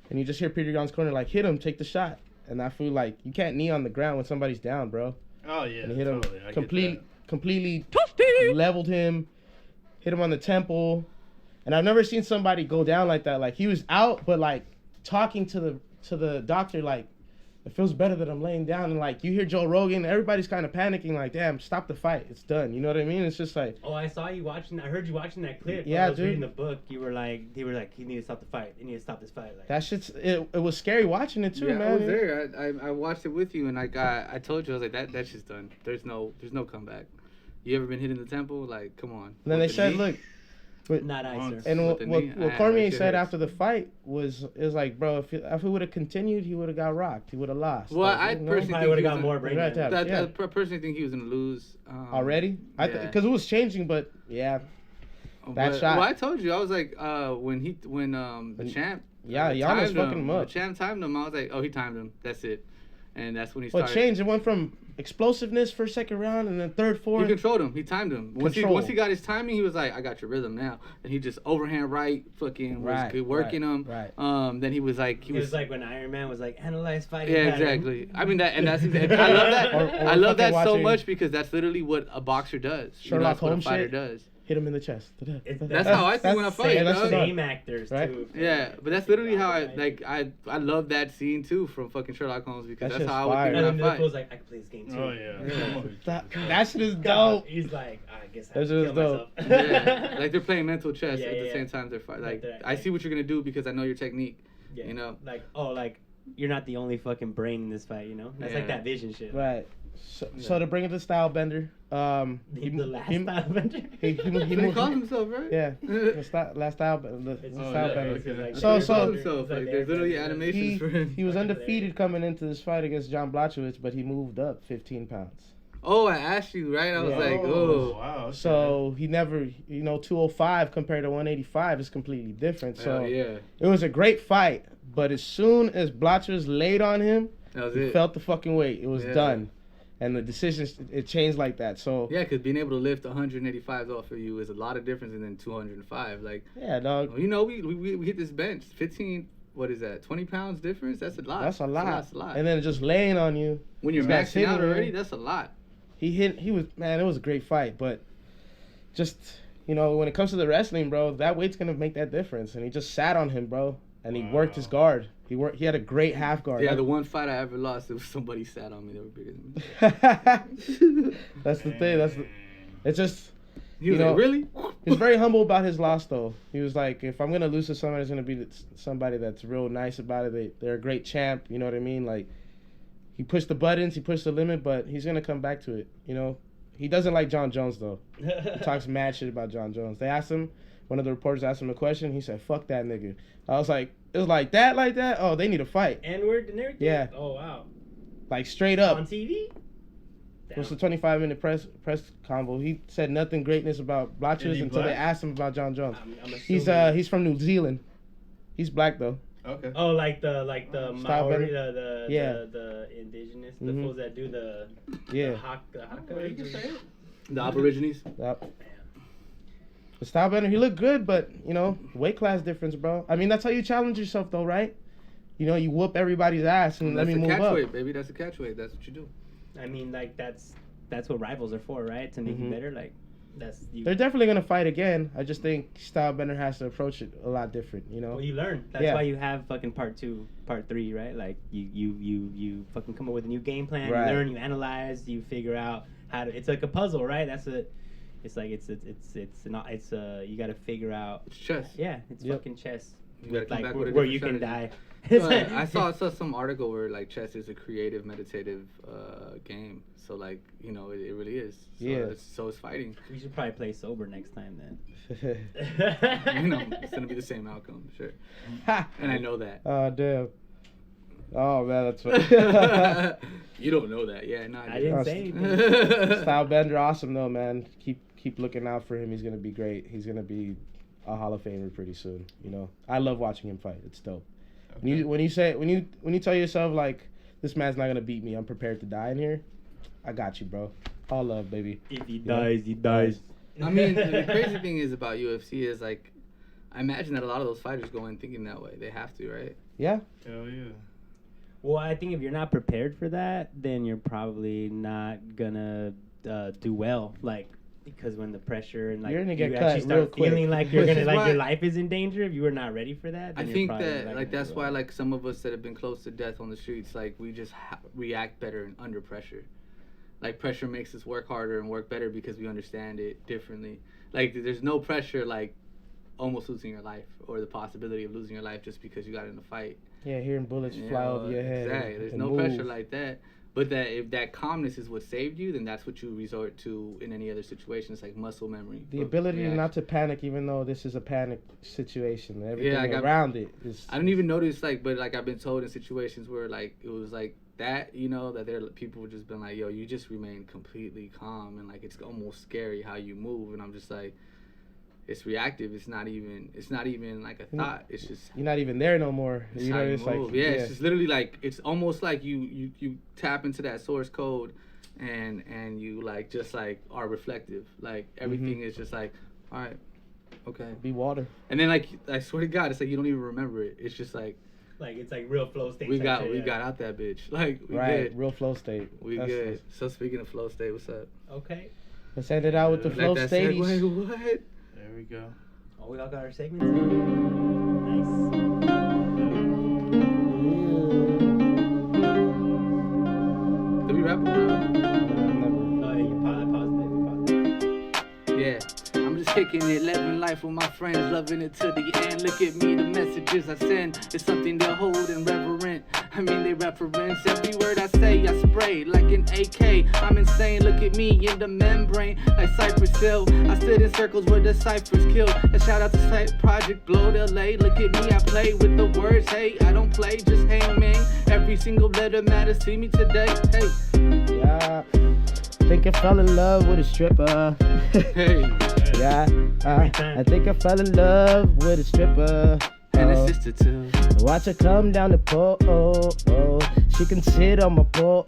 And you just hear Peter Young's corner, like, hit him, take the shot. And I feel like you can't knee on the ground when somebody's down, bro. Oh, yeah. And he hit totally. him, completely leveled him, hit him on the temple. And I've never seen somebody go down like that. Like, he was out, but, like, talking to the doctor, like, it feels better that I'm laying down. And, like, you hear Joe Rogan, everybody's kind of panicking, like, damn, stop the fight. It's done. You know what I mean? It's just like... Oh, I saw you watching... I heard you watching that clip. Yeah, I was dude. reading the book. You were like... They were like, he need to stop the fight. He need to stop this fight. Like, that shit's... It was scary watching it, too, yeah, man. I was there. I watched it with you, and I told you, I was like, that shit's done. There's no comeback. You ever been hit in the temple? Like, come on. And then they said, look... not I, sir. And what Cormier said after the fight was like, bro, if he would have continued, he would have got rocked. He would have lost. Well, like, I personally think would have got more brain damage. I personally think he was gonna lose. Already? Because it was changing, but yeah, that shot. Well, I told you, I was like, when the champ. Yeah, Giannis fucking him up. The champ timed him. I was like, oh, he timed him. That's it. And that's when he Well, started. it changed. It went from explosiveness first, second round, and then third, fourth. He controlled him. He timed him. Once he got his timing, he was like, I got your rhythm now. And he just overhand right, fucking was working him. Right. Then he was like, he was like when Iron Man was like, analyze fighting. Yeah, exactly. I mean, I love that. I love that so much because that's literally what a boxer does. Sherlock Holmes what a fighter shit does. Hit him in the chest. That's how I think when I fight. That's the same actors too. Yeah, but that's literally how I love that scene too from fucking Sherlock Holmes because that's how I would think when I fight. Like, I can play this game too. Oh yeah. That shit is dope. He's like, I guess That I have shit to is kill dope. myself. Yeah, like they're playing mental chess at the same time they're fighting. Like I see what you're gonna do because I know your technique. Yeah. You know. Like you're not the only fucking brain in this fight. You know. That's like that vision shit. Right. So to bring it to Style Bender, the last Style Bender. He calls himself, right? Yeah, last Style Bender. Style Bender. Okay. So there's literally animations for him. He was undefeated coming into this fight against John Blachowicz, but he moved up 15 pounds. Oh, I asked you, right? I was like, oh. Wow. Okay. So he never, 205 compared to 185 is completely different. So yeah. It was a great fight, but as soon as Blachowicz laid on him, he felt the fucking weight. It was done. And the decision, it changed like that. So yeah, because being able to lift 185 off of you is a lot of difference than 205. Like, yeah, dog. You know, we hit this bench 15. What is that? 20 pounds difference? That's a lot. That's a lot. That's a lot. And then just laying on you. When you're maxing out already, that's a lot. He was, man, it was a great fight, but just, when it comes to the wrestling, bro, that weight's gonna make that difference. And he just sat on him, bro, and he worked his guard. He had a great half guard. Yeah, the one fight I ever lost, it was somebody sat on me that were bigger than me. That's the thing. It's just. He was like, really? He's very humble about his loss, though. He was like, if I'm gonna lose to somebody, it's gonna be somebody that's real nice about it. They're a great champ. You know what I mean? Like, he pushed the buttons, he pushed the limit, but he's gonna come back to it. He doesn't like John Jones though. He talks mad shit about John Jones. They asked him. One of the reporters asked him a question. He said, "Fuck that nigga." I was like, "It was like that? Oh, they need to fight." N-word and everything? Yeah. Oh, wow. Like, straight up. On TV? It was a 25-minute press convo. He said nothing greatness about Blachowicz until they asked him about John Jones. He's from New Zealand. He's black though. Okay. Oh, like the Maori, the indigenous, the fools that do the haka. You can say it. The Aborigines. Yep. The Style Bender, he looked good, but weight class difference, bro. I mean, that's how you challenge yourself, though, right? You whoop everybody's ass and let me move up. That's a catchweight, baby. That's a catchweight. That's what you do. I mean, like that's what rivals are for, right? To make you better. Like they're definitely gonna fight again. I just think Style Bender has to approach it a lot different. Well, you learn. That's why you have fucking part 2, part 3, right? Like you fucking come up with a new game plan. Right. You learn. You analyze. You figure out how to. It's like a puzzle, right? It's like you got to figure out. It's chess. Yeah, it's fucking chess. You gotta come back with a where you strategy. can die. I saw some article where like chess is a creative, meditative game. So like it really is. So so is fighting. We should probably play sober next time then. It's gonna be the same outcome, sure. And I know that. Oh damn. Oh man, that's funny. You don't know that, yeah? No, I didn't say anything. Style Bender, awesome though, man. Keep looking out for him. He's gonna be great. He's gonna be a Hall of Famer pretty soon. I love watching him fight. It's dope. Okay. When you tell yourself like this man's not gonna beat me. I'm prepared to die in here. I got you, bro. All love, baby. If he dies, he dies. I mean, the crazy thing is about UFC is like, I imagine that a lot of those fighters go in thinking that way. They have to, right? Yeah. Hell yeah. Well, I think if you're not prepared for that, then you're probably not gonna do well. Like, because when the pressure and like You're gonna get you cut actually start real quick. feeling like you're Which gonna is like why- your life is in danger, if you were not ready for that, I then you're think probably that not like gonna that's do why well. like some of us that have been close to death on the streets, like we just react better under pressure. Like pressure makes us work harder and work better because we understand it differently. Like there's no pressure like almost losing your life or the possibility of losing your life just because you got in a fight. Yeah, hearing bullets You fly know, over your head. Exactly. There's and no move. pressure like that. But that if that calmness is what saved you, then that's what you resort to in any other situation. It's like muscle memory. The ability not to panic, even though this is a panic situation. Everything like around it is. I don't even notice like, but like I've been told in situations where like it was like that, you know, that there people have just been like, yo, you just remain completely calm and like it's almost scary how you move, and I'm just like, it's reactive. It's not even like a thought. It's just You're not even there no more. it's You how know, you it's move. like Yeah, it's just literally like it's almost like you tap into that source code, and you like just like are reflective. Like everything is just like, all right, okay. Be water. And then like I swear to God, it's like you don't even remember it. It's just like it's like real flow state. we type got shit, got out that bitch. Like we Right, good. real flow state. We That's good. So speaking of flow state, what's up? Okay. Let's end it out with the flow Like that states. segue, what? There we go. Oh, we all got our segments. Nice. Did we wrap up? Oh, yeah, you paused it. Yeah, I'm just kicking it, living life with my friends, loving it to the end. Look at me, the messages I send, it's something to hold and reverent. I mean, they reference every word I say, I spray like an AK. I'm insane, look at me in the membrane, like Cypress Hill. I stood in circles where the ciphers killed. A shout out to Site Project Blow to LA. Look at me, I play with the words, hey, I don't play, just hang man. Every single letter matters, see me today, hey. Yeah. Think I fell in love with a stripper. Hey. Yeah. I think I fell in love with a stripper. And a sister too. Watch her come down the pole. She can sit on my pole.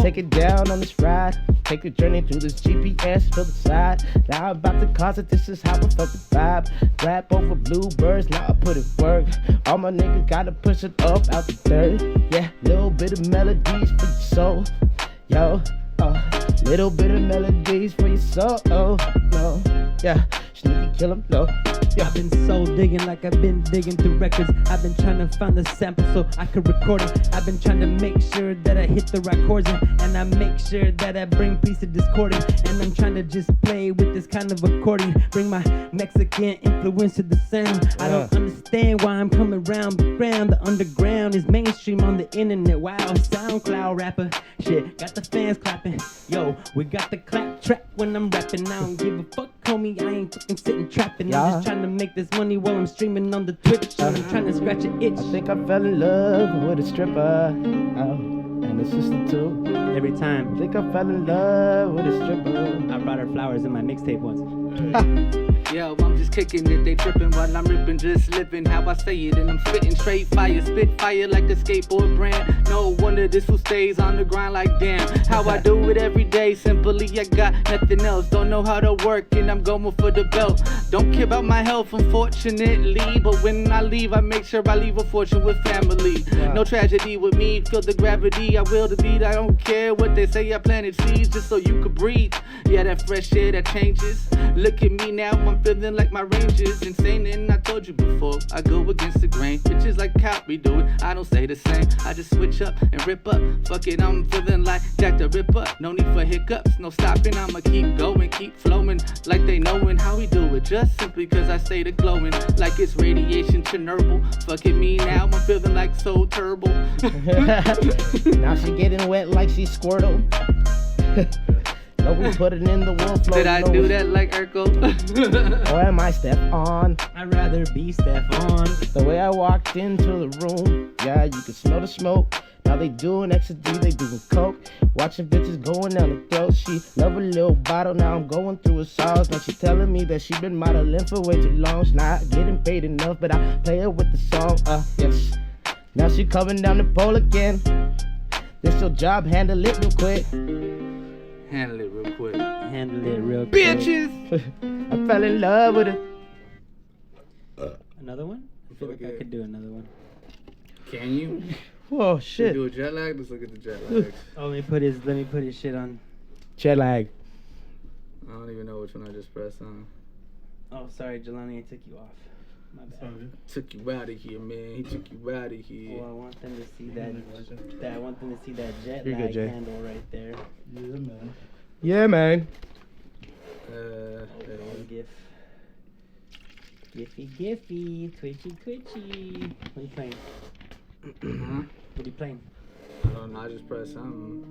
Take it down on this ride. Take a journey through this GPS, feel the side. Now I'm about to cause it. This is how I felt the vibe. Rap over bluebirds. Now I put it work. All my niggas gotta push it up out the dirt. Yeah, little bit of melodies for your soul. Yo, little bit of melodies for your soul. No, yeah, sneaky kill 'em, no. Yeah. I've been soul digging like I've been digging through records. I've been trying to find the sample so I could record it. I've been trying to make sure that I hit the right chords and I make sure that I bring peace to discordant. And I'm trying to just play with this kind of accordion. Bring my Mexican influence to the sound. I don't understand why I'm coming round the ground. The underground is mainstream on the internet. Wow, SoundCloud rapper. Shit, got the fans clapping. Yo, we got the clap track when I'm rapping. I don't give a fuck, homie. I ain't fucking sitting trapping. I'm just trying to make this money while I'm streaming on the Twitch. And I'm trying to scratch an itch. I think I fell in love with a stripper. And a sister too. Every time. I think I fell in love with a stripper. I brought her flowers in my mixtape once. Yo, I'm just kicking it, they tripping while I'm ripping, just living how I say it, and I'm spitting straight fire, spit fire like a skateboard brand. No wonder this fool stays on the grind like damn. How I do it every day, simply I got nothing else. Don't know how to work, and I'm going for the belt. Don't care about my health, unfortunately, but when I leave, I make sure I leave a fortune with family. No tragedy with me, feel the gravity. I will the beat, I don't care what they say. I planted seeds just so you could breathe. Yeah, that fresh air that changes. Look at me now, I'm feeling like my range is insane. And I told you before, I go against the grain. Bitches like how we do it, I don't say the same. I just switch up and rip up. Fuck it, I'm feeling like Jack the Ripper. No need for hiccups, no stopping. I'ma keep going, keep flowing. Like they knowing how we do it. Just simply cause I stay the glowing. Like it's radiation Chernobyl. Fuck it, me now, I'm feeling like so turbo. Now she getting wet like she Squirtle. No, we put it in the world flow. Did I do that like Urkel? Or am I Stefan? I'd rather be Stefan. The way I walked into the room, yeah, you can smell the smoke. Now they doing ecstasy, they doing coke. Watching bitches going down the throat. She love a little bottle, now I'm going through a sauce. Now she telling me that she been modeling for way too long. She's not getting paid enough, but I play her with the song, yes. Now she coming down the pole again. This your job, handle it real quick. Handle it real quick. Handle it real quick. Bitches! I fell in love with it. Another one? I feel like I could do another one. Can you? Whoa, Should shit. we do a jet lag? Let's look at the jet lag. Oh, let me put his shit on. Jet lag. I don't even know which one I just pressed on. Oh, sorry, Jelani, I took you off. My bad. Took you out of here, man. He took you out of here. Oh, I want them to see that. I want them to see that jet You're lag good, Jay. handle right there. Yeah, man. Yeah, man. GIF. Giphy, twitchy. What are you playing? Huh? What are you playing? I don't know. I just pressed something.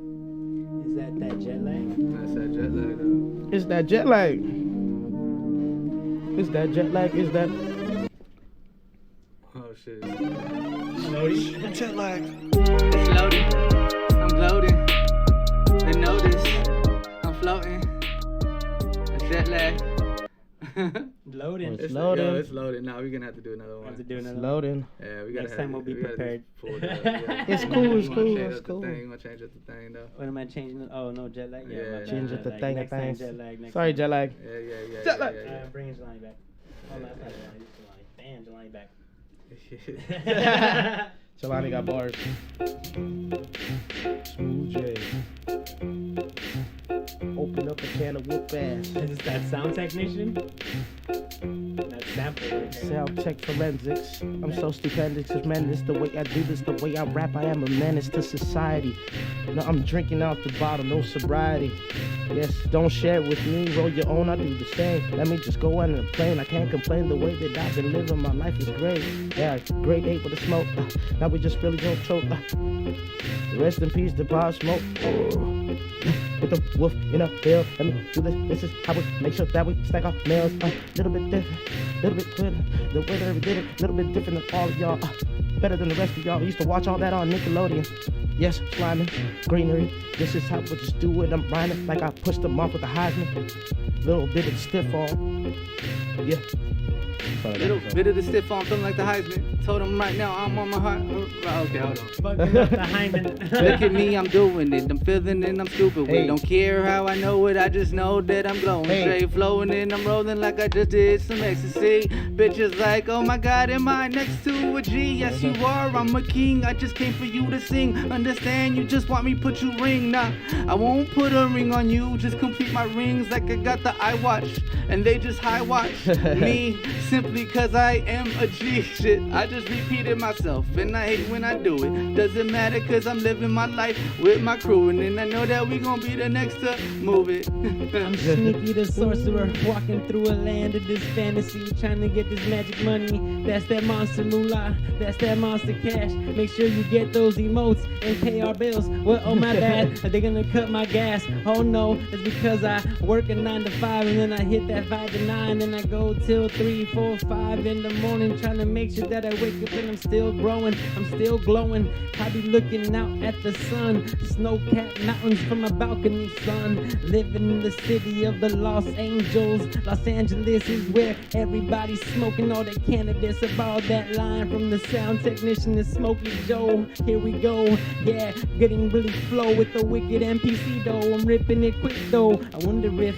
Is that jet lag? That's that jet lag, though. It's that jet lag. It's that jet lag. Is that? Oh, shit. Loading. Jet lag. It's loading. I'm gloating. They notice. I'm floating. A jet lag. Loading. It's loading. Yo, it's loading. Now we're gonna have to do another one. Have to do another one. Loading. Yeah, we gotta. Next time we'll be prepared. It's cool, it's cool, it's cool. You wanna change up the thing, though? What am I changing it? Oh, no, jet lag? Yeah, my bad, change up the jet thing lag. of Next time, things. jet lag. Next Sorry, time. jet lag. Yeah. Jet lag. Bring Jelani back. Oh, no, that's not Jelani. Jelani. Bam, Jelani back. Jelani got bars. Smooth J. Open up a can of whoop ass. Is this that sound technician? That sample right there. Sound check forensics. I'm so stupendous, tremendous. The way I do this, the way I rap, I am a menace to society. No, I'm drinking out the bottle, no sobriety. Yes, don't share it with me, roll your own, I do the same. Let me just go on the plane, I can't complain. The way that I've been living, my life is great. Yeah, grade 8 with a smoke. Now we just really don't choke. Rest in peace, the bar smoke. With the wolf in a hill, let me do this. This is how we make sure that we stack our nails. Little bit different, little bit quicker. The way that we did it, little bit different than all of y'all. Better than the rest of y'all. We used to watch all that on Nickelodeon. Yes, climbing, greenery. This is how we just do it. I'm rhyming like I pushed them off with a Heisman. Little bit of stiff arm. Yeah. Little bit of the stiff arm, feeling like the Heisman. Told him right now I'm on my heart. Okay, hold on. Fucking up the hymen. Look at me, I'm doing it. I'm feeling it, I'm stupid. Hey. We don't care how I know it, I just know that I'm glowing. Hey. Straight flowing and I'm rolling like I just did some ecstasy. Bitches like, oh my god, am I next to a G? Yes, you are, I'm a king. I just came for you to sing. Understand, you just want me put you ring. Nah, I won't put a ring on you. Just complete my rings like I got the iWatch. And they just high watch me simply cause I am a G. Shit, I just repeated myself and I hate when I do it. Doesn't matter cause I'm living my life with my crew. And then I know that we gon' be the next to move it. I'm Sneaky the sorcerer, walking through a land of this fantasy, trying to get this magic money. That's that monster moolah, that's that monster cash. Make sure you get those emotes and pay our bills. Well, oh my bad, are they gonna cut my gas? Oh no, it's because I work a 9 to 5 and then I hit that 5 to 9, then I go till 3, 4, 5 in the morning, trying to make sure that I wake up and I'm still growing, I'm still glowing. I be looking out at the sun, snow-capped mountains from a balcony, son. Living in the city of the Los Angeles. Los Angeles is where everybody's smoking all that cannabis. I borrowed that line from the sound technician, the Smokey Joe. Here we go, yeah, getting really flow with the wicked MPC though. I'm ripping it quick though. I wonder if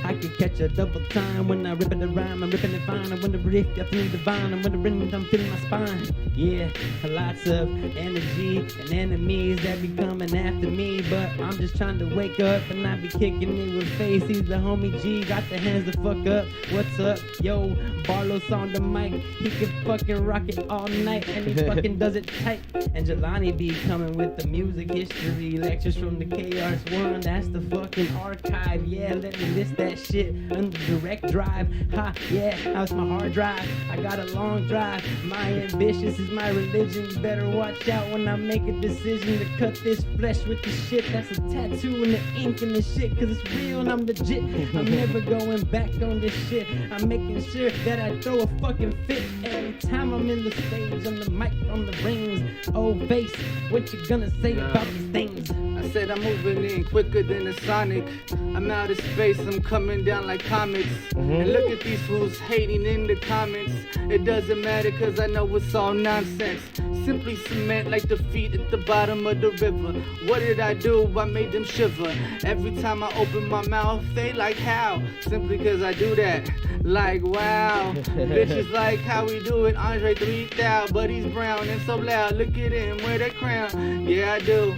I could catch a double time when I rip it a rhyme. I'm ripping it fine. I wonder if you're feeling divine. I'm wondering if I'm feeling my spine. Yeah, lots of energy and enemies that be coming after me, but I'm just trying to wake up and I be kicking it with face. He's the homie G, got the hands to fuck up. What's up, yo? Barlos on the mic. He can fucking rock it all night and he fucking does it tight. And Jelani be coming with the music history lectures from the KRS One. That's the fucking archive. Yeah, let me list that shit on the direct drive. Ha, yeah, how's my hard drive? I got a long drive. My ambitious is my religion. You better watch out when I make a decision to cut this flesh with the shit. That's a tattoo and the ink and the shit, cause it's real and I'm legit. I'm never going back on this shit. I'm making sure that I throw a fucking fit every time I'm in the stage, on the mic, on the rings. Oh, face, what you gonna say about these things? I said I'm moving in quicker than a Sonic. I'm out of space, I'm coming down like comets. And look at these fools hating in the comments. It doesn't matter cause I know it's all nonsense. Simply cement like the feet at the bottom of the river. What did I do? I made them shiver. Every time I open my mouth, they like how? Simply cause I do that. Like wow. Bitches like how we do it. Andre 3000, but he's brown and so loud. Look at him, wear that crown. Yeah, I do.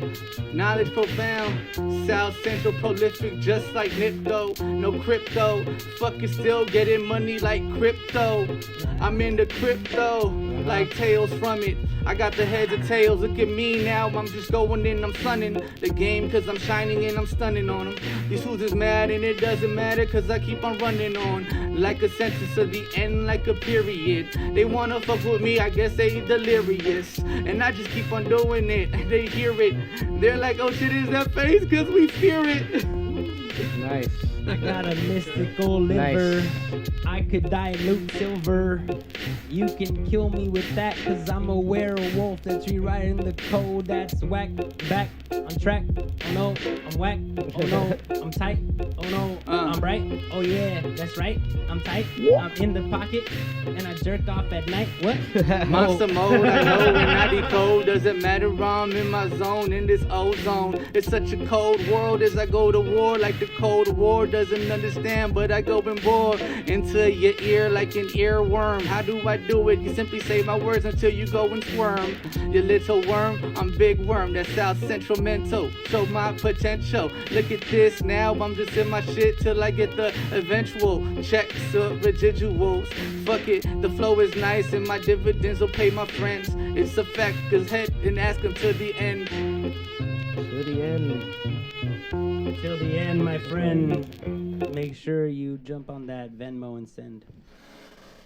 Knowledge profound. South Central prolific, just like Nipto. No crypto. Fuck it, still getting money like crypto. I'm in the crypto, like tails from it. I got the heads of tails. Look at me now. I'm just going in. I'm sunning the game cause I'm shining and I'm stunning on them. These fools is mad and it doesn't matter cause I keep on running on. Like a sentence of the end, like a period. They wanna fuck with me, I guess they delirious. And I just keep on doing it. They hear it. They're like, oh shit, is that face? Cause we fear it. Nice. I got a mystical liver. I could dilute silver. You can kill me with that, cause I'm a werewolf that's rewriting the code. That's whack, back on track. Oh no, I'm whack. Oh no, I'm tight. Oh no, I'm right. Oh yeah, that's right. I'm tight. I'm in the pocket and I jerk off at night. What? Monster mode, I know when I decode. Doesn't matter, I'm in my zone, in this ozone. It's such a cold world as I go to war. Like the Cold War doesn't understand, but I go and bore into your ear like an earworm. How do I do it? You simply say my words until you go and squirm. You little worm, I'm big worm. That's South Central mental. Show my potential. Look at this now, I'm just in my shit till I get the eventual checks of residuals. Fuck it, the flow is nice and my dividends will pay my friends. It's a fact, cause head and ask them to the end. To the end. Till the end, my friend. Make sure you jump on that Venmo and send.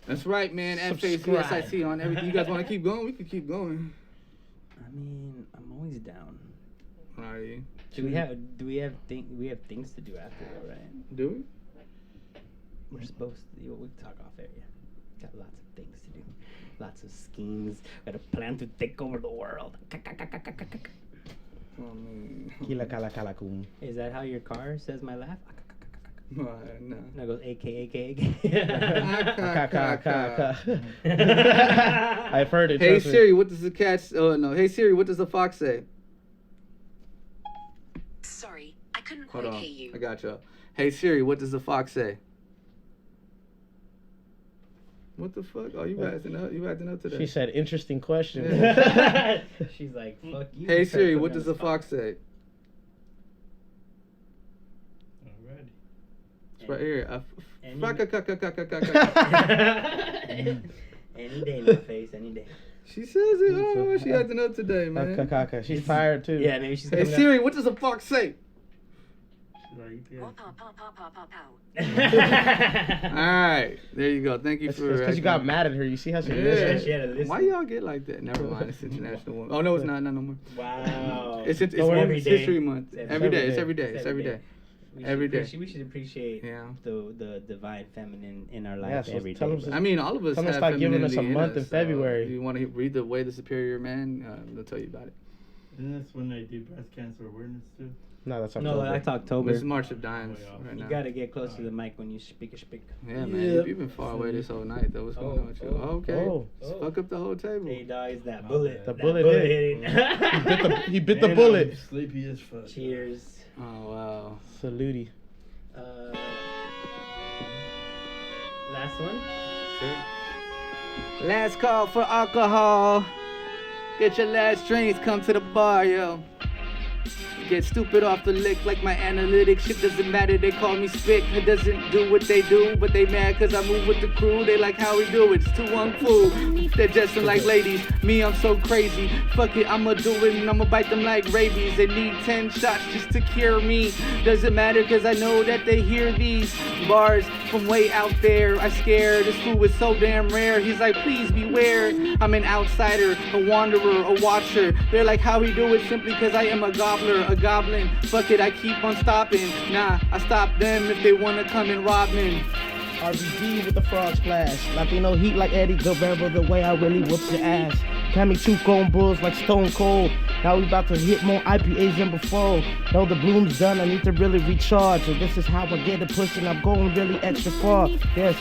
That's right, man. FACEvsIT on everything. You guys want to keep going? We can keep going. I mean, I'm always down. Are you? Do we have things to do after that, right? Do we? We're supposed to. We talk off air. Yeah. Got lots of things to do. Lots of schemes. Got a plan to take over the world. Kila kala kala kum. Is that how your car says my laugh? No. No, it goes AK. I've heard it. Hey Siri, what does the cat? Oh no. Hey Siri, what does the fox say? Sorry, I couldn't Hold quite on. hear you. I got you. Hey Siri, what does the fox say? What the fuck? Oh, you acting up today. She said, interesting question. Yeah. She's like, fuck you. Hey Siri, what does the fox say? Alrighty. It's right here. Any day, my face, any day. She says it. Oh, she acting up today, man. She's tired too. Yeah, maybe she's. Hey Siri, what does the fox say? Alright, there you go. Thank you for. Because you got mad at her. You see how she She had to listen. Why y'all get like that? Never mind. It's International Woman. Oh no, it's not no more. Wow. It's Women's History Month. Every day. It's every day. It's every day. Every day. We should appreciate the divine feminine in our life every day. Them, I mean, all of us have start giving us a in month in us, February. You want to read The Way the Superior Man? They'll tell you about it. And that's when they do breast cancer awareness too. No, that's October. No, that's October. It's March of Dimes right now. You gotta get close to the mic when you speak. Yeah, man. You've been far away this whole night, though. What's going on with you? Okay. Let's fuck up the whole table. Hey, dog, it's that bullet. The bullet hit. He bit the bullet. I'm sleepy as fuck. Cheers. Oh, wow. Salute. Last one? Sure. Last call for alcohol. Get your last drinks, come to the bar, yo. Get stupid off the lick like my analytics. Shit doesn't matter, they call me spick. It doesn't do what they do, but they mad cause I move with the crew. They like how we do it, it's too uncool. They're dressing like ladies, me I'm so crazy. Fuck it, I'ma do it and I'ma bite them like rabies. They need 10 shots just to cure me. Doesn't matter cause I know that they hear these bars from way out there. I scare, this fool is so damn rare. He's like, please beware. I'm an outsider, a wanderer, a watcher. They're like how we do it simply cause I am a gobbler. A goblin, fuck it, I keep on stopping. Nah, I stop them if they wanna come and rob me. RBG with the frog splash. Latino heat like Eddie Guerrero, the way I really whoop your ass. Cami Chuco on bulls like Stone Cold. Now we about to hit more IPAs than before. Though the bloom's done, I need to really recharge. And this is how I get it pushing. I'm going really extra far. Yes,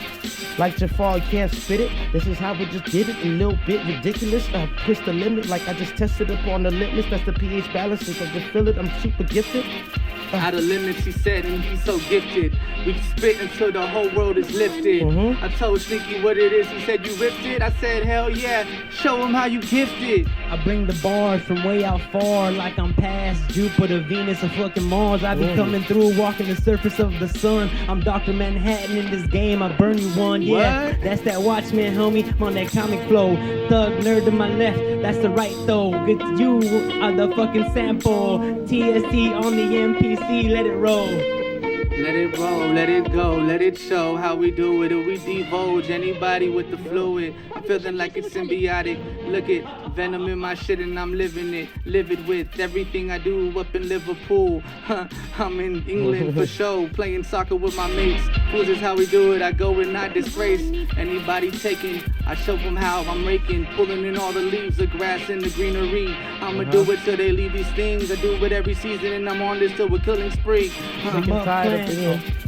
like Jafar, you can't spit it. This is how we just did it. A little bit ridiculous. Push the limit like I just tested up on the litmus. That's the pH balance. I just feel it. I'm super gifted. Out of limits, he said, and he's so gifted. We spit until the whole world is lifted. I told Sneaky what it is. He said, you ripped it? I said, hell yeah. Show him how you gifted. I bring the bars from way out far, like I'm past Jupiter, Venus, or fucking Mars. I be coming through, walking the surface of the sun. I'm Dr. Manhattan in this game. I burn you one, yeah. That's that Watchman, homie. I'm on that comic flow. Thug nerd to my left, that's the right though. Good to you are the fucking sample. TST on the MPC, let it roll. Let it roll, let it go, let it show how we do it. Or we divulge anybody with the fluid. I'm feeling like it's symbiotic. Look at venom in my shit and I'm living it. Livid with everything I do up in Liverpool. I'm in England for show, playing soccer with my mates. Fools is how we do it. I go and not disgrace anybody taking. I show them how I'm raking, pulling in all the leaves of grass in the greenery. I'ma do it till they leave these things. I do it every season and I'm on this till we're killing spree. I'm tired of it.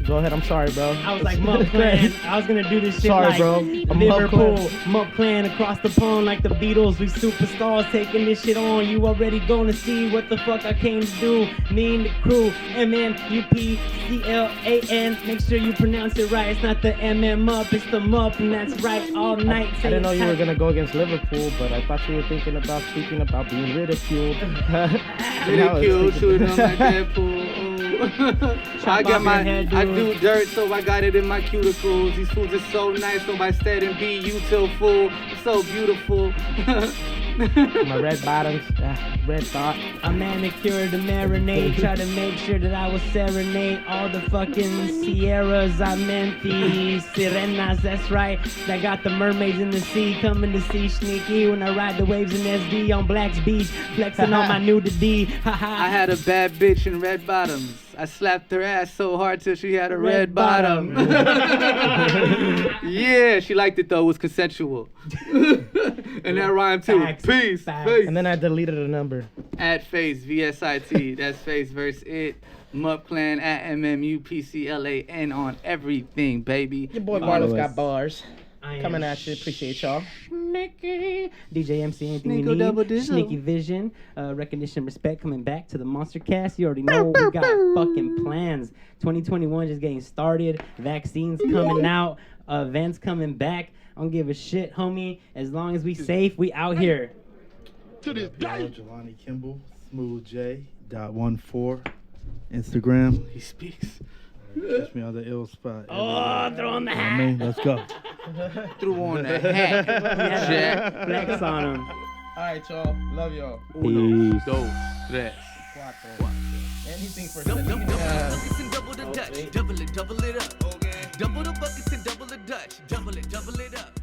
Go ahead, I'm sorry, bro. I was like, Mup Clan. I was gonna do this shit sorry, like bro. Liverpool, Mup Clan across the pond like the Beatles. We superstars taking this shit on. You already gonna see what the fuck I came to do. Me and the crew, MMUP, Make sure you pronounce it right. It's not the MMUp, it's the Mup, and that's right all night. I didn't know you were gonna go against Liverpool, but I thought you were speaking about being ridiculed. Ridiculed, shooting on my Deadpool. I do dirt, so I got it in my cuticles. These fools are so nice, so I stayed and be you till full. So beautiful. My red bottoms, red thought. I manicured to marinate, try to make sure that I would serenade all the fucking Sierras. I meant the Sirenas, that's right. I got the mermaids in the sea, coming to see Sneaky when I ride the waves in SD on Black's Beach, flexing on my nudity. I had a bad bitch in red bottoms. I slapped her ass so hard till she had a red bottom. Yeah, she liked it though. It was consensual. And that rhymed too. Facts. Peace. Facts. Face. And then I deleted a number. At FACEvsIT. That's FACEvsIT. Mup Clan at MMUPCLAN on everything, baby. Your boy Barlos got bars. Coming at you. Appreciate y'all. Sneaky. DJ MC, anything you Sneako double need. dizzle. Sneaky Vision. Recognition, respect coming back to the Monster Cast. You already know we got fucking plans. 2021 just getting started. Vaccines coming out. Events coming back. I don't give a shit, homie. As long as we safe, we out here. To this day. Jelani Kimball, SmoothJ.14. Instagram. He speaks. Catch me on the ill spot. Oh, throw on the hat. I mean, let's go. Threw on the hat. Jack. Flex on him. Alright, y'all. Love y'all. Peace. Dos, tres. Anything for Double the buckets and double the Dutch. Double it up. Double the buckets and double the Dutch. Double it up.